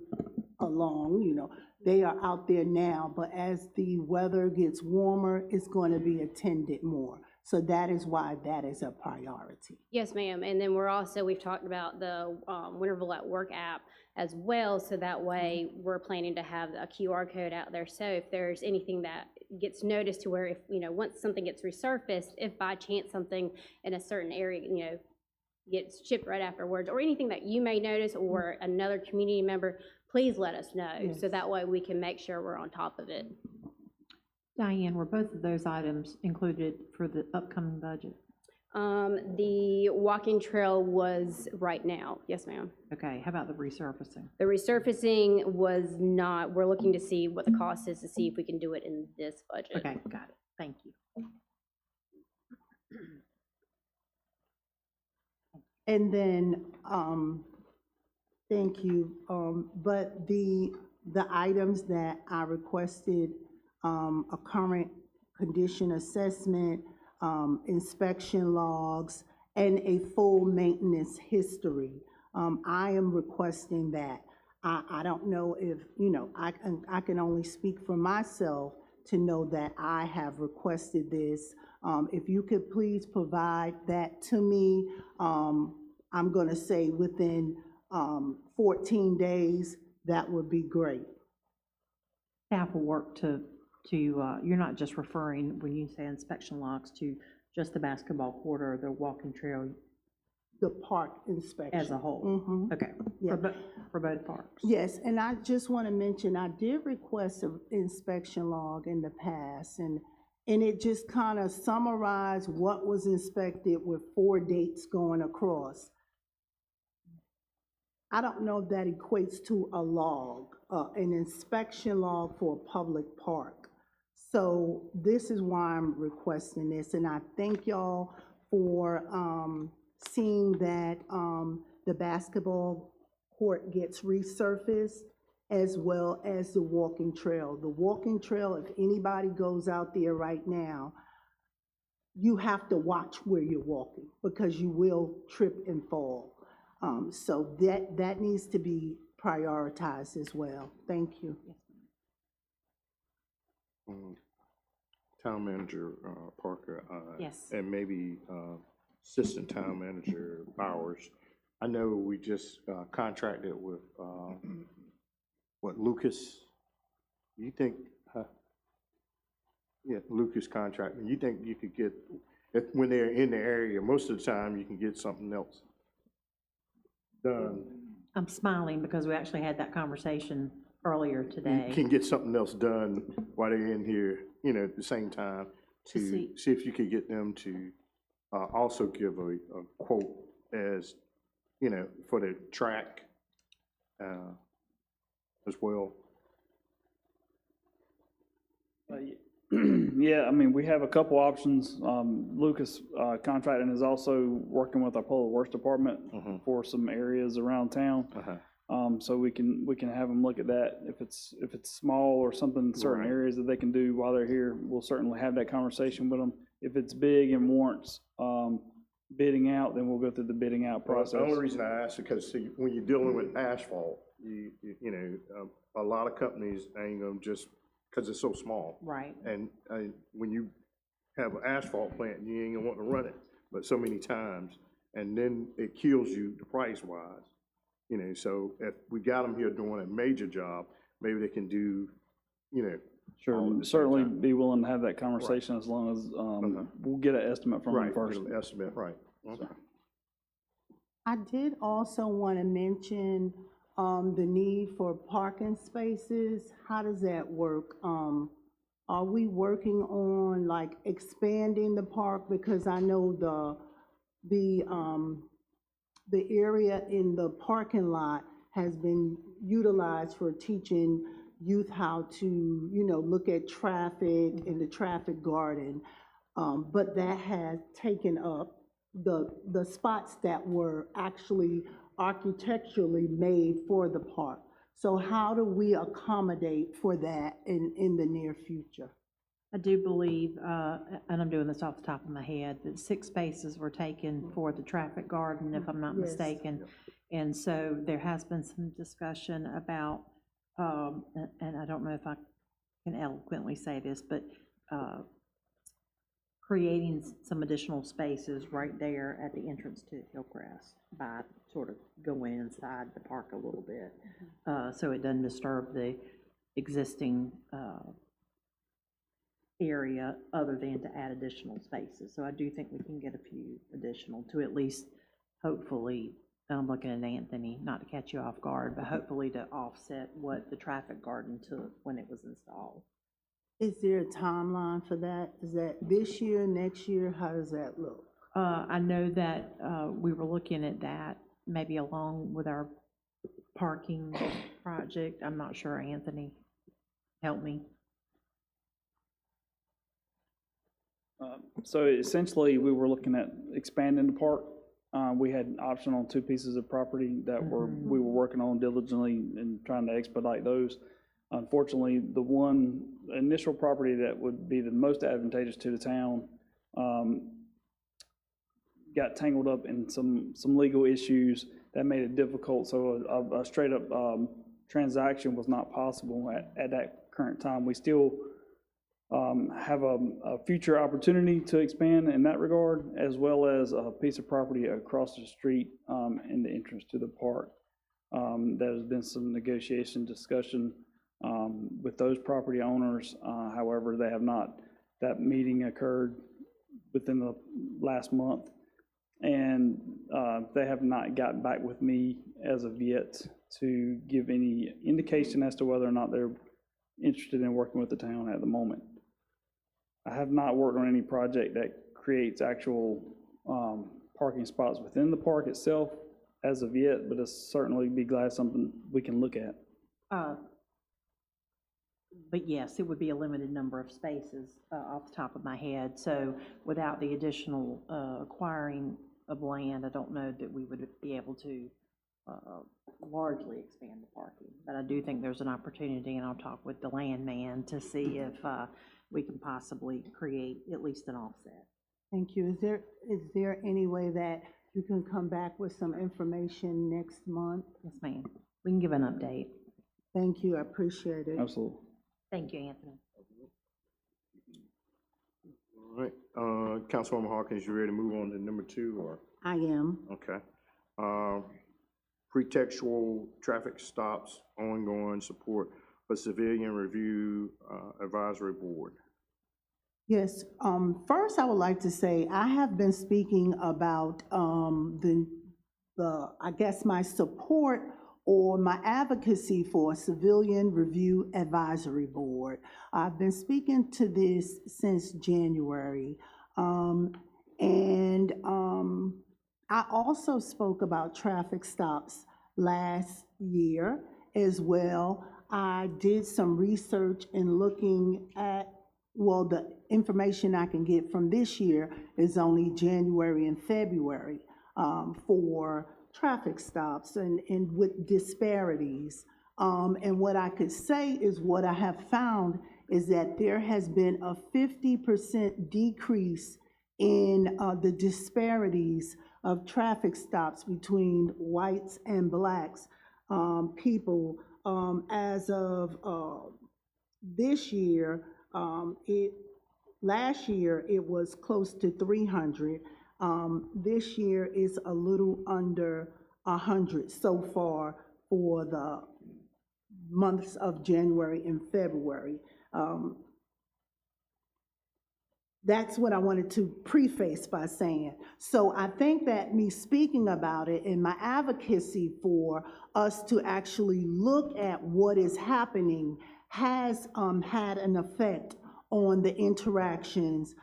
along, you know, they are out there now, but as the weather gets warmer, it's going to be attended more. So that is why that is a priority. Yes, ma'am, and then we've talked about the Winterville at Work app as well, so that way we're planning to have a QR code out there. So if there's anything that gets noticed to where if, you know, once something gets resurfaced, if by chance something in a certain area, you know, gets shipped right afterwards, or anything that you may notice or another community member, please let us know. Yes. So that way we can make sure we're on top of it. Diane, were both of those items included for the upcoming budget? The walking trail was right now, yes, ma'am. Okay, how about the resurfacing? The resurfacing was not, we're looking to see what the cost is to see if we can do it in this budget. Okay, got it, thank you. And then, thank you, but the items that I requested, a current condition assessment, inspection logs, and a full maintenance history. I am requesting that. I don't know if, you know, I can only speak for myself to know that I have requested this. If you could please provide that to me, I'm gonna say within 14 days, that would be great. Staff will work to you're not just referring, when you say inspection logs, to just the basketball court or the walking trail? The park inspection. As a whole? Mm-hmm. Okay, Yeah. for both parks? Yes, and I just want to mention, I did request an inspection log in the past, and it just kind of summarized what was inspected with 4 dates going across. I don't know if that equates to a log, an inspection log for a public park. So this is why I'm requesting this, and I thank y'all for seeing that the basketball court gets resurfaced, as well as the walking trail. The walking trail, if anybody goes out there right now, you have to watch where you're walking, because you will trip and fall. So that needs to be prioritized as well. Thank you. Town Manager Parker. Yes. And maybe Assistant Town Manager Bowers. I know we just contracted with, Lucas? You think, Lucas contracting, you think you could get, when they're in the area, most of the time you can get something else done? I'm smiling because we actually had that conversation earlier today. You can get something else done while they're in here, you know, at the same time, to see if you could get them to also give a quote as, you know, for the track as well. Yeah, I mean, we have a couple options. Lucas Contracting is also working with our Public Works Department for some areas around town. So we can have them look at that. If it's small or something, certain areas that they can do while they're here, we'll certainly have that conversation with them. If it's big and warrants bidding out, then we'll go through the bidding out process. The only reason I ask is because, see, when you're dealing with asphalt, you know, a lot of companies ain't gonna just, because it's so small. Right. And when you have an asphalt plant, you ain't gonna want to run it, but so many times, and then it kills you the price-wise. You know, so if we got them here doing a major job, maybe they can do, you know, all at Sure, the same certainly time. be willing to have that conversation as long as, we'll get an estimate from them Right, first. get an estimate, right. Okay. I did also want to mention the need for parking spaces. How does that work? Are we working on like expanding the park? Because I know the area in the parking lot has been utilized for teaching youth how to, look at traffic in the traffic garden. But that has taken up the spots that were actually architecturally made for the park. So how do we accommodate for that in the near future? I do believe, and I'm doing this off the top of my head, that 6 spaces were taken for the traffic garden, if I'm not Yes. mistaken. And so there has been some discussion about, and I don't know if I can eloquently say this, but creating some additional spaces right there at the entrance to Hillcrest by sort of going inside the park a little bit, so it doesn't disturb the existing area other than to add additional spaces. So I do think we can get a few additional to at least hopefully, and I'm looking at Anthony, not to catch you off guard, but hopefully to offset what the traffic garden took when it was installed. Is there a timeline for that? Is that this year, next year? How does that look? I know that we were looking at that maybe along with our parking project. I'm not sure, Anthony, help me. So essentially, we were looking at expanding the park. We had an option on 2 pieces of property that we were working on diligently and trying to expedite those. Unfortunately, the one initial property that would be the most advantageous to the town got tangled up in some legal issues that made it difficult. So a straight up transaction was not possible at that current time. We still have a future opportunity to expand in that regard, as well as a piece of property across the street in the entrance to the park. There has been some negotiation discussion with those property owners. However, they have not, that meeting occurred within the last month, and they have not gotten back with me as of yet to give any indication as to whether or not they're interested in working with the town at the moment. I have not worked on any project that creates actual parking spots within the park itself as of yet, but it's certainly be glad something we can look at. But yes, it would be a limited number of spaces off the top of my head. So without the additional acquiring of land, I don't know that we would be able to largely expand the parking. But I do think there's an opportunity, and I'll talk with the landman to see if we can possibly create at least an offset. Thank you. Is there any way that you can come back with some information next month? Yes, ma'am. We can give an update. Thank you. I appreciate it. Absolutely. Thank you, Anthony. All right, Councilwoman Hawkins, you ready to move on to number 2, or? I am. Okay. Pretextual traffic stops, ongoing support for Civilian Review Advisory Board. Yes, first I would like to say I have been speaking about I guess my support or my advocacy for a Civilian Review Advisory Board. I've been speaking to this since January. I also spoke about traffic stops last year as well. I did some research in looking at, well, the information I can get from this year is only January and February for traffic stops and with disparities. And what I could say is what I have found is that there has been a 50% decrease in the disparities of traffic stops between whites and blacks people. As of this year, last year it was close to 300. This year is a little under 100 so far for the months of January and February. That's what I wanted to preface by saying. So I think that me speaking about it and my advocacy for us to actually look at what is happening has had an effect on the interactions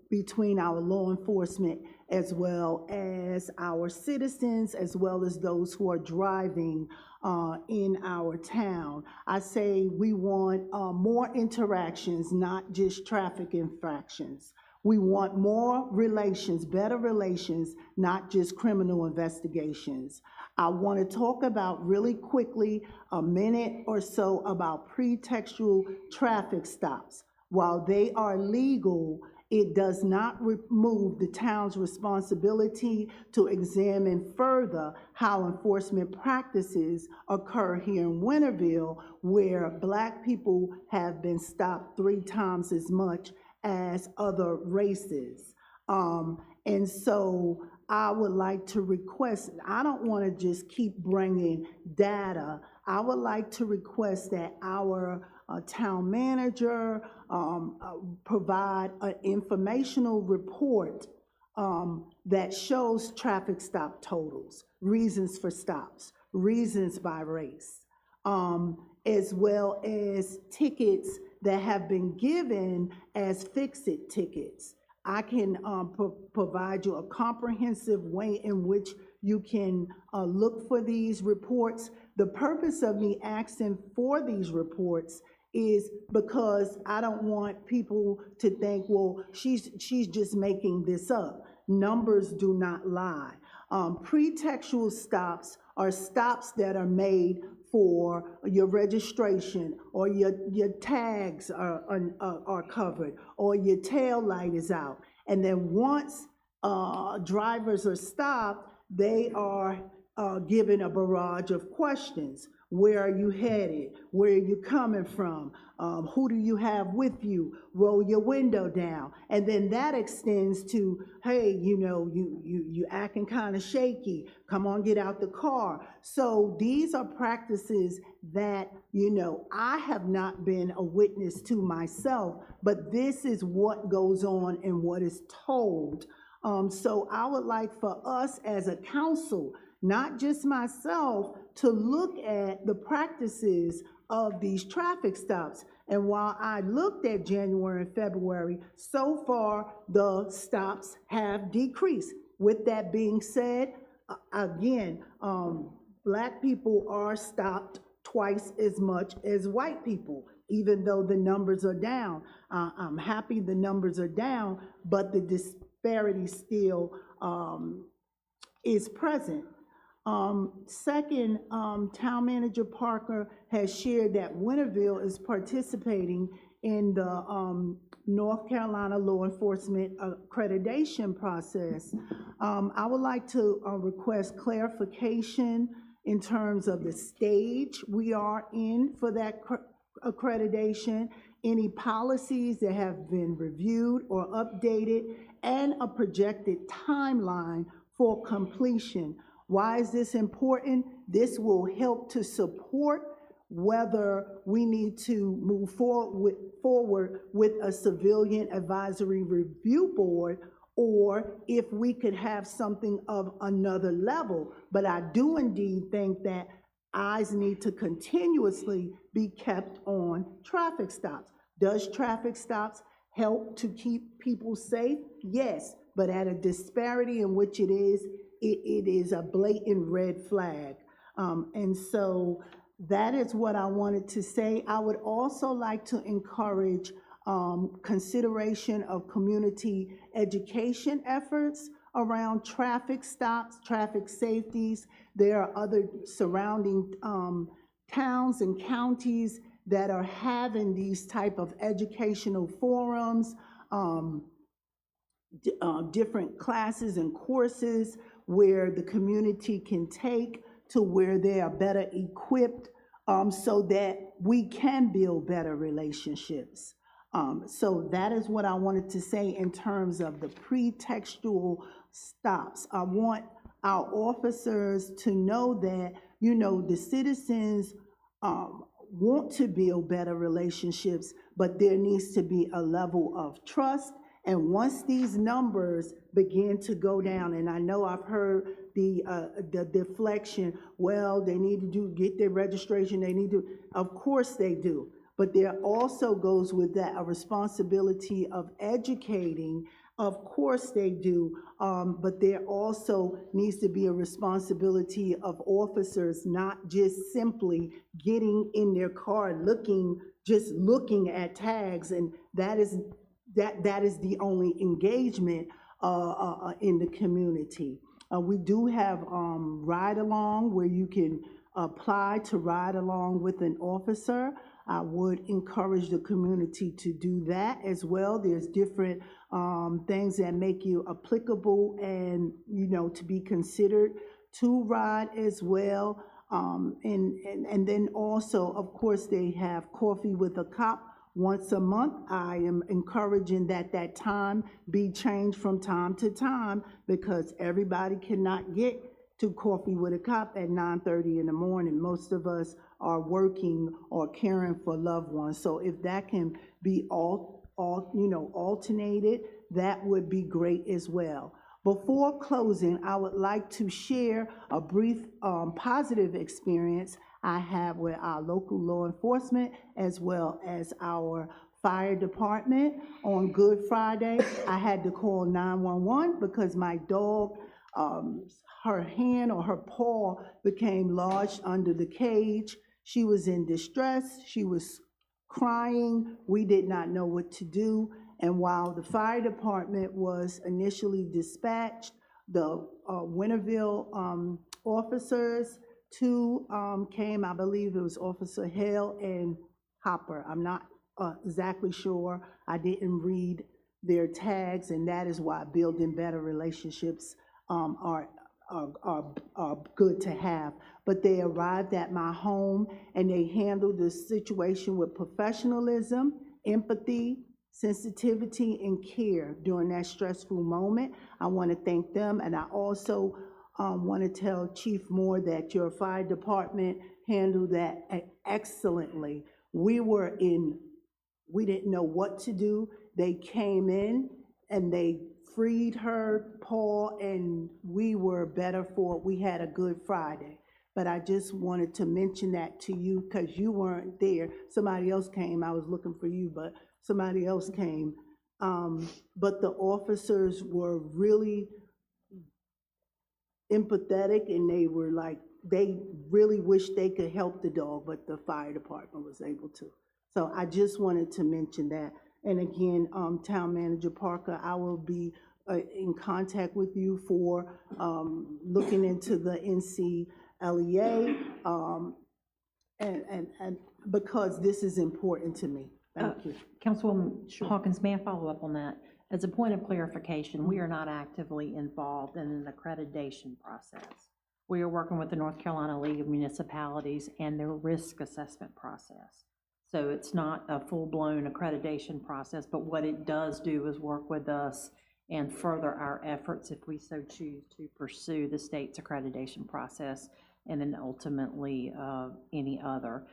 between our law enforcement as well as our citizens, as well as those who are driving in our town. I say we want more interactions, not just traffic infractions. We want more relations, better relations, not just criminal investigations. I want to talk about really quickly, a minute or so, about pretextual traffic stops. While they are legal, it does not remove the town's responsibility to examine further how enforcement practices occur here in Winterville, where Black people have been stopped 3 times as much as other races. And so I would like to request, I don't want to just keep bringing data. I would like to request that our town manager provide an informational report that shows traffic stop totals, reasons for stops, reasons by race, as well as tickets that have been given as fix-it tickets. I can provide you a comprehensive way in which you can look for these reports. The purpose of me asking for these reports is because I don't want people to think, well, she's just making this up. Numbers do not lie. Pretextual stops are stops that are made for your registration, or your tags are covered, or your tail light is out. And then once drivers are stopped, they are given a barrage of questions. Where are you headed? Where are you coming from? Who do you have with you? Roll your window down. And then that extends to, hey, you know, you acting kind of shaky. Come on, get out the car. So these are practices that, you know, I have not been a witness to myself, but this is what goes on and what is told. So I would like for us as a council, not just myself, to look at the practices of these traffic stops. And while I looked at January and February, so far the stops have decreased. With that being said, again, Black people are stopped twice as much as white people, even though the numbers are down. I'm happy the numbers are down, but the disparity still is present. Second, Town Manager Parker has shared that Winterville is participating in the North Carolina Law Enforcement Accreditation process. I would like to request clarification in terms of the stage we are in for that accreditation, any policies that have been reviewed or updated, and a projected timeline for completion. Why is this important? This will help to support whether we need to move forward with a civilian advisory review board, or if we could have something of another level. But I do indeed think that eyes need to continuously be kept on traffic stops. Does traffic stops help to keep people safe? Yes, but at a disparity in which it is a blatant red flag. And so that is what I wanted to say. I would also like to encourage consideration of community education efforts around traffic stops, traffic safeties. There are other surrounding towns and counties that are having these type of educational forums, different classes and courses where the community can take to where they are better equipped so that we can build better relationships. So that is what I wanted to say in terms of the pretextual stops. I want our officers to know that, you know, the citizens want to build better relationships, but there needs to be a level of trust. And once these numbers begin to go down, and I know I've heard the deflection, well, they need to get their registration, they need to, of course they do. But there also goes with that a responsibility of educating. Of course they do, but there also needs to be a responsibility of officers not just simply getting in their car, just looking at tags, and that is the only engagement in the community. We do have ride-along where you can apply to ride along with an officer. I would encourage the community to do that as well. There's different things that make you applicable and, to be considered to ride as well. And then also, of course, they have Coffee with a Cop once a month. I am encouraging that time be changed from time to time because everybody cannot get to Coffee with a Cop at 9:30 in the morning. Most of us are working or caring for loved ones. So if that can be alternated, that would be great as well. Before closing, I would like to share a brief positive experience I have with our local law enforcement as well as our fire department. On Good Friday, I had to call 911 because my dog, her hand or her paw became lodged under the cage. She was in distress. She was crying. We did not know what to do. And while the fire department was initially dispatched, the Winterville officers, two came. I believe it was Officer Hale and Hopper. I'm not exactly sure. I didn't read their tags, and that is why building better relationships are good to have. But they arrived at my home and they handled the situation with professionalism, empathy, sensitivity, and care during that stressful moment. I want to thank them, and I also want to tell Chief Moore that your fire department handled that excellently. We didn't know what to do. They came in and they freed her paw, and we were better for it. We had a good Friday. But I just wanted to mention that to you because you weren't there. Somebody else came. I was looking for you, but somebody else came. But the officers were really empathetic, and they were like, they really wished they could help the dog, but the fire department was able to. So I just wanted to mention that. And again, Town Manager Parker, I will be in contact with you for looking into the NCLEA, and because this is important to me. Thank you. Councilwoman Hawkins, may I follow up on that? As a point of clarification, we are not actively involved in an accreditation process. We are working with the North Carolina League of Municipalities and their risk assessment process. So it's not a full-blown accreditation process, but what it does do is work with us and further our efforts if we so choose to pursue the state's accreditation process and then ultimately any other.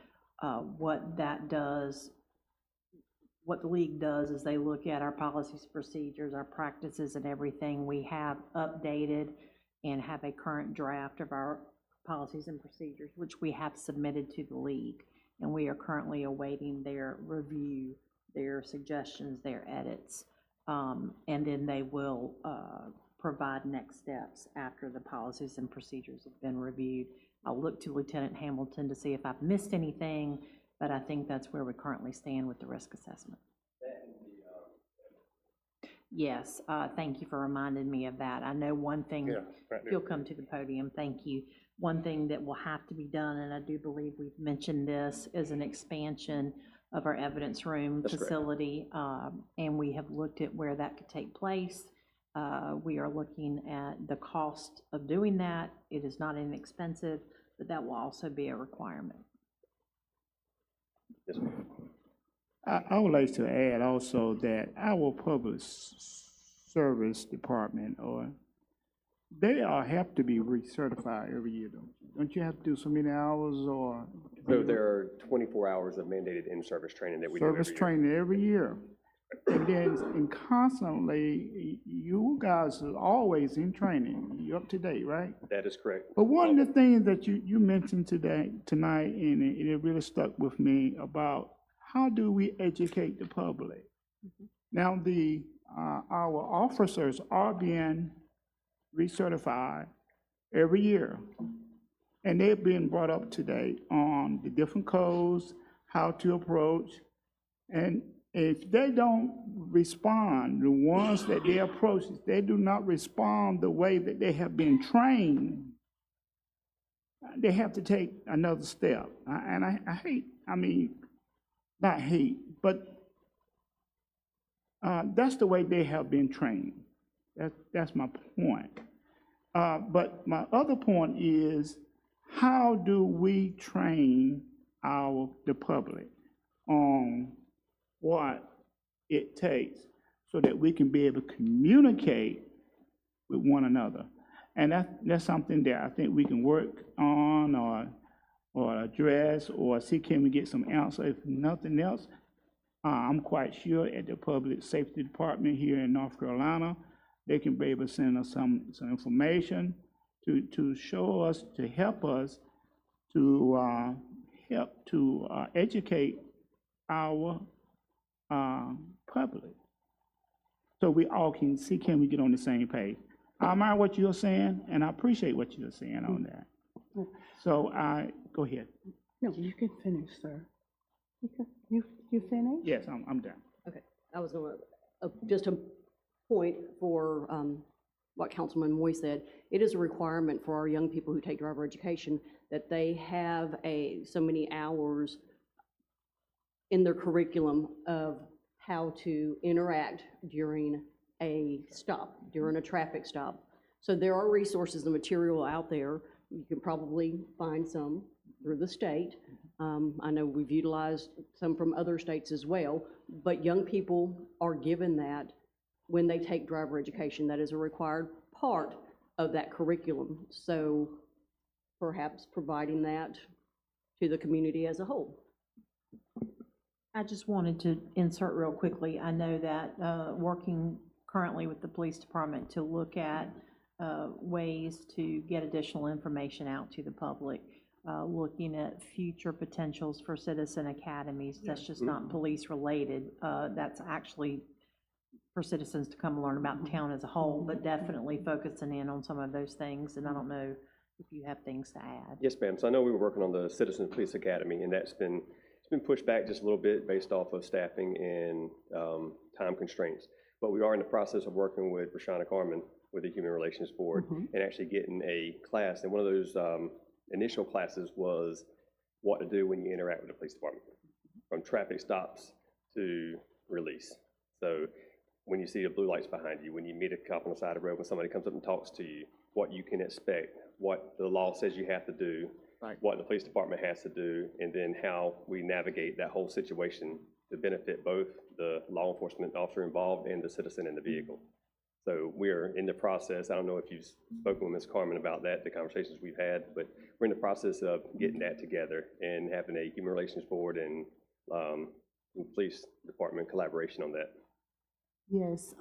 What the league does is they look at our policies, procedures, our practices, and everything we have updated and have a current draft of our policies and procedures, which we have submitted to the league. And we are currently awaiting their review, their suggestions, their edits. And then they will provide next steps after the policies and procedures have been reviewed. I'll look to Lieutenant Hamilton to see if I've missed anything, but I think that's where we currently stand with the risk assessment. Yes, thank you for reminding me of that. I know one thing, Yeah, right there. you'll come to the podium, thank you. One thing that will have to be done, and I do believe we've mentioned this, is an expansion of our evidence room facility, and we have looked at where that could take place. We are looking at the cost of doing that. It is not inexpensive, but that will also be a requirement. I would like to add also that our public service department or they have to be recertified every year, don't you? Don't you have to do so many hours or? So there are 24 hours of mandated in-service training that we do every year. Service training every year. And then, and constantly, you guys are always in training. You're up to date, right? That is correct. But one of the things that you mentioned tonight, and it really stuck with me about how do we educate the public? Now, our officers are being recertified every year, and they're being brought up to date on the different codes, how to approach, and if they don't respond, the ones that they approach, if they do not respond the way that they have been trained, they have to take another step. And I hate, I mean, not hate, but that's the way they have been trained. That's my point. But my other point is, how do we train the public on what it takes so that we can be able to communicate with one another? And that's something that I think we can work on or address or see, can we get some answer? If nothing else, I'm quite sure at the Public Safety Department here in North Carolina, they can be able to send us some information to show us, to help us to educate our public, so we all can see, can we get on the same page? I admire what you're saying, and I appreciate what you're saying on that. So go ahead. No, you can finish, sir. You finished? Yes, I'm done. Okay, I was going to, just a point for what Councilman Moy said. It is a requirement for our young people who take driver education that they have so many hours in their curriculum of how to interact during a stop, during a traffic stop. So there are resources and material out there. You can probably find some through the state. I know we've utilized some from other states as well, but young people are given that when they take driver education. That is a required part of that curriculum. So perhaps providing that to the community as a whole. I just wanted to insert real quickly. I know that working currently with the police department to look at ways to get additional information out to the public, looking at future potentials for citizen academies. That's just not police related. That's actually for citizens to come learn about the town as a whole, but definitely focusing in on some of those things. And I don't know if you have things to add. Yes, ma'am. So I know we were working on the Citizen Police Academy, and it's been pushed back just a little bit based off of staffing and time constraints. But we are in the process of working with Rashana Carmen with the Human Relations Board and actually getting a class. And one of those initial classes was what to do when you interact with the police department, from traffic stops to release. So when you see the blue lights behind you, when you meet a cop on the side of the road, when somebody comes up and talks to you, what you can expect, what the law says you have to do, what the police department has to do, and then how we navigate that whole situation to benefit both the law enforcement officer involved and the citizen in the vehicle. So we're in the process. I don't know if you've spoken with Ms. Carmen about that, the conversations we've had, but we're in the process of getting that together and having a Human Relations Board and police department collaboration on that. Yes,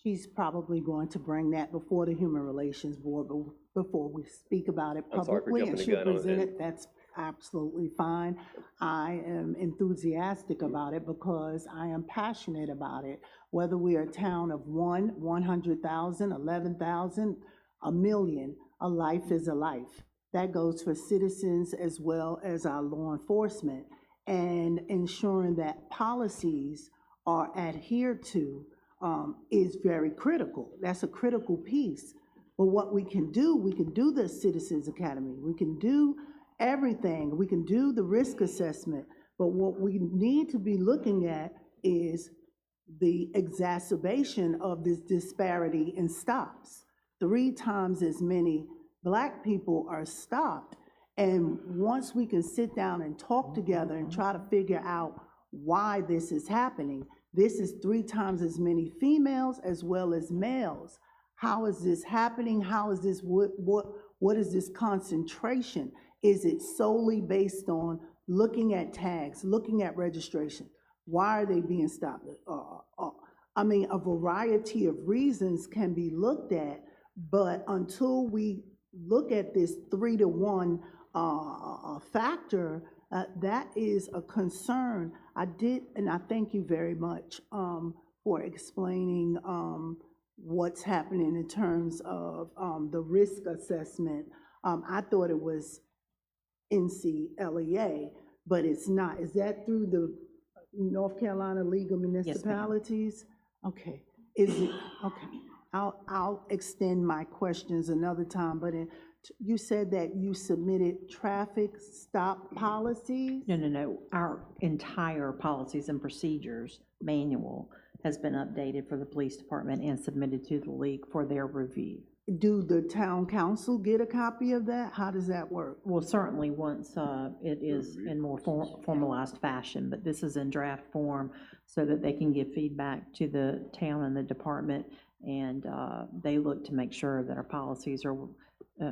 she's probably going to bring that before the Human Relations Board before we speak about it publicly, and she'll present it. That's absolutely fine. I am enthusiastic about it because I am passionate about it. Whether we are a town of 100,000, 11,000, a million, a life is a life. That goes for citizens as well as our law enforcement, and ensuring that policies are adhered to is very critical. That's a critical piece. But what we can do the Citizens Academy. We can do everything. We can do the risk assessment. But what we need to be looking at is the exacerbation of this disparity in stops. 3 times as many Black people are stopped. And once we can sit down and talk together and try to figure out why this is happening, this is 3 times as many females as well as males. How is this happening? How is this, what is this concentration? Is it solely based on looking at tags, looking at registration? Why are they being stopped? I mean, a variety of reasons can be looked at, but until we look at this 3-to-1 factor, that is a concern. And I thank you very much for explaining what's happening in terms of the risk assessment. I thought it was NCLEA, but it's not. Is that through the North Carolina League of Municipalities? Okay. Is it, okay. I'll extend my questions another time, but you said that you submitted traffic stop policies? No. Our entire policies and procedures manual has been updated for the police department and submitted to the league for their review. Do the town council get a copy of that? How does that work? Well, certainly once it is in more formalized fashion, but this is in draft form so that they can give feedback to the town and the department, and they look to make sure that our policies are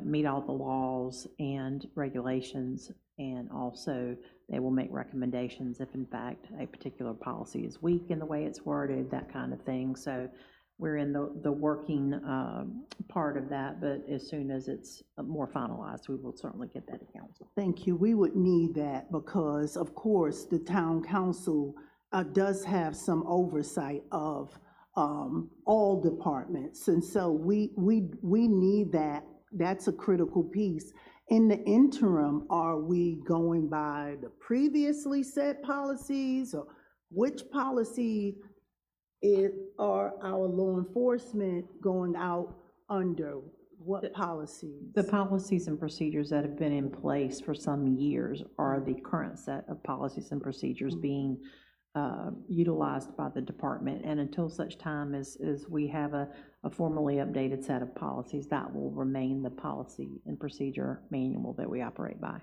meet all the laws and regulations, and also they will make recommendations if in fact a particular policy is weak in the way it's worded, that kind of thing. So we're in the working part of that, but as soon as it's more finalized, we will certainly get that to council. Thank you. We would need that because, of course, the town council does have some oversight of all departments, and so we need that. That's a critical piece. In the interim, are we going by the previously set policies, or which policy are our law enforcement going out under? What policies? The policies and procedures that have been in place for some years are the current set of policies and procedures being utilized by the department, and until such time as we have a formally updated set of policies, that will remain the policy and procedure manual that we operate by.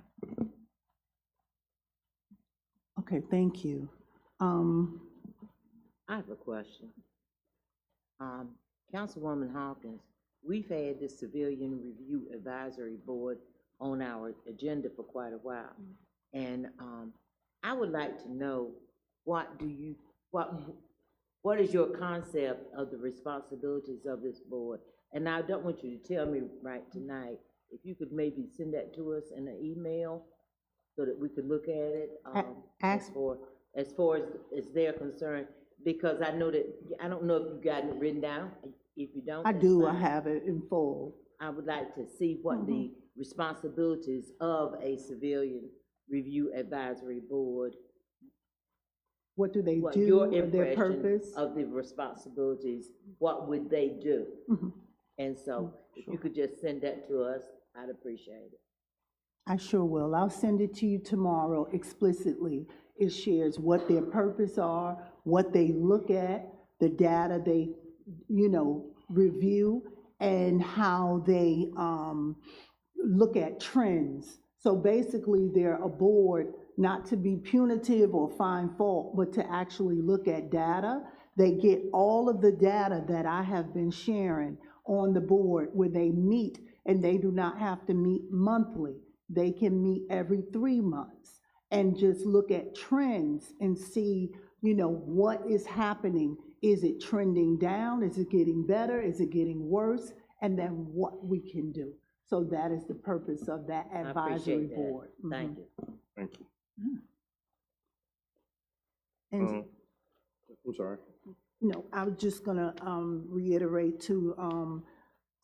Okay, thank you. I have a question. Councilwoman Hawkins, we've had this Civilian Review Advisory Board on our agenda for quite a while, and I would like to know what is your concept of the responsibilities of this board? And I don't want you to tell me right tonight. If you could maybe send that to us in an email so that we could look at it as far as they're concerned, because I know that, I don't know if you got it written down. If you don't, I do. I have it in full. I would like to see what the responsibilities of a Civilian Review Advisory Board. What do they What do? your Their impression purpose? of the responsibilities, what would they do? And so if you could just send that to us, I'd appreciate it. I sure will. I'll send it to you tomorrow explicitly. It shares what their purpose are, what they look at, the data they, review, and how they look at trends. So basically, they're a board not to be punitive or find fault, but to actually look at data. They get all of the data that I have been sharing on the board where they meet, and they do not have to meet monthly. They can meet every 3 months and just look at trends and see, what is happening. Is it trending down? Is it getting better? Is it getting worse? And then what we can do. So that is the purpose of that advisory board. Thank you. Thank you. And I'm sorry. no, I was just gonna reiterate to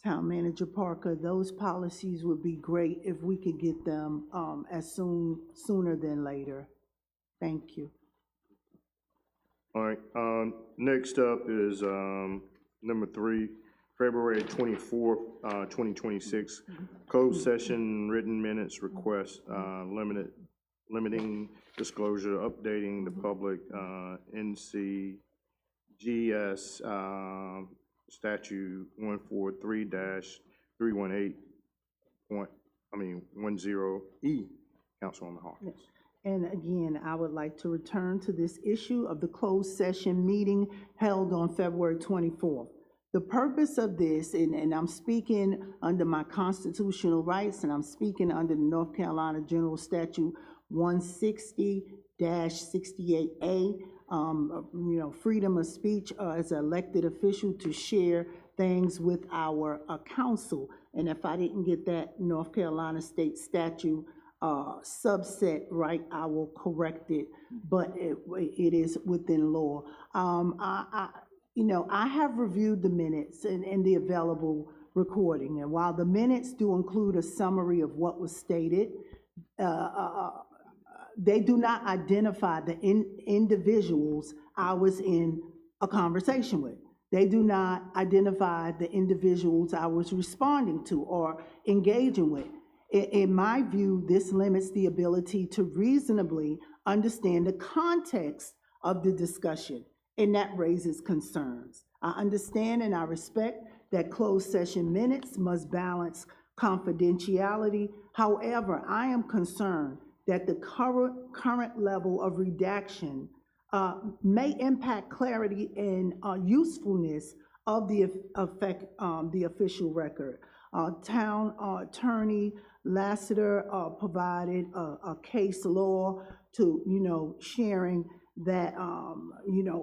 Town Manager Parker, those policies would be great if we could get them sooner than later. Thank you. All right, next up is number 3, February 24th, 2026, closed session written minutes request, limiting disclosure, updating the public, NCGS statute 143-318 10E, Councilwoman Hawkins. And again, I would like to return to this issue of the closed session meeting held on February 24th. The purpose of this, and I'm speaking under my constitutional rights, and I'm speaking under the North Carolina General Statute 160-68A, freedom of speech as an elected official to share things with our council. And if I didn't get that North Carolina State Statute subset right, I will correct it, but it is within law. I have reviewed the minutes and the available recording, and while the minutes do include a summary of what was stated, they do not identify the individuals I was in a conversation with. They do not identify the individuals I was responding to or engaging with. In my view, this limits the ability to reasonably understand the context of the discussion, and that raises concerns. I understand and I respect that closed session minutes must balance confidentiality. However, I am concerned that the current level of redaction may impact clarity and usefulness of the official record. Town Attorney Lassiter provided a case law to, sharing that,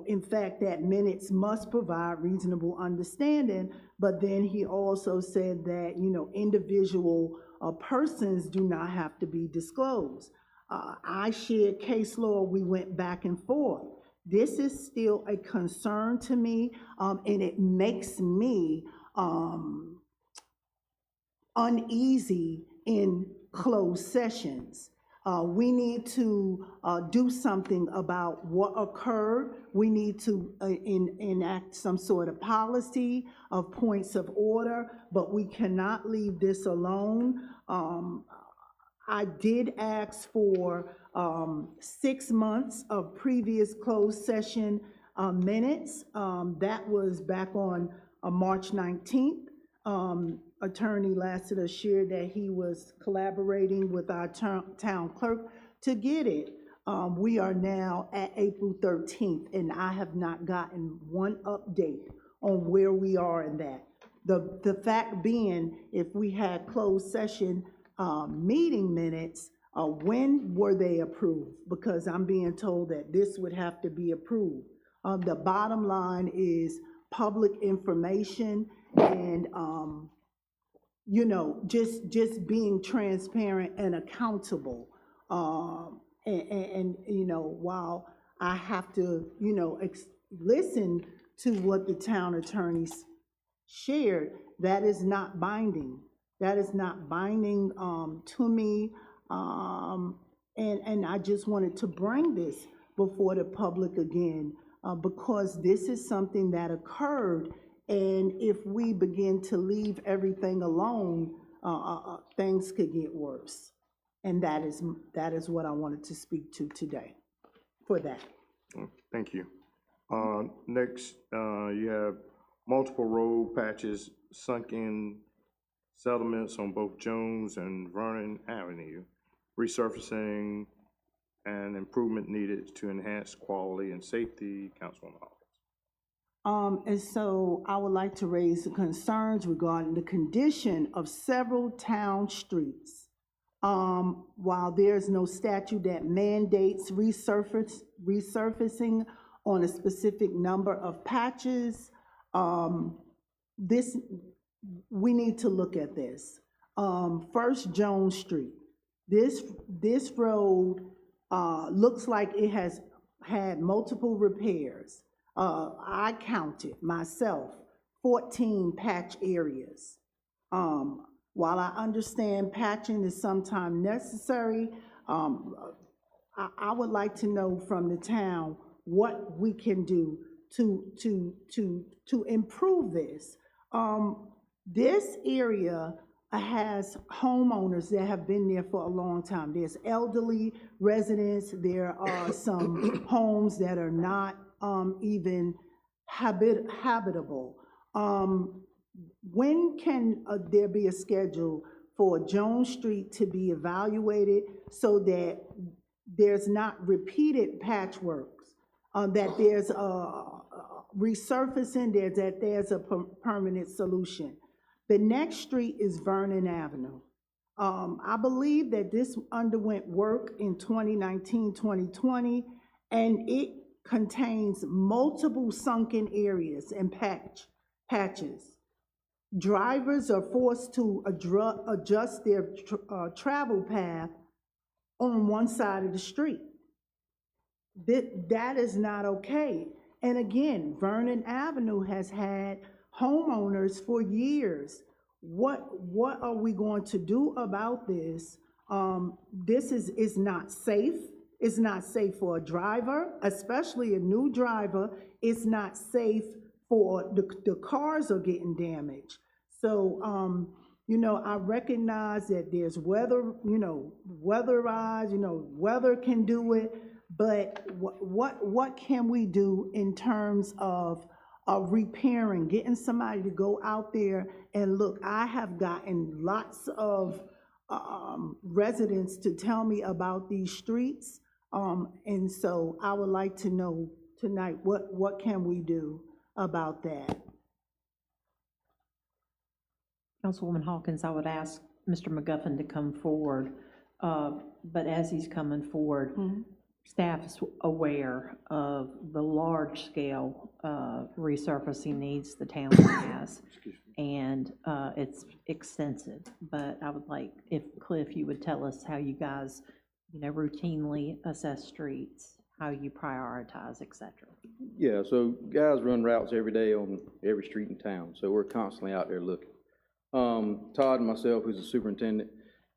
in fact, that minutes must provide reasonable understanding, but then he also said that, individual persons do not have to be disclosed. I shared case law, we went back and forth. This is still a concern to me, and it makes me uneasy in closed sessions. We need to do something about what occurred. We need to enact some sort of policy of points of order, but we cannot leave this alone. I did ask for 6 months of previous closed session minutes. That was back on March 19th. Attorney Lassiter shared that he was collaborating with our town clerk to get it. We are now at April 13th, and I have not gotten one update on where we are in that. The fact being, if we had closed session meeting minutes, when were they approved? Because I'm being told that this would have to be approved. The bottom line is public information and, just being transparent and accountable. While I have to, listen to what the town attorneys shared, that is not binding. That is not binding to me. And I just wanted to bring this before the public again, because this is something that occurred. And if we begin to leave everything alone, things could get worse. And that is what I wanted to speak to today for that. Thank you. Next, you have multiple road patches, sunken settlements on both Jones and Vernon Avenue, resurfacing and improvement needed to enhance quality and safety, Councilwoman Hall. And so I would like to raise the concerns regarding the condition of several town streets. While there's no statute that mandates resurfacing on a specific number of patches, we need to look at this. First, Jones Street. This road looks like it has had multiple repairs. I counted myself 14 patch areas. While I understand patching is sometimes necessary, I would like to know from the town what we can do to improve this. This area has homeowners that have been there for a long time. There's elderly residents. There are some homes that are not even habitable. When can there be a schedule for Jones Street to be evaluated so that there's not repeated patchworks, that there's resurfacing, there's a permanent solution. The next street is Vernon Avenue. I believe that this underwent work in 2019, 2020, and it contains multiple sunken areas and patches. Drivers are forced to adjust their travel path on one side of the street. That is not okay. And again, Vernon Avenue has had homeowners for years. What are we going to do about this? This is not safe. It's not safe for a driver, especially a new driver. It's not safe for the cars are getting damaged. So, you know, I recognize that there's weather, you know, weatherized, you know, weather can do it, but what can we do in terms of repairing, getting somebody to go out there and look? I have gotten lots of residents to tell me about these streets, and so I would like to know tonight, what can we do about that? Councilwoman Hawkins, I would ask Mr. McGuffin to come forward, but as he's coming forward, staff is aware of the large-scale resurfacing needs the town has, and it's extensive. But I would like, if Cliff, you would tell us how you guys, you know, routinely assess streets, how you prioritize, et cetera. Yeah, so guys run routes every day on every street in town, so we're constantly out there looking. Todd and myself, who's the superintendent,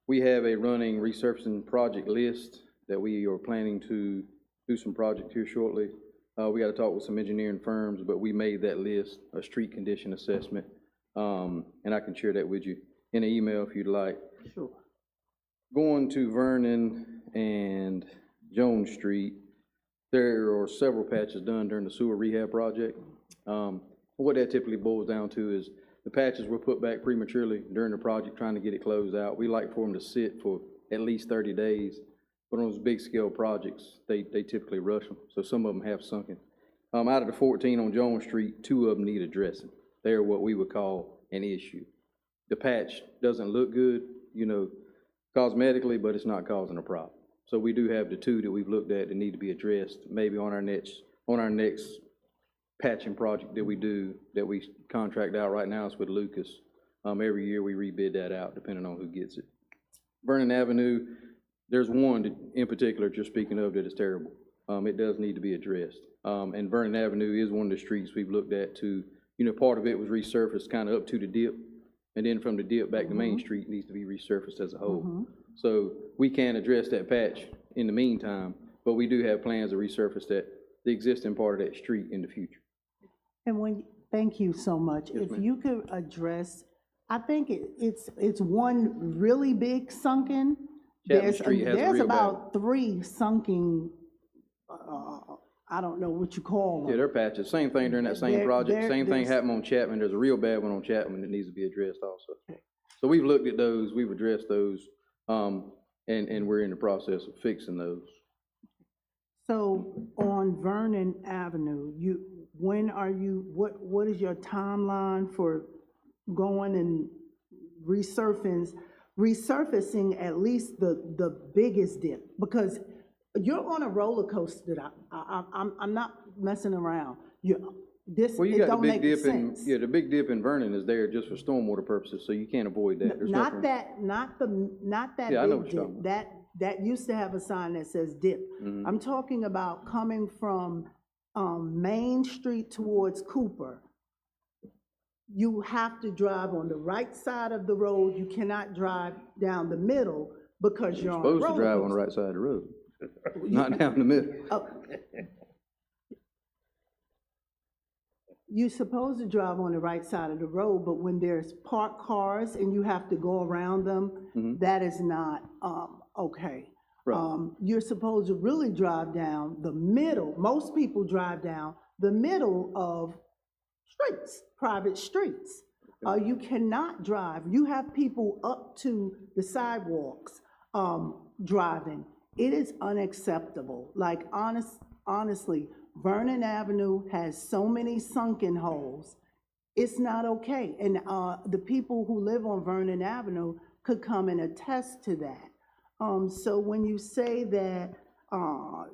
we have a running resurfacing project list that we are planning to do some project here shortly. We got to talk with some engineering firms, but we made that list, a street condition assessment, and I can share that with you in an email if you'd like. Sure. Going to Vernon and Jones Street, there are several patches done during the sewer rehab project. What that typically boils down to is the patches were put back prematurely during the project, trying to get it closed out. We like for them to sit for at least 30 days. But on those big scale projects, they typically rush them, so some of them have sunken. Out of the 14 on Jones Street, 2 of them need addressing. They are what we would call an issue. The patch doesn't look good, you know, cosmetically, but it's not causing a problem. So we do have the 2 that we've looked at that need to be addressed, maybe on our next patching project that we do, that we contract out right now. It's with Lucas. Every year we rebid that out depending on who gets it. Vernon Avenue, there's one that in particular you're speaking of that is terrible. It does need to be addressed. And Vernon Avenue is one of the streets we've looked at to, you know, part of it was resurfaced kind of up to the dip, and then from the dip back to Main Street needs to be resurfaced as a whole. So we can address that patch in the meantime, but we do have plans to resurface that, the existing part of that street in the future. And thank you so much. Yes, If you could address, I think it's one really big sunken. Chapman Street has a There's real about 3 sunken, I don't know what you call them. Yeah, they're patches. Same thing during that same project. Same thing happened on Chapman. There's a real bad one on Chapman that needs to be addressed also. So we've looked at those, we've addressed those, and we're in the process of fixing those. So on Vernon Avenue, what is your timeline for going and resurfacing at least the biggest dip? Because you're on a roller coaster. I'm not messing around. Well, you got the big dip the big dip in Vernon is there just for stormwater purposes, so you can't avoid that. There's Not that Yeah, I know big what you're dip. talking That used to have a sign that says dip. I'm talking about coming from Main Street towards Cooper. You have to drive on the right side of the road. You cannot drive down the middle because you're on a roller supposed to drive on the right side of the road, not down the middle. You're supposed to drive on the right side of the road, but when there's parked cars and you have to go around them, that is not okay. Right. You're supposed to really drive down the middle. Most people drive down the middle of streets, private streets. You cannot drive. You have people up to the sidewalks driving. It is unacceptable. Like honestly, Vernon Avenue has so many sunken holes. It's not okay. And the people who live on Vernon Avenue could come and attest to that. So when you say that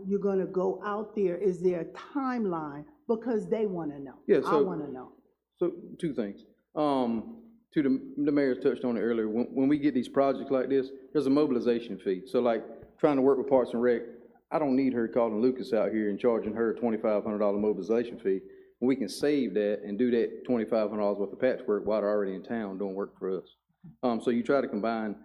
you're gonna go out there, is there a timeline? Because they wanna know. Yeah, I so- wanna know. So, two things. To the mayor touched on it earlier, when we get these projects like this, there's a mobilization fee. So like, trying to work with Parks and Rec, I don't need her calling Lucas out here and charging her a $2,500 mobilization fee. We can save that and do that $2,500 worth of patchwork while they're already in town doing work for us. So you try to combine,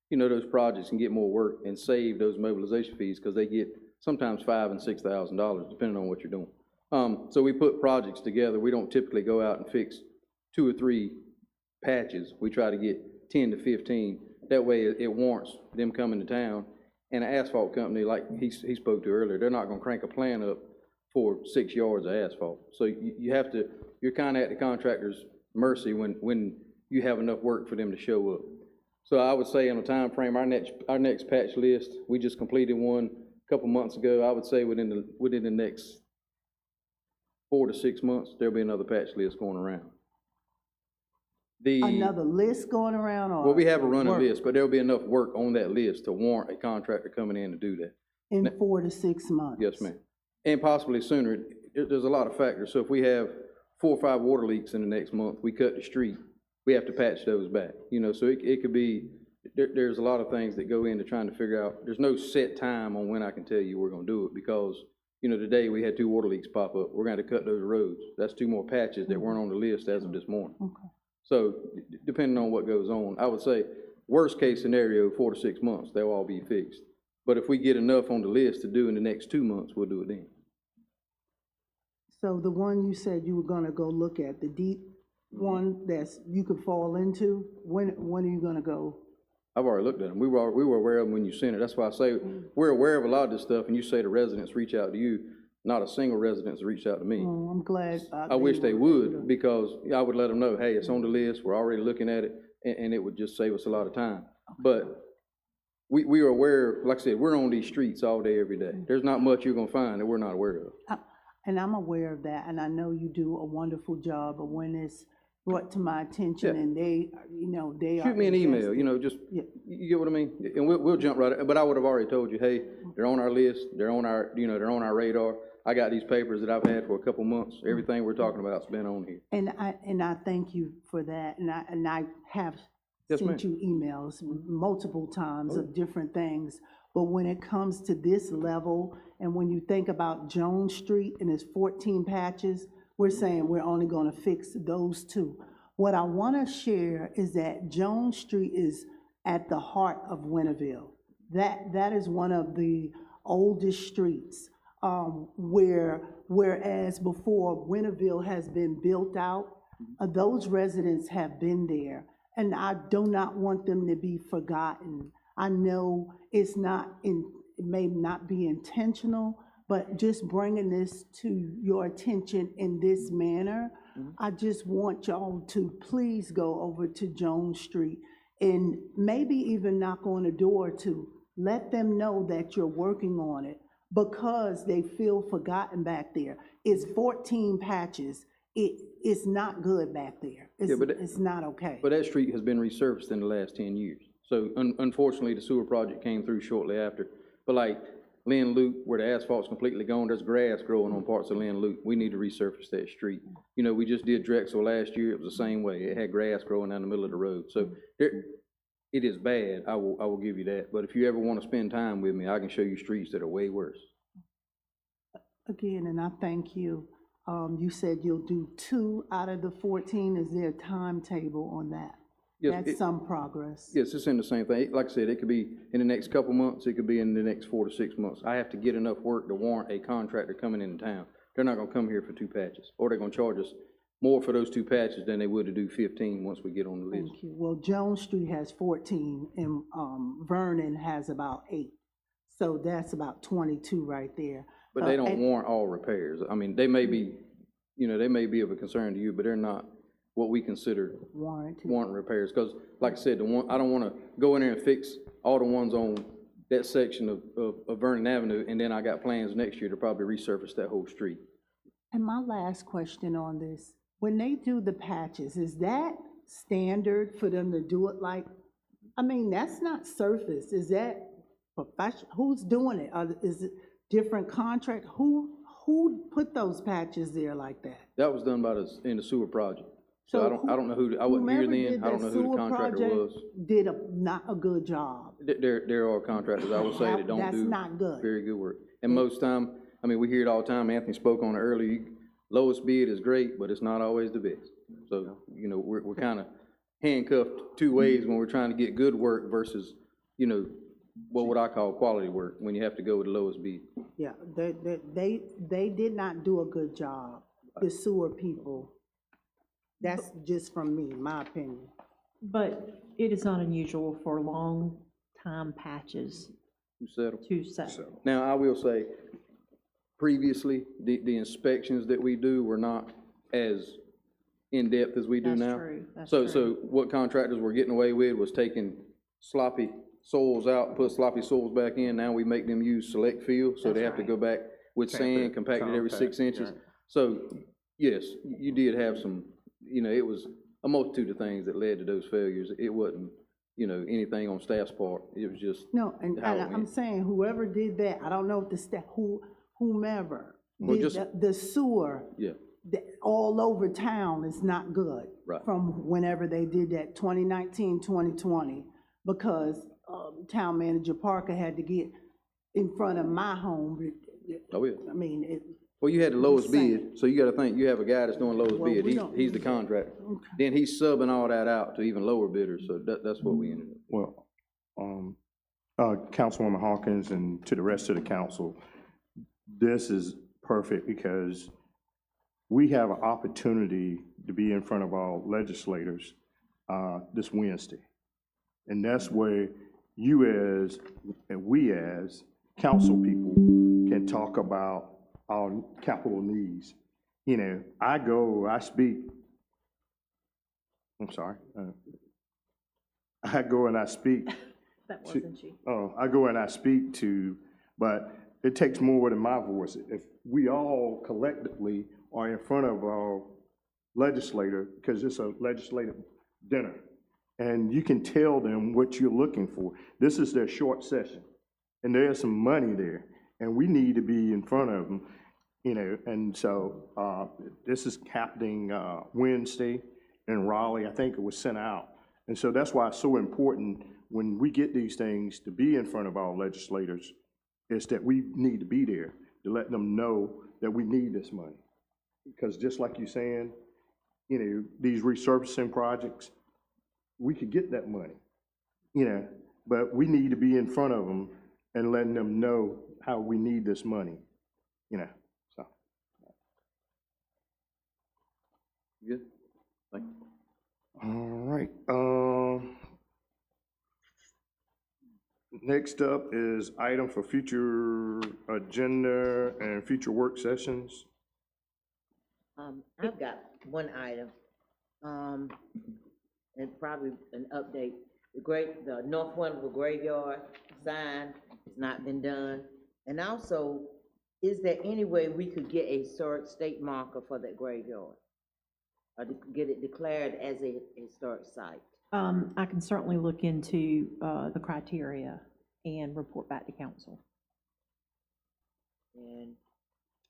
you know, those projects and get more work and save those mobilization fees, because they get sometimes $5,000 and $6,000, depending on what you're doing. So we put projects together. We don't typically go out and fix 2 or 3 patches. We try to get 10 to 15. That way it warrants them coming to town. And an asphalt company, like he spoke to earlier, they're not gonna crank a plan up for 6 yards of asphalt. So you have to, you're kind of at the contractor's mercy when you have enough work for them to show up. So I would say in a time frame, our next patch list, we just completed one a couple months ago. I would say within the next 4 to 6 months, there'll be another patch list going around. Another list going around, or? Well, we have a running work? list, but there'll be enough work on that list to warrant a contractor coming in to do that. In 4 to 6 months? Yes, ma'am. And possibly sooner. There's a lot of factors. So if we have 4 or 5 water leaks in the next month, we cut the street, we have to patch those back. You know, so it could be, there's a lot of things that go into trying to figure out. There's no set time on when I can tell you we're gonna do it, because, you know, today we had 2 water leaks pop up. We're gonna have to cut those roads. That's 2 more patches that weren't on the list as of this morning. Okay. So depending on what goes on, I would say worst case scenario, 4 to 6 months, they'll all be fixed. But if we get enough on the list to do in the next 2 months, we'll do it then. So the one you said you were gonna go look at, the deep one that's, you could fall into, when are you gonna go? I've already looked at them. We were aware of them when you sent it. That's why I say we're aware of a lot of this stuff, and you say the residents reach out to you. Not a single resident's reached out to me. Oh, I'm glad. I wish they would, because I would let them know, hey, it's on the list, we're already looking at it, and it would just save us a lot of time. But we are aware, like I said, we're on these streets all day, every day. There's not much you're gonna find that we're not aware of. And I'm aware of that, and I know you do a wonderful job, but when it's brought to my attention and they, you know, they are. Shoot me an email, you know, just, you get what I mean? And we'll jump right, but I would have already told you, hey, they're on our list, they're on our, you know, they're on our radar. I got these papers that I've had for a couple months. Everything we're talking about's been on here. And I thank you for that, and I have Yes, sent you emails multiple times of different things. But when it comes to this level, and when you think about Jones Street and its 14 patches, we're saying we're only gonna fix those 2. What I wanna share is that Jones Street is at the heart of Winterville. That is one of the oldest streets, whereas before Winterville has been built out, those residents have been there. And I do not want them to be forgotten. I know it may not be intentional, but just bringing this to your attention in this manner, I just want y'all to please go over to Jones Street and maybe even knock on the door to let them know that you're working on it, because they feel forgotten back there. It's 14 patches. It's not good back there. It's not okay. But that street has been resurfaced in the last 10 years. So unfortunately, the sewer project came through shortly after. But like Lynn Loop, where the asphalt's completely gone, there's grass growing on parts of Lynn Loop. We need to resurface that street. You know, we just did Drexel last year. It was the same way. It had grass growing down the middle of the road. So it is bad. I will give you that. But if you ever want to spend time with me, I can show you streets that are way worse. Again, and I thank you. You said you'll do 2 out of the 14. Is there a timetable on that? Yes, That's some progress. Yes, it's in the same thing. Like I said, it could be in the next couple months. It could be in the next 4 to 6 months. I have to get enough work to warrant a contractor coming into town. They're not gonna come here for 2 patches, or they're gonna charge us more for those 2 patches than they would to do 15 once we get on the list. Thank you. Well, Jones Street has 14, and Vernon has about 8. So that's about 22 right there. But they don't warrant all repairs. I mean, they may be, you know, they may be of a concern to you, but they're not what we consider warrant repairs. Because like I said, I don't want to go in there and fix all the ones on that section of Vernon Avenue, and then I got plans next year to probably resurface that whole street. And my last question on this, when they do the patches, is that standard for them to do it like, I mean, that's not surface, is that professional, who's doing it? Is it different contract? Who put those patches there like that? That was done by in the sewer project. So I don't know who, I wasn't here then, I don't know who the contractor was. Did not a good job. There are contractors, I will say, that don't do not good. very good work. And most time, I mean, we hear it all the time, Anthony spoke on it earlier, lowest bid is great, but it's not always the best. So, you know, we're kind of handcuffed two ways when we're trying to get good work versus, you know, what would I call quality work, when you have to go with the lowest bid. Yeah, they did not do a good job, the sewer people. That's just from me, my opinion. But it is not unusual for long time patches to settle. Now, I will say, previously, the inspections that we do were not as in-depth as we do now. That's true. So what contractors were getting away with was taking sloppy soils out, put sloppy soils back in. Now we make them use select fill, so they have to go back with sand, compacted every 6 inches. So, yes, you did have some, you know, it was a multitude of things that led to those failures. It wasn't, you know, anything on staff's part. It was just No, and how it I'm went. saying whoever did that, I don't know if the staff, whomever Well, did just- the sewer Yeah, all over town is not good. Right. From whenever they did that 2019, 2020, because Town Manager Parker had to get in front of my home. oh, yeah. I mean, Well, you had the lowest Insane. bid, so you gotta think, you have a guy that's doing lowest Well, bid, we don't- he's the contractor. Then he's subbing all that out to even lower bidders, so that's what we ended up. Well, Councilwoman Hawkins and to the rest of the council, this is perfect because we have an opportunity to be in front of our legislators this Wednesday. And that's where you as, and we as council people can talk about our capital needs. You know, I speak, I'm sorry. I go and I speak. That wasn't you. Oh, I go and I speak to, but it takes more than my voice. If we all collectively are in front of our legislator, because it's a legislative dinner, and you can tell them what you're looking for. This is their short session, and there's some money there, and we need to be in front of them, you know, and so this is happening Wednesday in Raleigh. I think it was sent out. And so that's why it's so important when we get these things to be in front of our legislators, is that we need to be there to let them know that we need this money. Because just like you're saying, you know, these resurfacing projects, we could get that money, you know, but we need to be in front of them and letting them know how we need this money, you know, so. Good? Thank you. All right, next up is item for future agenda and future work sessions. I've got one item, and probably an update. The North Winterville graveyard sign has not been done. And also, is there any way we could get a historic state marker for that graveyard? Or to get it declared as a historic site? I can certainly look into the criteria and report back to council. And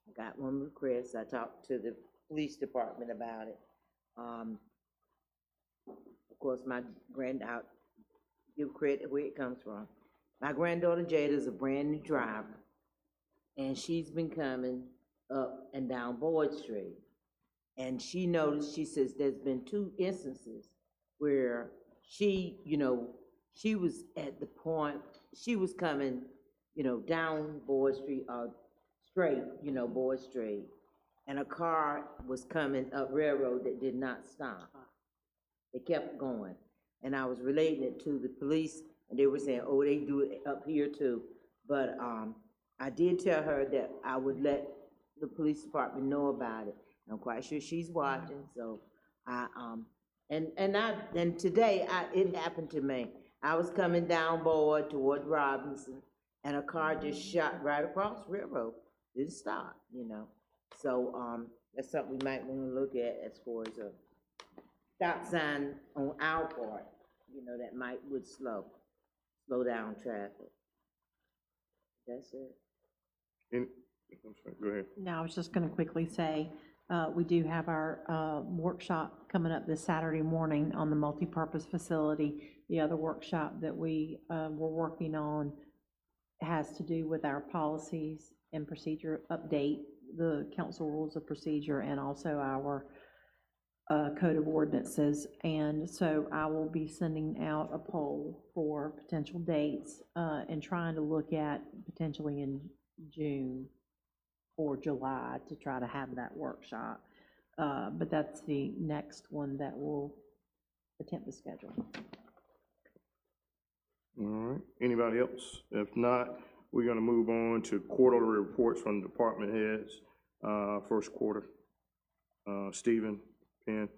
I got one request. I talked to the police department about it. Of course, I'll give credit where it comes from. My granddaughter Jada is a brand new driver, and she's been coming up and down Boyd Street. And she noticed, she says there's been 2 instances where she, you know, she was at the point, she was coming, you know, down Boyd Street, straight, you know, Boyd Street, and a car was coming up Railroad that did not stop. They kept going. And I was relating it to the police, and they were saying, oh, they do it up here too. But I did tell her that I would let the police department know about it. I'm quite sure she's watching, so and today it happened to me. I was coming down Boyd toward Robinson, and a car just shot right across Railroad. Didn't stop, you know. So, that's something we might wanna look at as far as a stop sign on our part, you know, that would slow down traffic. That's it. I'm sorry, go ahead. Now, I was just going to quickly say, we do have our workshop coming up this Saturday morning on the multipurpose facility. The other workshop that we were working on has to do with our policies and procedure update, the council rules of procedure, and also our code of ordinances. And so I will be sending out a poll for potential dates and trying to look at potentially in June or July to try to have that workshop. But that's the next one that we'll attempt to schedule. All right, anybody else? If not, we're gonna move on to quarterly reports from department heads, first quarter. Stephen, Penn.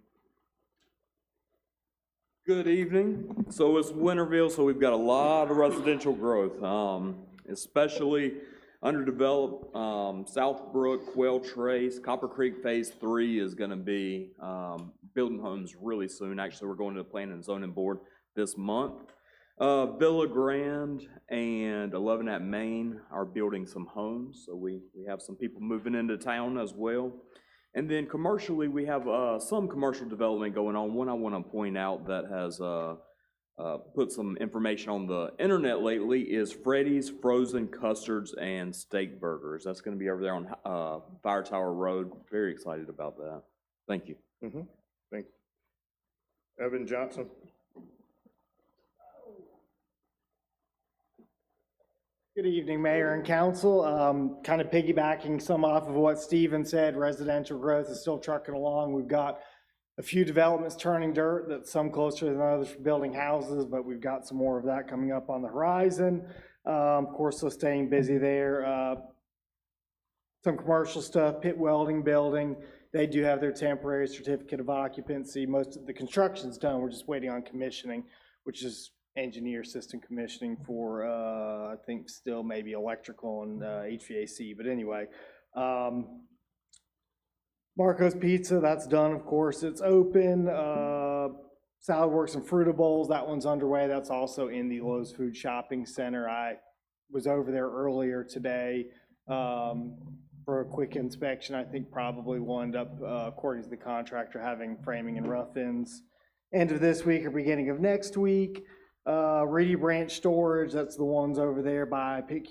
Good evening. So it's Winterville, so we've got a lot of residential growth, especially underdeveloped, Southbrook, Quail Trace, Copper Creek Phase 3 is gonna be building homes really soon. Actually, we're going to the Planning and Zoning Board this month. Villa Grande and 11 at Main are building some homes, so we have some people moving into town as well. And then commercially, we have some commercial development going on. One I want to point out that has put some information on the internet lately is Freddy's Frozen Custards and Steak Burgers. That's going to be over there on Fire Tower Road. Very excited about that. Thank you. Thank you. Evan Johnson. Good evening, Mayor and Council. Kind of piggybacking some off of what Stephen said, residential growth is still trucking along. We've got a few developments turning dirt, that some closer than others for building houses, but we've got some more of that coming up on the horizon. Of course, so staying busy there. Some commercial stuff, pit welding building. They do have their temporary certificate of occupancy. Most of the construction's done. We're just waiting on commissioning, which is engineer system commissioning for, I think still maybe electrical and HVAC, but anyway. Marco's Pizza, that's done, of course, it's open. Salad Works and Fruitables, that one's underway. That's also in the Lowe's Food Shopping Center. I was over there earlier today for a quick inspection. I think probably will end up, according to the contractor, having framing and rough-ins end of this week or beginning of next week. Reedy Branch Storage, that's the ones over there by Pitt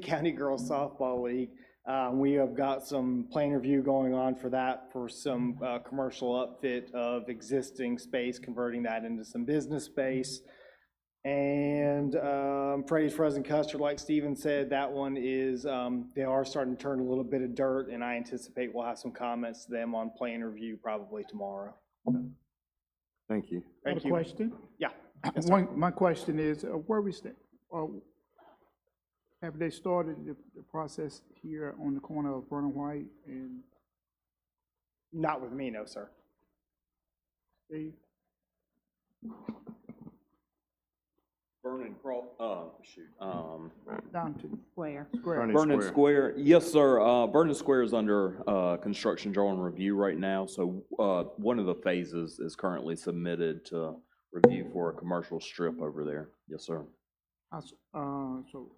County Girls Softball League. We have got some plan review going on for that, for some commercial upfit of existing space, converting that into some business space. And Freddy's Frozen Custard, like Stephen said, that one is, they are starting to turn a little bit of dirt, and I anticipate we'll have some comments to them on plan review probably tomorrow. Thank you. Thank you. Question? Yeah. Yes, my question is, where we stay? Have they started the process here on the corner of Vernon White and? Not with me, no, sir. Steve? Vernon Down to Square. Vernon Square. Yes, sir. Vernon Square is under construction drawing review right now. So one of the phases is currently submitted to review for a commercial strip over there. Yes, sir. So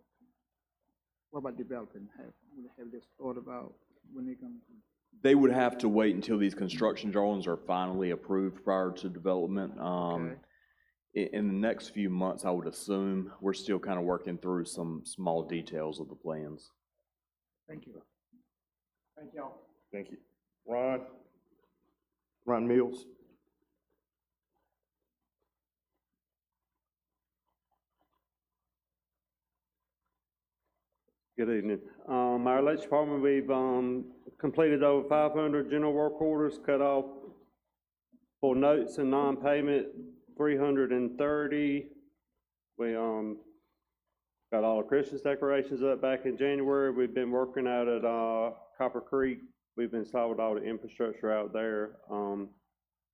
what about developing? Have they thought about when they're going to? They would have to wait until these construction drawings are finally approved prior to development. Okay. In the next few months, I would assume. We're still kind of working through some small details of the plans. Thank you. Thank y'all. Thank you. Ron Mills. Good evening. Our electric department, we've completed over 500 general work orders, cut off for notes and non-payment 330. We got all the Christmas decorations up back in January. We've been working out at Copper Creek. We've installed all the infrastructure out there.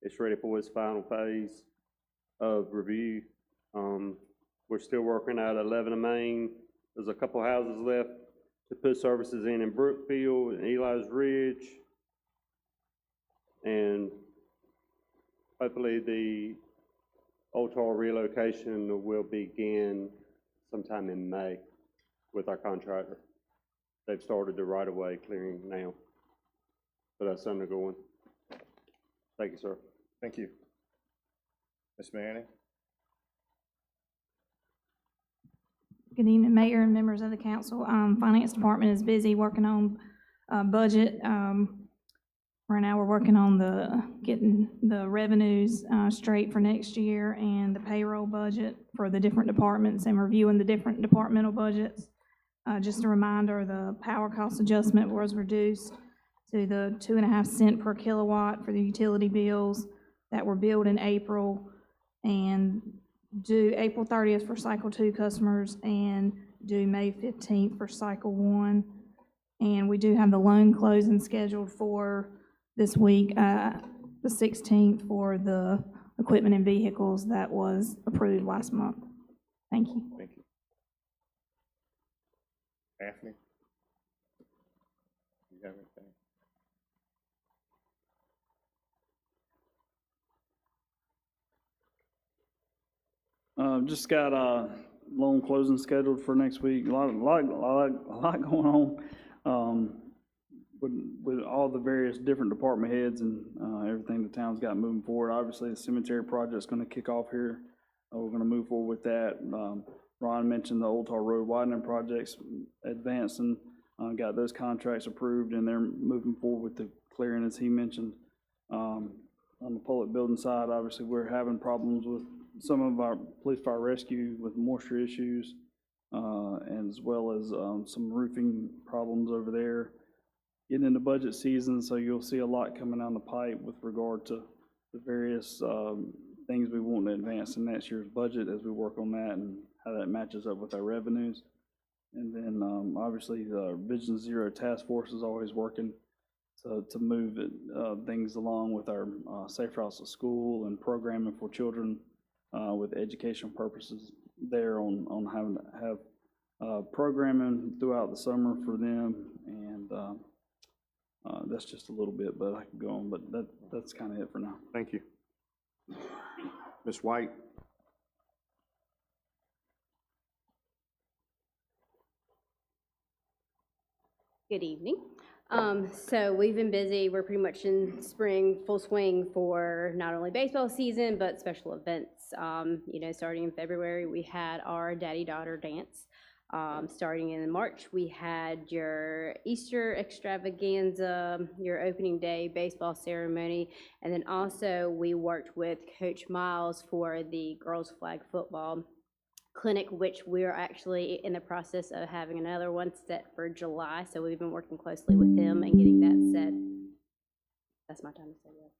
It's ready for its final phase of review. We're still working out at 11 of Main. There's a couple houses left to put services in Brookfield and Eli's Ridge. And hopefully the Old Tower relocation will begin sometime in May with our contractor. They've started the right-of-way clearing now. So that's undergoing. Thank you, sir. Thank you. Ms. Manning? Good evening, Mayor and members of the council. Finance Department is busy working on budget. Right now, we're working on getting the revenues straight for next year and the payroll budget for the different departments and reviewing the different departmental budgets. Just a reminder, the power cost adjustment was reduced to the 2.5 cents per kilowatt for the utility bills that were billed in April and due April 30th for cycle 2 customers and due May 15th for cycle 1. And we do have the loan closing scheduled for this week, the 16th, for the equipment and vehicles that was approved last month. Thank you. Thank you. Anthony? You have anything? Just got a loan closing scheduled for next week. A lot going on with all the various different department heads and everything the town's got moving forward. Obviously, the cemetery project's going to kick off here. We're going to move forward with that. Ron mentioned the Old Tar Road widening projects advancing. Got those contracts approved, and they're moving forward with the clearing, as he mentioned. On the public building side, obviously, we're having problems with some of our police fire rescue with moisture issues, and as well as some roofing problems over there. Getting into budget season, so you'll see a lot coming down the pipe with regard to the various things we want to advance in next year's budget as we work on that and how that matches up with our revenues. And then obviously the Vision Zero Task Force is always working to move things along with our safe routes to school and programming for children with educational purposes there on having to have programming throughout the summer for them. And that's just a little bit, but I could go on, but that's kind of it for now. Thank you. Ms. White? Good evening. So we've been busy. We're pretty much in spring, full swing for not only baseball season, but special events. You know, starting in February, we had our daddy-daughter dance. Starting in March, we had your Easter extravaganza, your opening day baseball ceremony, and then also we worked with Coach Miles for the girls flag football clinic, which we're actually in the process of having another one set for July. So we've been working closely with him and getting that set. That's my time to say that.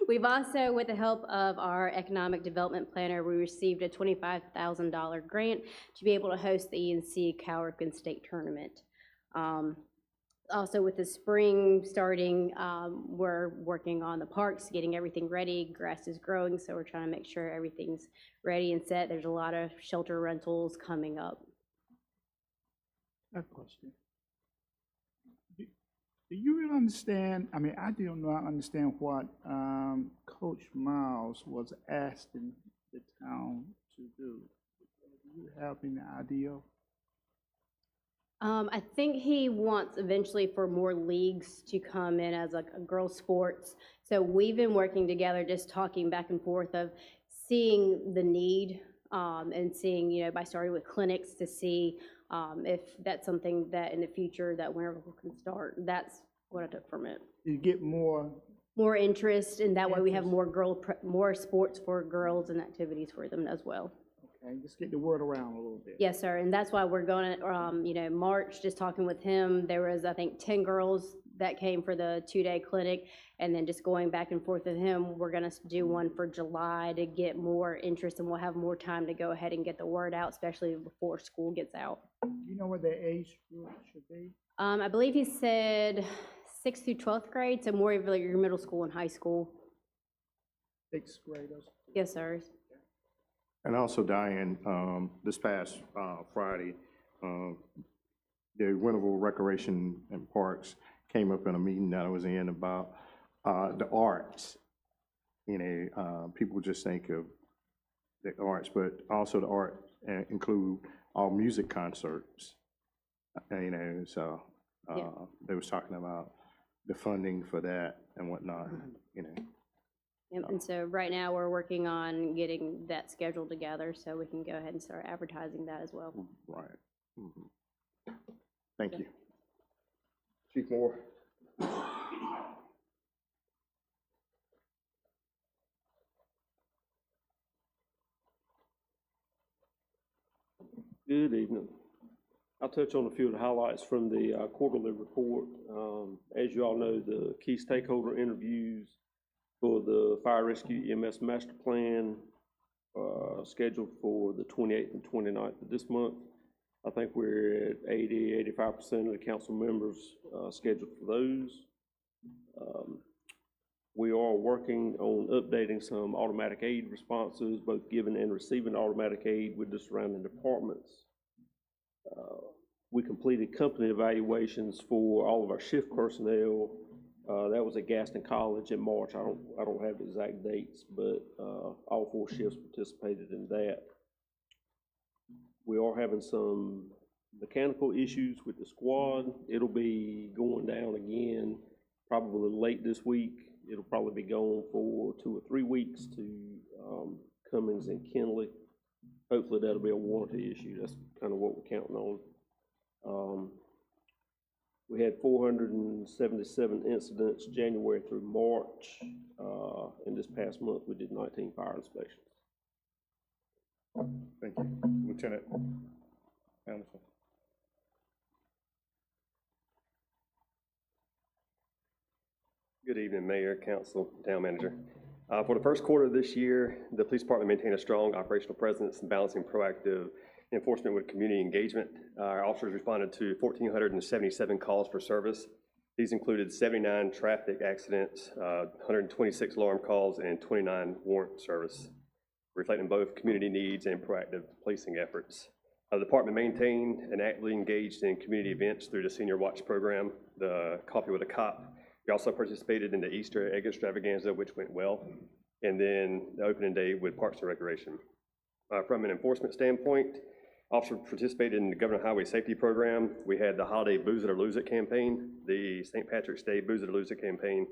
We've also, with the help of our economic development planner, we received a $25,000 grant to be able to host the ENC Cowrican State Tournament. Also, with the spring starting, we're working on the parks, getting everything ready. Grass is growing, so we're trying to make sure everything's ready and set. There's a lot of shelter rentals coming up. I have a question. Do you really understand, I mean, I don't know, I understand what Coach Miles was asking the town to do. Do you have any idea? I think he wants eventually for more leagues to come in as like a girls' sports. So we've been working together, just talking back and forth of seeing the need and seeing, you know, by starting with clinics to see if that's something that in the future that Winterville can start. That's what I took from it. You get more interest, and that way we have more sports for girls and activities for them as well. Okay, just get the word around a little bit. Yes, sir, and that's why we're going to, you know, March, just talking with him, there was, I think, 10 girls that came for the 2-day clinic, and then just going back and forth with him, we're going to do one for July to get more interest, and we'll have more time to go ahead and get the word out, especially before school gets out. Do you know what their age group should be? I believe he said 6th through 12th grade, so more of like your middle school and high school. 6th graders? Yes, sir. And also, Diane, this past Friday, the Winterville Recreation and Parks came up in a meeting that I was in about the arts. You know, people just think of the arts, but also the art include all music concerts. You know, so they was talking about the funding for that and whatnot, you know. Yep, and so right now, we're working on getting that scheduled together so we can go ahead and start advertising that as well. Right. Thank you. Chief Moore. Good evening. I'll touch on a few of the highlights from the quarterly report. As you all know, the key stakeholder interviews for the Fire Rescue EMS Master Plan scheduled for the 28th and 29th of this month. I think we're at 85% of the council members scheduled for those. We are working on updating some automatic aid responses, both giving and receiving automatic aid with the surrounding departments. We completed company evaluations for all of our shift personnel. That was at Gaston College in March. I don't have the exact dates, but all 4 shifts participated in that. We are having some mechanical issues with the squad. It'll be going down again probably late this week. It'll probably be going for 2 or 3 weeks to Cummings and Kinley. Hopefully that'll be a warranty issue. That's kind of what we're counting on. We had 477 incidents January through March. And this past month, we did 19 fire inspections. Thank you. Lieutenant Anderson. Good evening, Mayor, Council, Town Manager. For the first quarter of this year, the police department maintained a strong operational presence and balancing proactive enforcement with community engagement. Our officers responded to 1,477 calls for service. These included 79 traffic accidents, 126 alarm calls, and 29 warrant service, reflecting both community needs and proactive policing efforts. The department maintained and actively engaged in community events through the Senior Watch program, the Coffee with a Cop. We also participated in the Easter egg extravaganza, which went well, and then the opening day with Parks and Recreation. From an enforcement standpoint, officers participated in the Government Highway Safety Program. We had the Holiday Booze It or Lose It campaign, the St. Patrick's Day Booze It or Lose It campaign,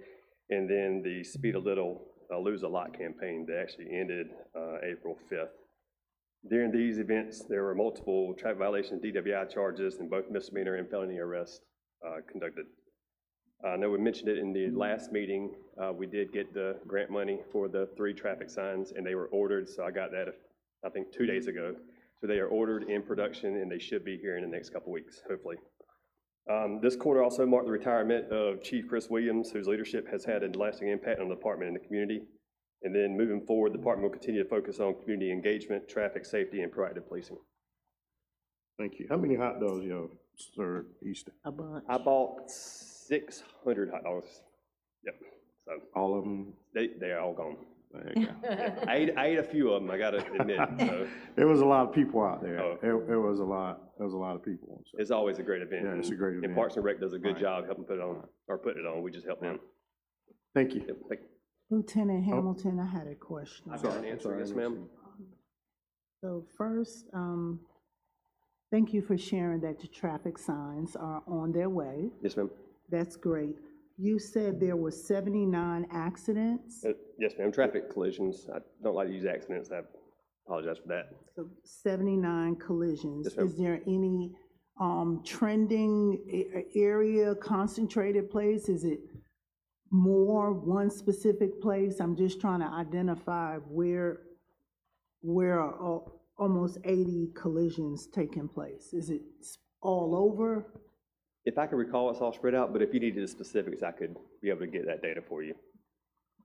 and then the Speed a Little, Lose a Lot campaign that actually ended April 5th. During these events, there were multiple traffic violation DWI charges and both misdemeanor and felony arrests conducted. I know we mentioned it in the last meeting. We did get the grant money for the 3 traffic signs, and they were ordered, so I got that, I think, 2 days ago. So they are ordered in production, and they should be here in the next couple weeks, hopefully. This quarter also marked the retirement of Chief Chris Williams, whose leadership has had a lasting impact on the department and the community. And then moving forward, the department will continue to focus on community engagement, traffic safety, and proactive policing. Thank you. How many hot dogs you served Easter? A bunch. I bought 600 hot dogs. Yep. So all of them? They're all gone. There you go. I ate a few of them, I gotta admit. So. There was a lot of people out there. Oh. It was a lot. There was a lot of people. So. It's always a great event. Yeah, it's a great event. And Parks and Rec does a good job helping put it on, or putting it on. We just help them. Thank you. Yep, thank you. Lieutenant Hamilton, I had a question. I've got an answer, yes, ma'am. So first, thank you for sharing that the traffic signs are on their way. Yes, ma'am. That's great. You said there were 79 accidents? Yes, ma'am. Traffic collisions. I don't like to use accidents. I apologize for that. So 79 collisions. Yes, ma'am. Is there any trending area, concentrated place? Is it more one specific place? I'm just trying to identify where are almost 80 collisions taking place. Is it all over? If I can recall, it's all spread out, but if you needed the specifics, I could be able to get that data for you.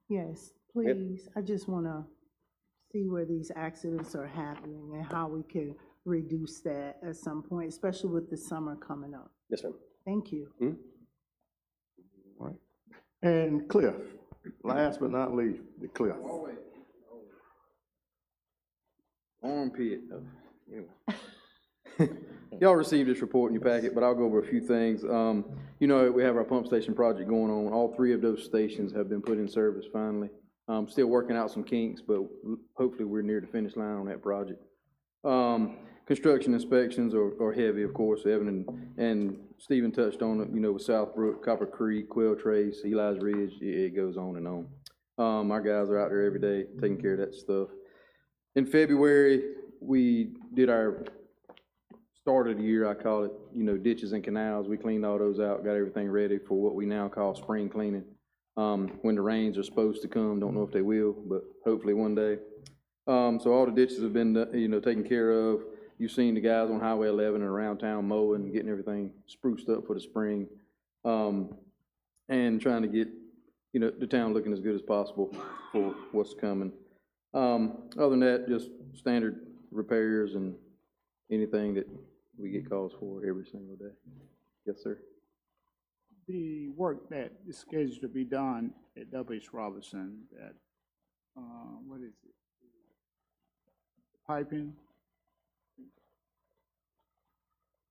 Yes, please. I just want to see where these accidents are happening and how we can reduce that at some point, especially with the summer coming up. Yes, ma'am. Thank you. Mm-hmm. All right. And Cliff, last but not least, the Cliff. Armpit. y'all received this report in your packet, but I'll go over a few things. You know, we have our pump station project going on. All 3 of those stations have been put in service finally. Still working out some kinks, but hopefully we're near the finish line on that project. Construction inspections are heavy, of course. Evan and Stephen touched on it, you know, with Southbrook, Copper Creek, Quail Trace, Eli's Ridge, it goes on and on. Our guys are out there every day taking care of that stuff. In February, we did our start of the year, I call it, you know, ditches and canals. We cleaned all those out, got everything ready for what we now call spring cleaning. When the rains are supposed to come, don't know if they will, but hopefully one day. So all the ditches have been, you know, taken care of. You've seen the guys on Highway 11 and around town mowing, getting everything spruced up for the spring, and trying to get, you know, the town looking as good as possible for what's coming. Other than that, just standard repairs and anything that we get calls for every single day. Yes, sir. The work that is scheduled to be done at W.H. Robinson, that, what is it? Piping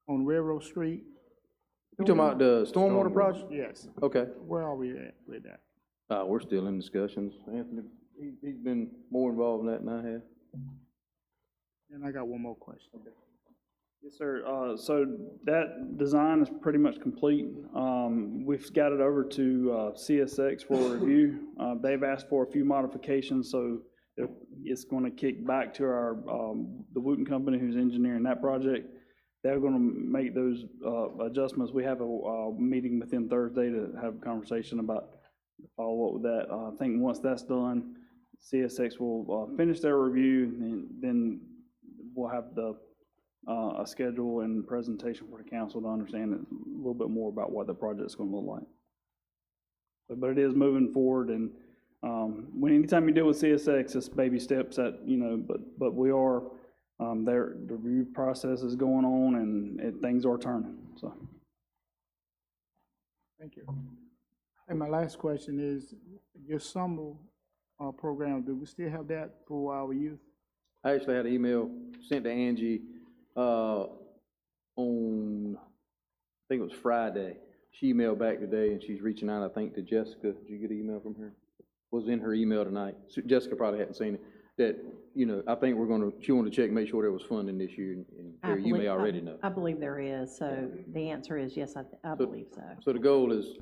on Railroad Street? You talking about the stormwater project? Yes. Okay. Where are we at with that? We're still in discussions. Anthony, he's been more involved in that than I have. And I got one more question. Okay. Yes, sir. So that design is pretty much complete. We've got it over to CSX for review. They've asked for a few modifications, so it's going to kick back to our the Wooten company who's engineering that project. They're going to make those adjustments. We have a meeting with them Thursday to have a conversation about follow up with that. I think once that's done, CSX will finish their review, and then we'll have a schedule and presentation for the council to understand a little bit more about what the project's going to look like. But it is moving forward, and anytime you deal with CSX, it's baby steps that, you know, but we are, the review process is going on, and things are turning, so. Thank you. And my last question is, your summer program, do we still have that for our youth? I actually had an email sent to Angie on, I think it was Friday. She emailed back today, and she's reaching out, I think, to Jessica. Did you get an email from her? Was in her email tonight. So Jessica probably hadn't seen it. That, you know, I think she wanted to check, make sure there was funding this year, and you may already know. I believe there is, so the answer is yes, I believe so. So the goal is,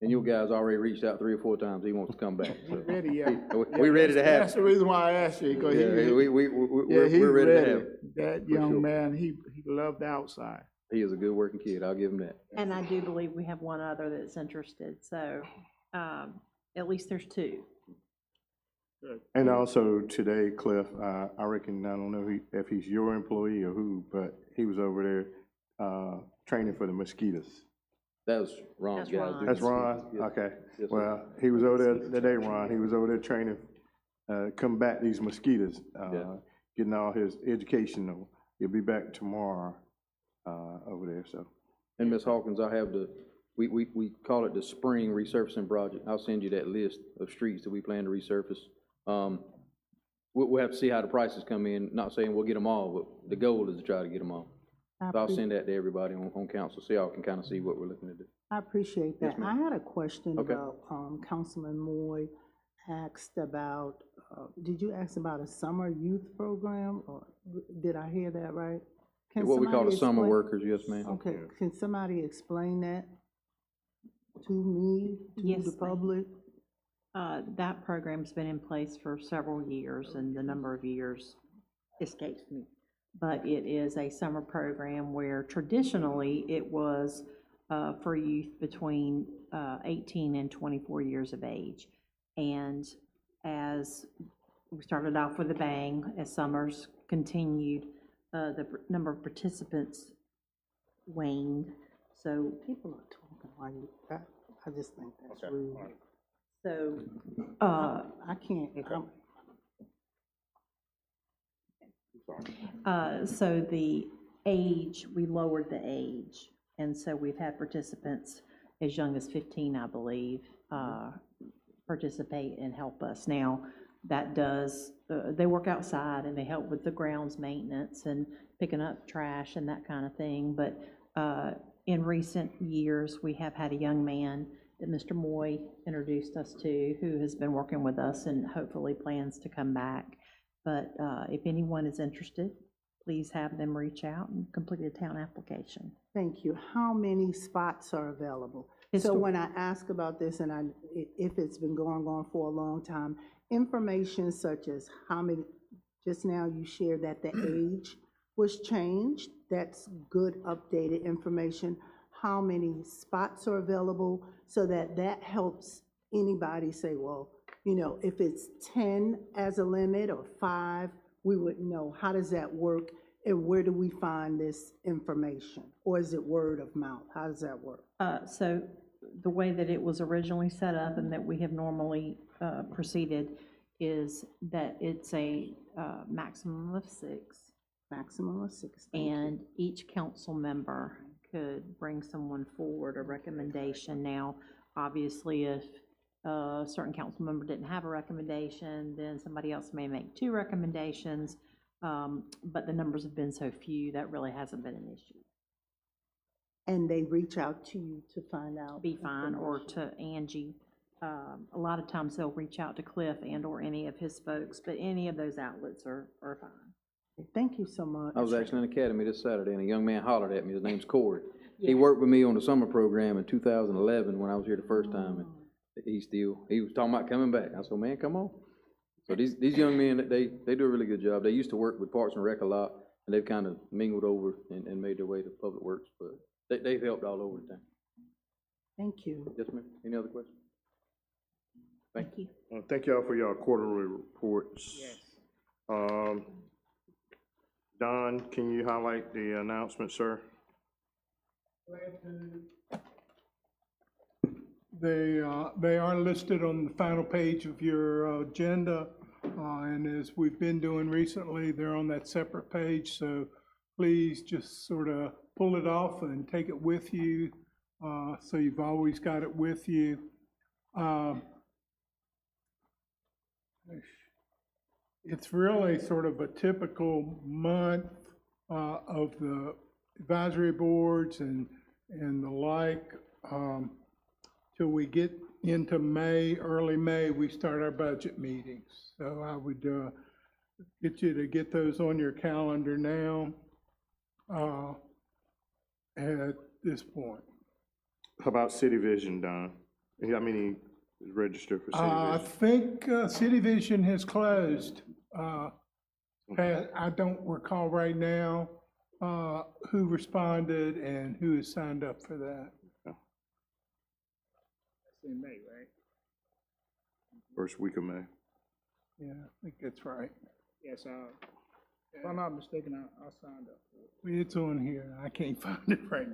and you guys already reached out 3 or 4 times, he wants to come back. So. We're ready, yeah. We're ready to have. That's the reason why I asked you, because we're ready to have. That young man, he loved the outside. He is a good working kid, I'll give him that. And I do believe we have one other that's interested, so at least there's 2. Good. And also today, Cliff, I reckon, I don't know if he's your employee or who, but he was over there training for the mosquitoes. That was Ron's guy. That's Ron? Okay. Yes, well, he was over there today, Ron. He was over there training, combat these mosquitoes, getting all his educational. He'll be back tomorrow over there, so. And Ms. Hawkins, I have we call it the spring resurfacing project. I'll send you that list of streets that we plan to resurface. We'll have to see how the prices come in. Not saying we'll get them all, but the goal is to try to get them all. So I'll send that to everybody on council, so y'all can kind of see what we're looking to do. I appreciate that. Yes, I had a question Okay. about, Councilman Moy asked about, did you ask about a summer youth program, or did I hear that right? What we call the summer explain- workers, yes, ma'am. Okay, can somebody explain that to me, to Yes, the ma'am. public? That program's been in place for several years, and the number of years escapes me. But it is a summer program where traditionally it was for youth between 18 and 24 years of age. And as we started off with a bang, as summers continued, the number of participants waned. So people are talking while you, I just think that's rude. So, I can't, so the age, we lowered the age, and so we've had participants as young as 15, I believe, participate and help us. Now, that does, they work outside and they help with the grounds maintenance and picking up trash and that kind of thing. But in recent years, we have had a young man that Mr. Moy introduced us to, who has been working with us and hopefully plans to come back. But if anyone is interested, please have them reach out and complete a town application. Thank you. How many spots are available? So when I ask about this, and if it's been going on for a long time, information such as how many, just now you shared that the age was changed. That's good updated information. How many spots are available, so that helps anybody say, well, you know, if it's 10 as a limit or 5, we would know. How does that work, and where do we find this information? Or is it word of mouth? How does that work? So the way that it was originally set up and that we have normally proceeded is that it's a maximum of 6. Maximum of 6. And each council member could bring someone forward, a recommendation. Now, obviously, if a certain council member didn't have a recommendation, then somebody else may make 2 recommendations. But the numbers have been so few, that really hasn't been an issue. And they reach out to you to find out? Be fine, or to Angie. A lot of times they'll reach out to Cliff and or any of his folks, but any of those outlets are fine. Thank you so much. I was actually in the academy this Saturday, and a young man hollered at me. His name's Corey. He worked with me on the summer program in 2011 when I was here the first time, and he was talking about coming back. I said, man, come on. So these young men, they do a really good job. They used to work with Parks and Rec a lot, and they've kind of mingled over and made their way to Public Works, but they've helped all over the town. Thank you. Yes, ma'am. Any other questions? Thank you. Thank y'all for your quarterly reports. Yes. Don, can you highlight the announcement, sir? They are listed on the final page of your agenda, and as we've been doing recently, they're on that separate page, so please just sort of pull it off and take it with you, so you've always got it with you. It's really sort of a typical month of the advisory boards and the like. Till we get into May, early May, we start our budget meetings. So I would get you to get those on your calendar now at this point. How about City Vision, Don? How many is registered for City I Vision? think City Vision has closed. I don't recall right now who responded and who has signed up for that. That's in May, right? First week of May. Yeah, I think that's right. Yes, if I'm not mistaken, I signed up for it. It's on here. I can't find it right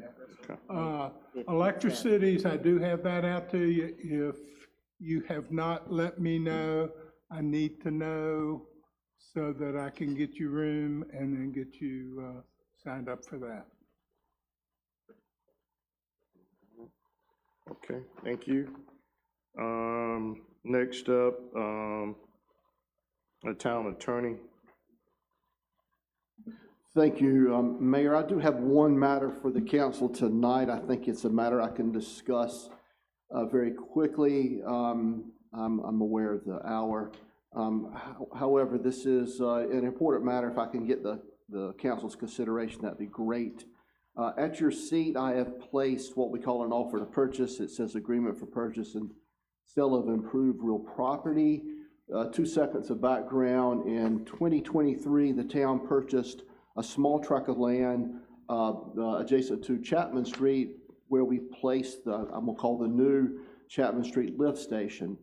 now. Electricities, I do have that out to you. If you have not let me know, I need to know so that I can get you room and then get you signed up for that. Okay, thank you. Next up, the town attorney. Thank you, Mayor. I do have one matter for the council tonight. I think it's a matter I can discuss very quickly. I'm aware of the hour. However, this is an important matter. If I can get the council's consideration, that'd be great. At your seat, I have placed what we call an offer to purchase. It says agreement for purchase and sale of improved real property. 2 seconds of background. In 2023, the town purchased a small tract of land adjacent to Chapman Street, where we placed I'm gonna call the new Chapman Street lift station.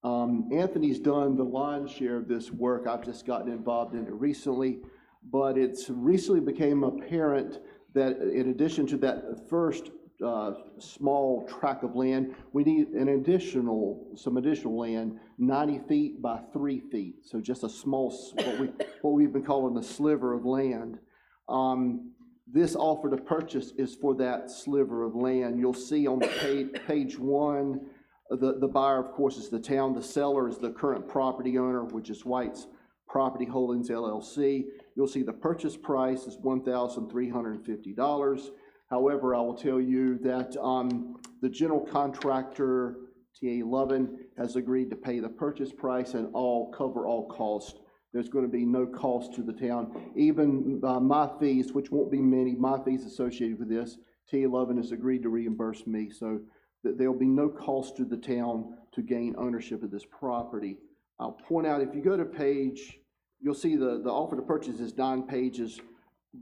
Anthony's done the lion's share of this work. I've just gotten involved in it recently, but it's recently became apparent that in addition to that first small tract of land, we need some additional land, 90 feet by 3 feet. So just a small, what we've been calling a sliver of land. This offer to purchase is for that sliver of land. You'll see on page 1, the buyer, of course, is the town. The seller is the current property owner, which is White's Property Holdings LLC. You'll see the purchase price is $1,350. However, I will tell you that the general contractor, TA Lovin, has agreed to pay the purchase price and cover all costs. There's going to be no cost to the town. Even my fees, which won't be many, my fees associated with this, TA Lovin has agreed to reimburse me. So there'll be no cost to the town to gain ownership of this property. I'll point out, if you go to page, you'll see the offer to purchase is 9 pages.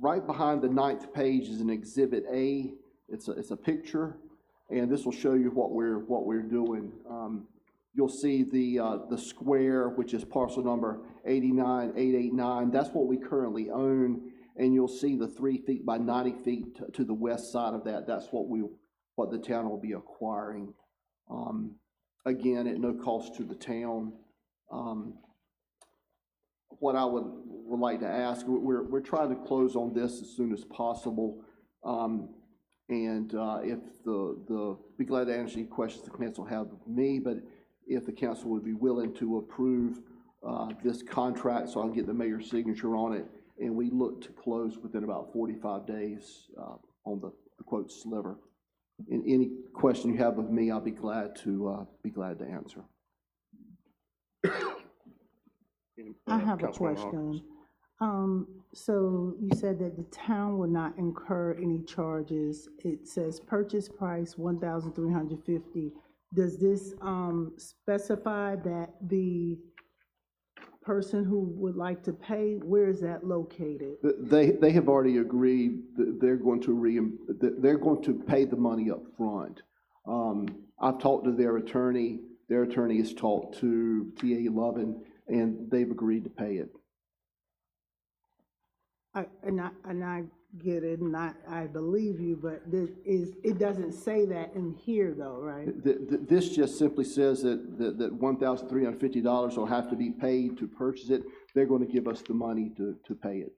Right behind the 9th page is an Exhibit A. It's a picture, and this will show you what we're doing. You'll see the square, which is parcel number 89889. That's what we currently own, and you'll see the 3 feet by 90 feet to the west side of that. That's what the town will be acquiring. Again, at no cost to the town. What I would like to ask, we're trying to close on this as soon as possible. If be glad to answer any questions the council have of me, but if the council would be willing to approve this contract, so I'll get the mayor's signature on it, and we look to close within about 45 days on the quote sliver. Any question you have of me, I'll be glad to answer. I have a question. So you said that the town will not incur any charges. It says purchase price $1,350. Does this specify that the person who would like to pay, where is that located? They have already agreed that they're going to pay the money up front. I've talked to their attorney. Their attorney has talked to TA Lovin, and they've agreed to pay it. I get it, and I believe you, but it doesn't say that in here though, right? This just simply says that $1,350 will have to be paid to purchase it. They're going to give us the money to pay it.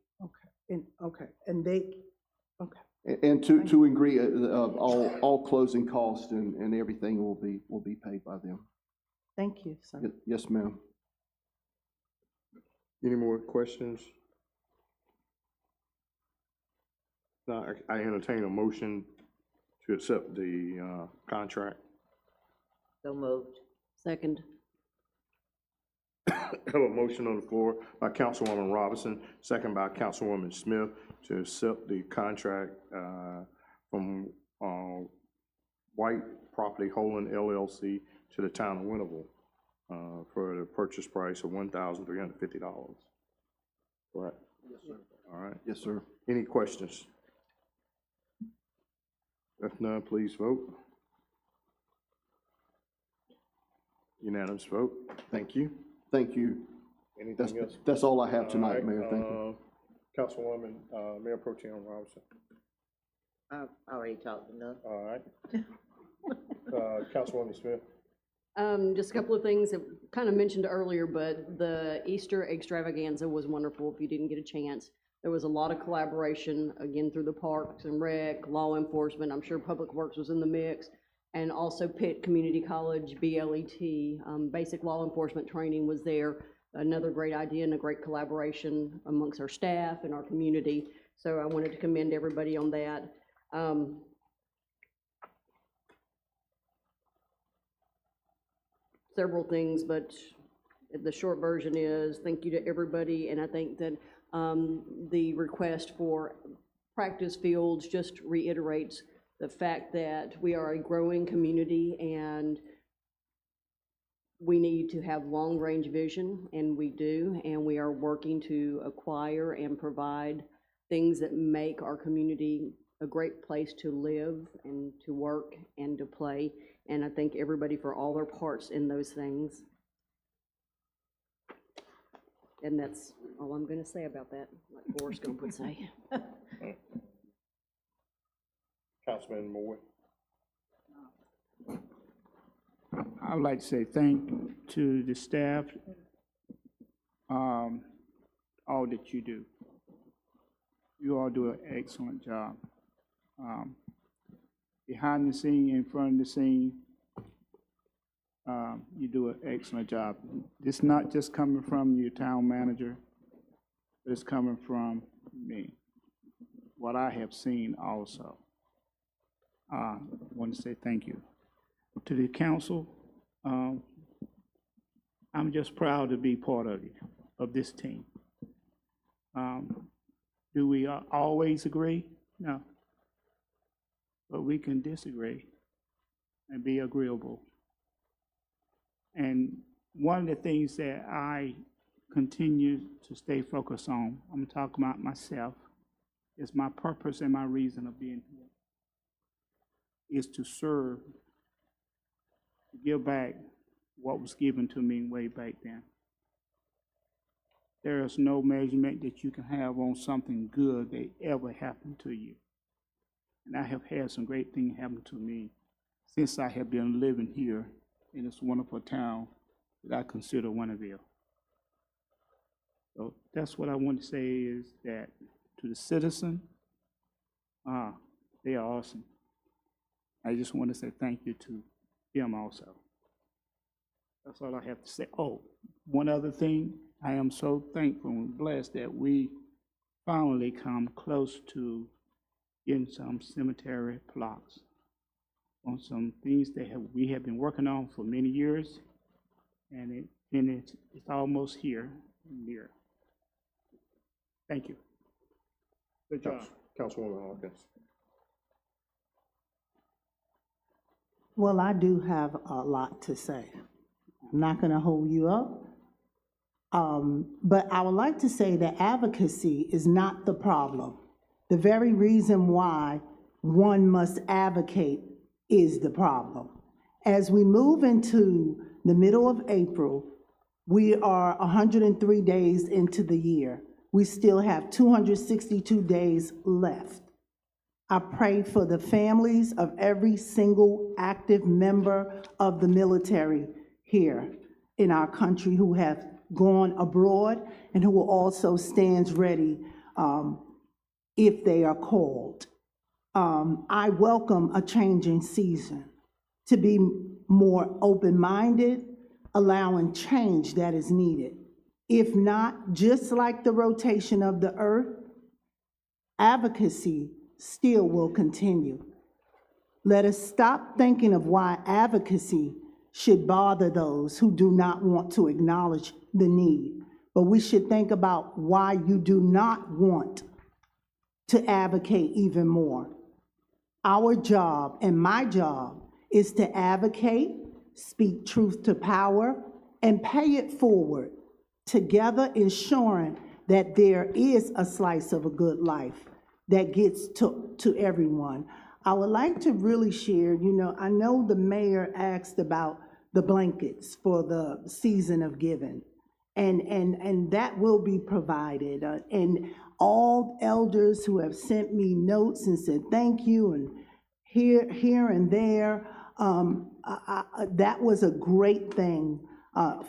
And to agree all closing costs and everything will be paid by them. Thank you, sir. Yes, ma'am. Any more questions? No, I entertain a motion to accept the contract. So moved. Second. I have a motion on the floor by Councilwoman Robinson, second by Councilwoman Smith, to accept the contract from White Property Holding LLC to the town of Winterville for the purchase price of $1,350. Correct? Yes, sir. All right. Yes, sir. Any questions? If none, please vote. Unanimous vote. Thank you. Thank you. Anything else? That's all I have tonight, All right, Mayor. Thank you. Councilwoman, Mayor Pro Tem Robinson. I've already talked enough. All right. Councilwoman Smith. Just a couple of things that kind of mentioned earlier, but the Easter extravaganza was wonderful if you didn't get a chance. There was a lot of collaboration, again, through the Parks and Rec, law enforcement. I'm sure Public Works was in the mix, and also Pitt Community College, BLET, basic law enforcement training was there. Another great idea and a great collaboration amongst our staff and our community. So I wanted to commend everybody on that. Several things, but the short version is thank you to everybody, and I think that the request for practice fields just reiterates the fact that we are a growing community and we need to have long-range vision, and we do, and we are working to acquire and provide things that make our community a great place to live and to work and to play, and I thank everybody for all their parts in those things. And that's all I'm going to say about that, like Forrest Gump would say. Councilman Moore. I would like to say thank to the staff, all that you do. You all do an excellent job. Behind the scene, in front of the scene, You do an excellent job. It's not just coming from your town manager, but it's coming from me, what I have seen also. I want to say thank you. To the council, I'm just proud to be part of this team. Do we always agree? No. But we can disagree and be agreeable. And one of the things that I continue to stay focused on, I'm talking about myself, is my purpose and my reason of being here, is to serve, to give back what was given to me way back then. There is no measurement that you can have on something good that ever happened to you. And I have had some great things happen to me since I have been living here in this wonderful town that I consider Winterville. So that's what I want to say, is that to the citizen, they are awesome. I just want to say thank you to them also. That's all I have to say. Oh, one other thing, I am so thankful and blessed that we finally come close to getting some cemetery plots on some things that we have been working on for many years, and it's almost here, near. Thank you. Good job. Councilwoman Hawkins. Well, I do have a lot to say. I'm not going to hold you up. But I would like to say that advocacy is not the problem. The very reason why one must advocate is the problem. As we move into the middle of April, we are 103 days into the year. We still have 262 days left. I pray for the families of every single active member of the military here in our country who have gone abroad and who also stands ready if they are called. I welcome a changing season to be more open-minded, allowing change that is needed. If not, just like the rotation of the earth, advocacy still will continue. Let us stop thinking of why advocacy should bother those who do not want to acknowledge the need, but we should think about why you do not want to advocate even more. Our job and my job is to advocate, speak truth to power, and pay it forward, together ensuring that there is a slice of a good life that gets to everyone. I would like to really share, I know the mayor asked about the blankets for the season of giving, and that will be provided. And all elders who have sent me notes and said thank you, and here and there, that was a great thing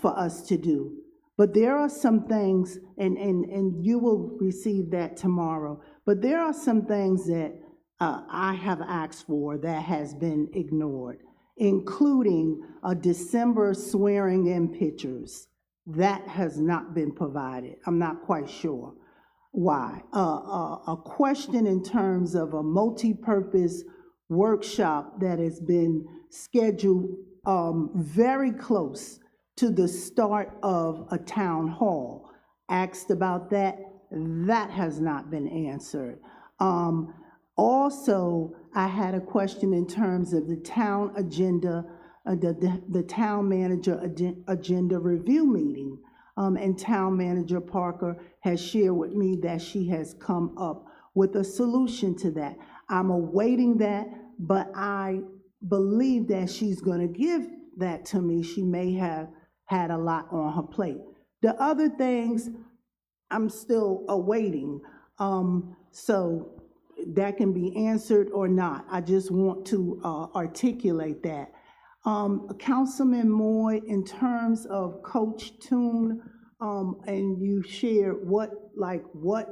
for us to do. But there are some things, and you will receive that tomorrow, but there are some things that I have asked for that has been ignored, including a December swearing-in pictures. That has not been provided. I'm not quite sure why. A question in terms of a multi-purpose workshop that has been scheduled very close to the start of a town hall. Asked about that. That has not been answered. Also, I had a question in terms of the town agenda, the town manager agenda review meeting. And town manager Parker has shared with me that she has come up with a solution to that. I'm awaiting that, but I believe that she's going to give that to me. She may have had a lot on her plate. The other things, I'm still awaiting. So that can be answered or not. I just want to articulate that. Councilman Moy, in terms of Coach Toon, and you shared what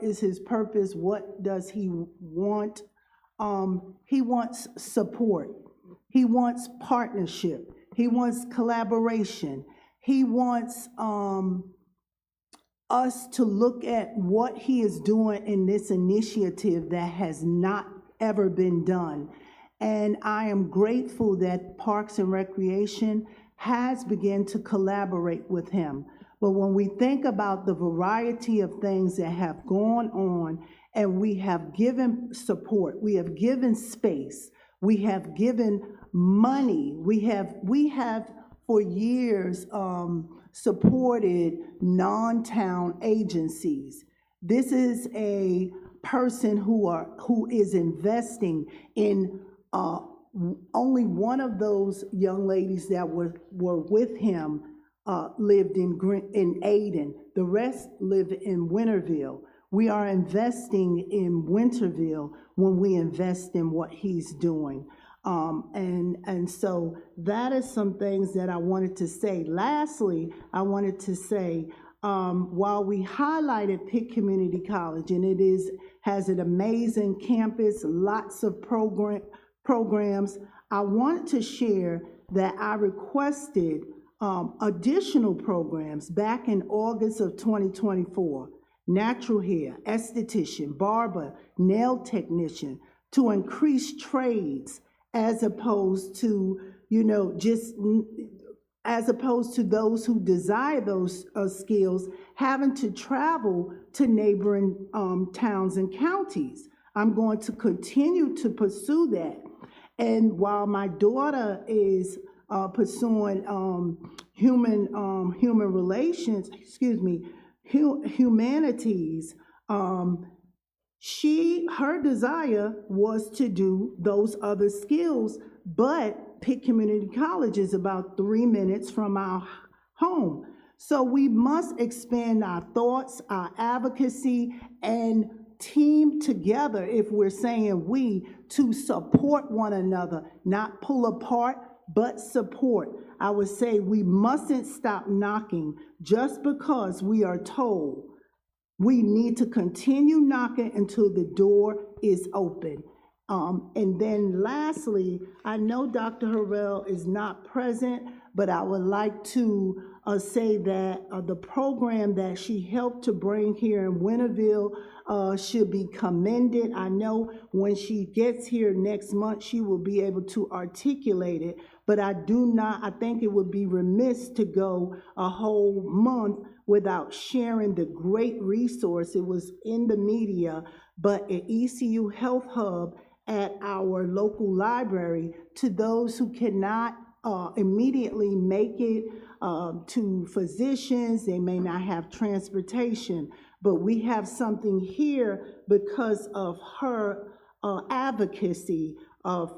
is his purpose, what does he want? He wants support. He wants partnership. He wants collaboration. He wants us to look at what he is doing in this initiative that has not ever been done. And I am grateful that Parks and Recreation has begun to collaborate with him. But when we think about the variety of things that have gone on, and we have given support, we have given space, we have given money, we have for years supported non-town agencies. This is a person who is investing in only one of those young ladies that were with him lived in Aden. The rest live in Winterville. We are investing in Winterville when we invest in what he's doing. And so that is some things that I wanted to say. Lastly, I wanted to say, while we highlighted Pitt Community College, and has an amazing campus, lots of programs, I wanted to share that I requested additional programs back in August of 2024. Natural hair, esthetician, barber, nail technician, to increase trades as opposed to, as opposed to those who desire those skills having to travel to neighboring towns and counties. I'm going to continue to pursue that. And while my daughter is pursuing human relations, humanities, her desire was to do those other skills, but Pitt Community College is about 3 minutes from our home. So we must expand our thoughts, our advocacy, and team together, if we're saying we, to support one another, not pull apart, but support. I would say we mustn't stop knocking just because we are told. We need to continue knocking until the door is open. And then lastly, I know Dr. Harrell is not present, but I would like to say that the program that she helped to bring here in Winterville should be commended. I know when she gets here next month, she will be able to articulate it, but I think it would be remiss to go a whole month without sharing the great resource. It was in the media, but at ECU Health Hub at our local library, to those who cannot immediately make it to physicians, they may not have transportation, but we have something here because of her advocacy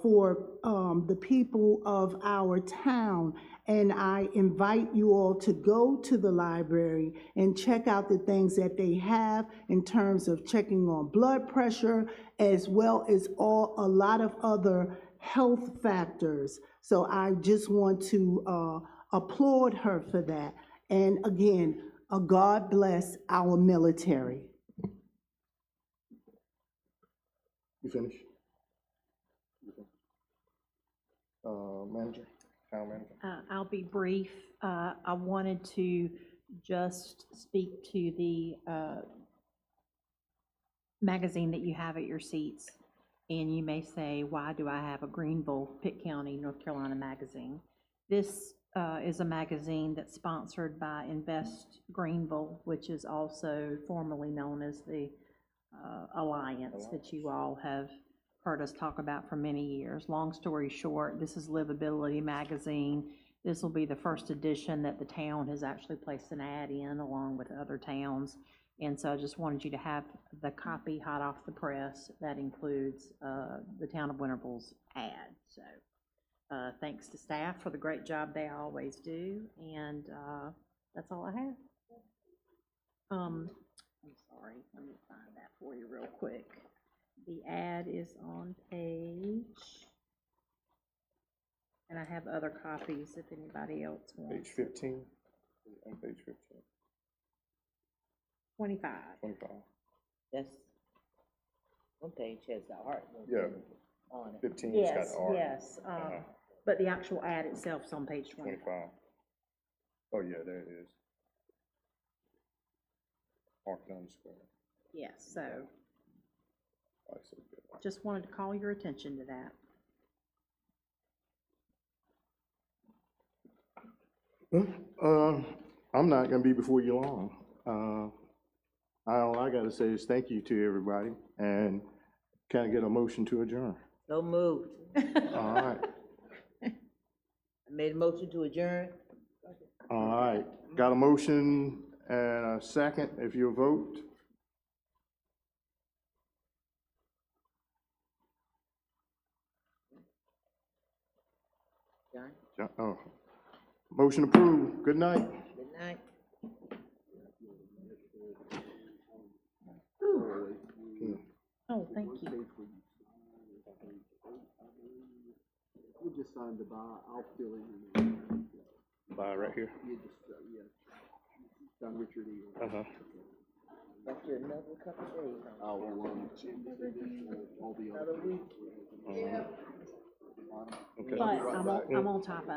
for the people of our town. And I invite you all to go to the library and check out the things that they have in terms of checking on blood pressure, as well as a lot of other health factors. So I just want to applaud her for that. And again, God bless our military. You finished? Manager, town manager. I'll be brief. I wanted to just speak to the magazine that you have at your seats. And you may say, why do I have a Greenville, Pitt County, North Carolina magazine? This is a magazine that's sponsored by Invest Greenville, which is also formerly known as the Alliance that you all have heard us talk about for many years. Long story short, this is Livability magazine. This will be the first edition that the town has actually placed an ad in along with other towns. And so I just wanted you to have the copy hot off the press that includes the town of Winterville's ad. So thanks to staff for the great job they always do. And that's all I have. I'm sorry, let me find that for you real quick. The ad is on page, and I have other copies if anybody else wants. Page 15, on page 15. 25. 25. That's, one page has the art. Yeah. On it. 15's got the art. Yes, but the actual ad itself is on page 25. 25. Oh, yeah, there it is. Marked on the square. Yes, so I see it. just wanted to call your attention to that. I'm not gonna be before you long. All I gotta say is thank you to everybody, and can I get a motion to adjourn? So moved. All right, I made a motion to adjourn. all right. Got a motion and a second, if you'll vote. John, Oh, motion approved. Good night. good night. Oh, thank you. We just signed the buy, I'll fill in. Bye, right here. You just, yeah. Don Richard E. Uh-huh. After another couple of days. Oh, well, all the other. Another week. Okay. But I'm on top of it.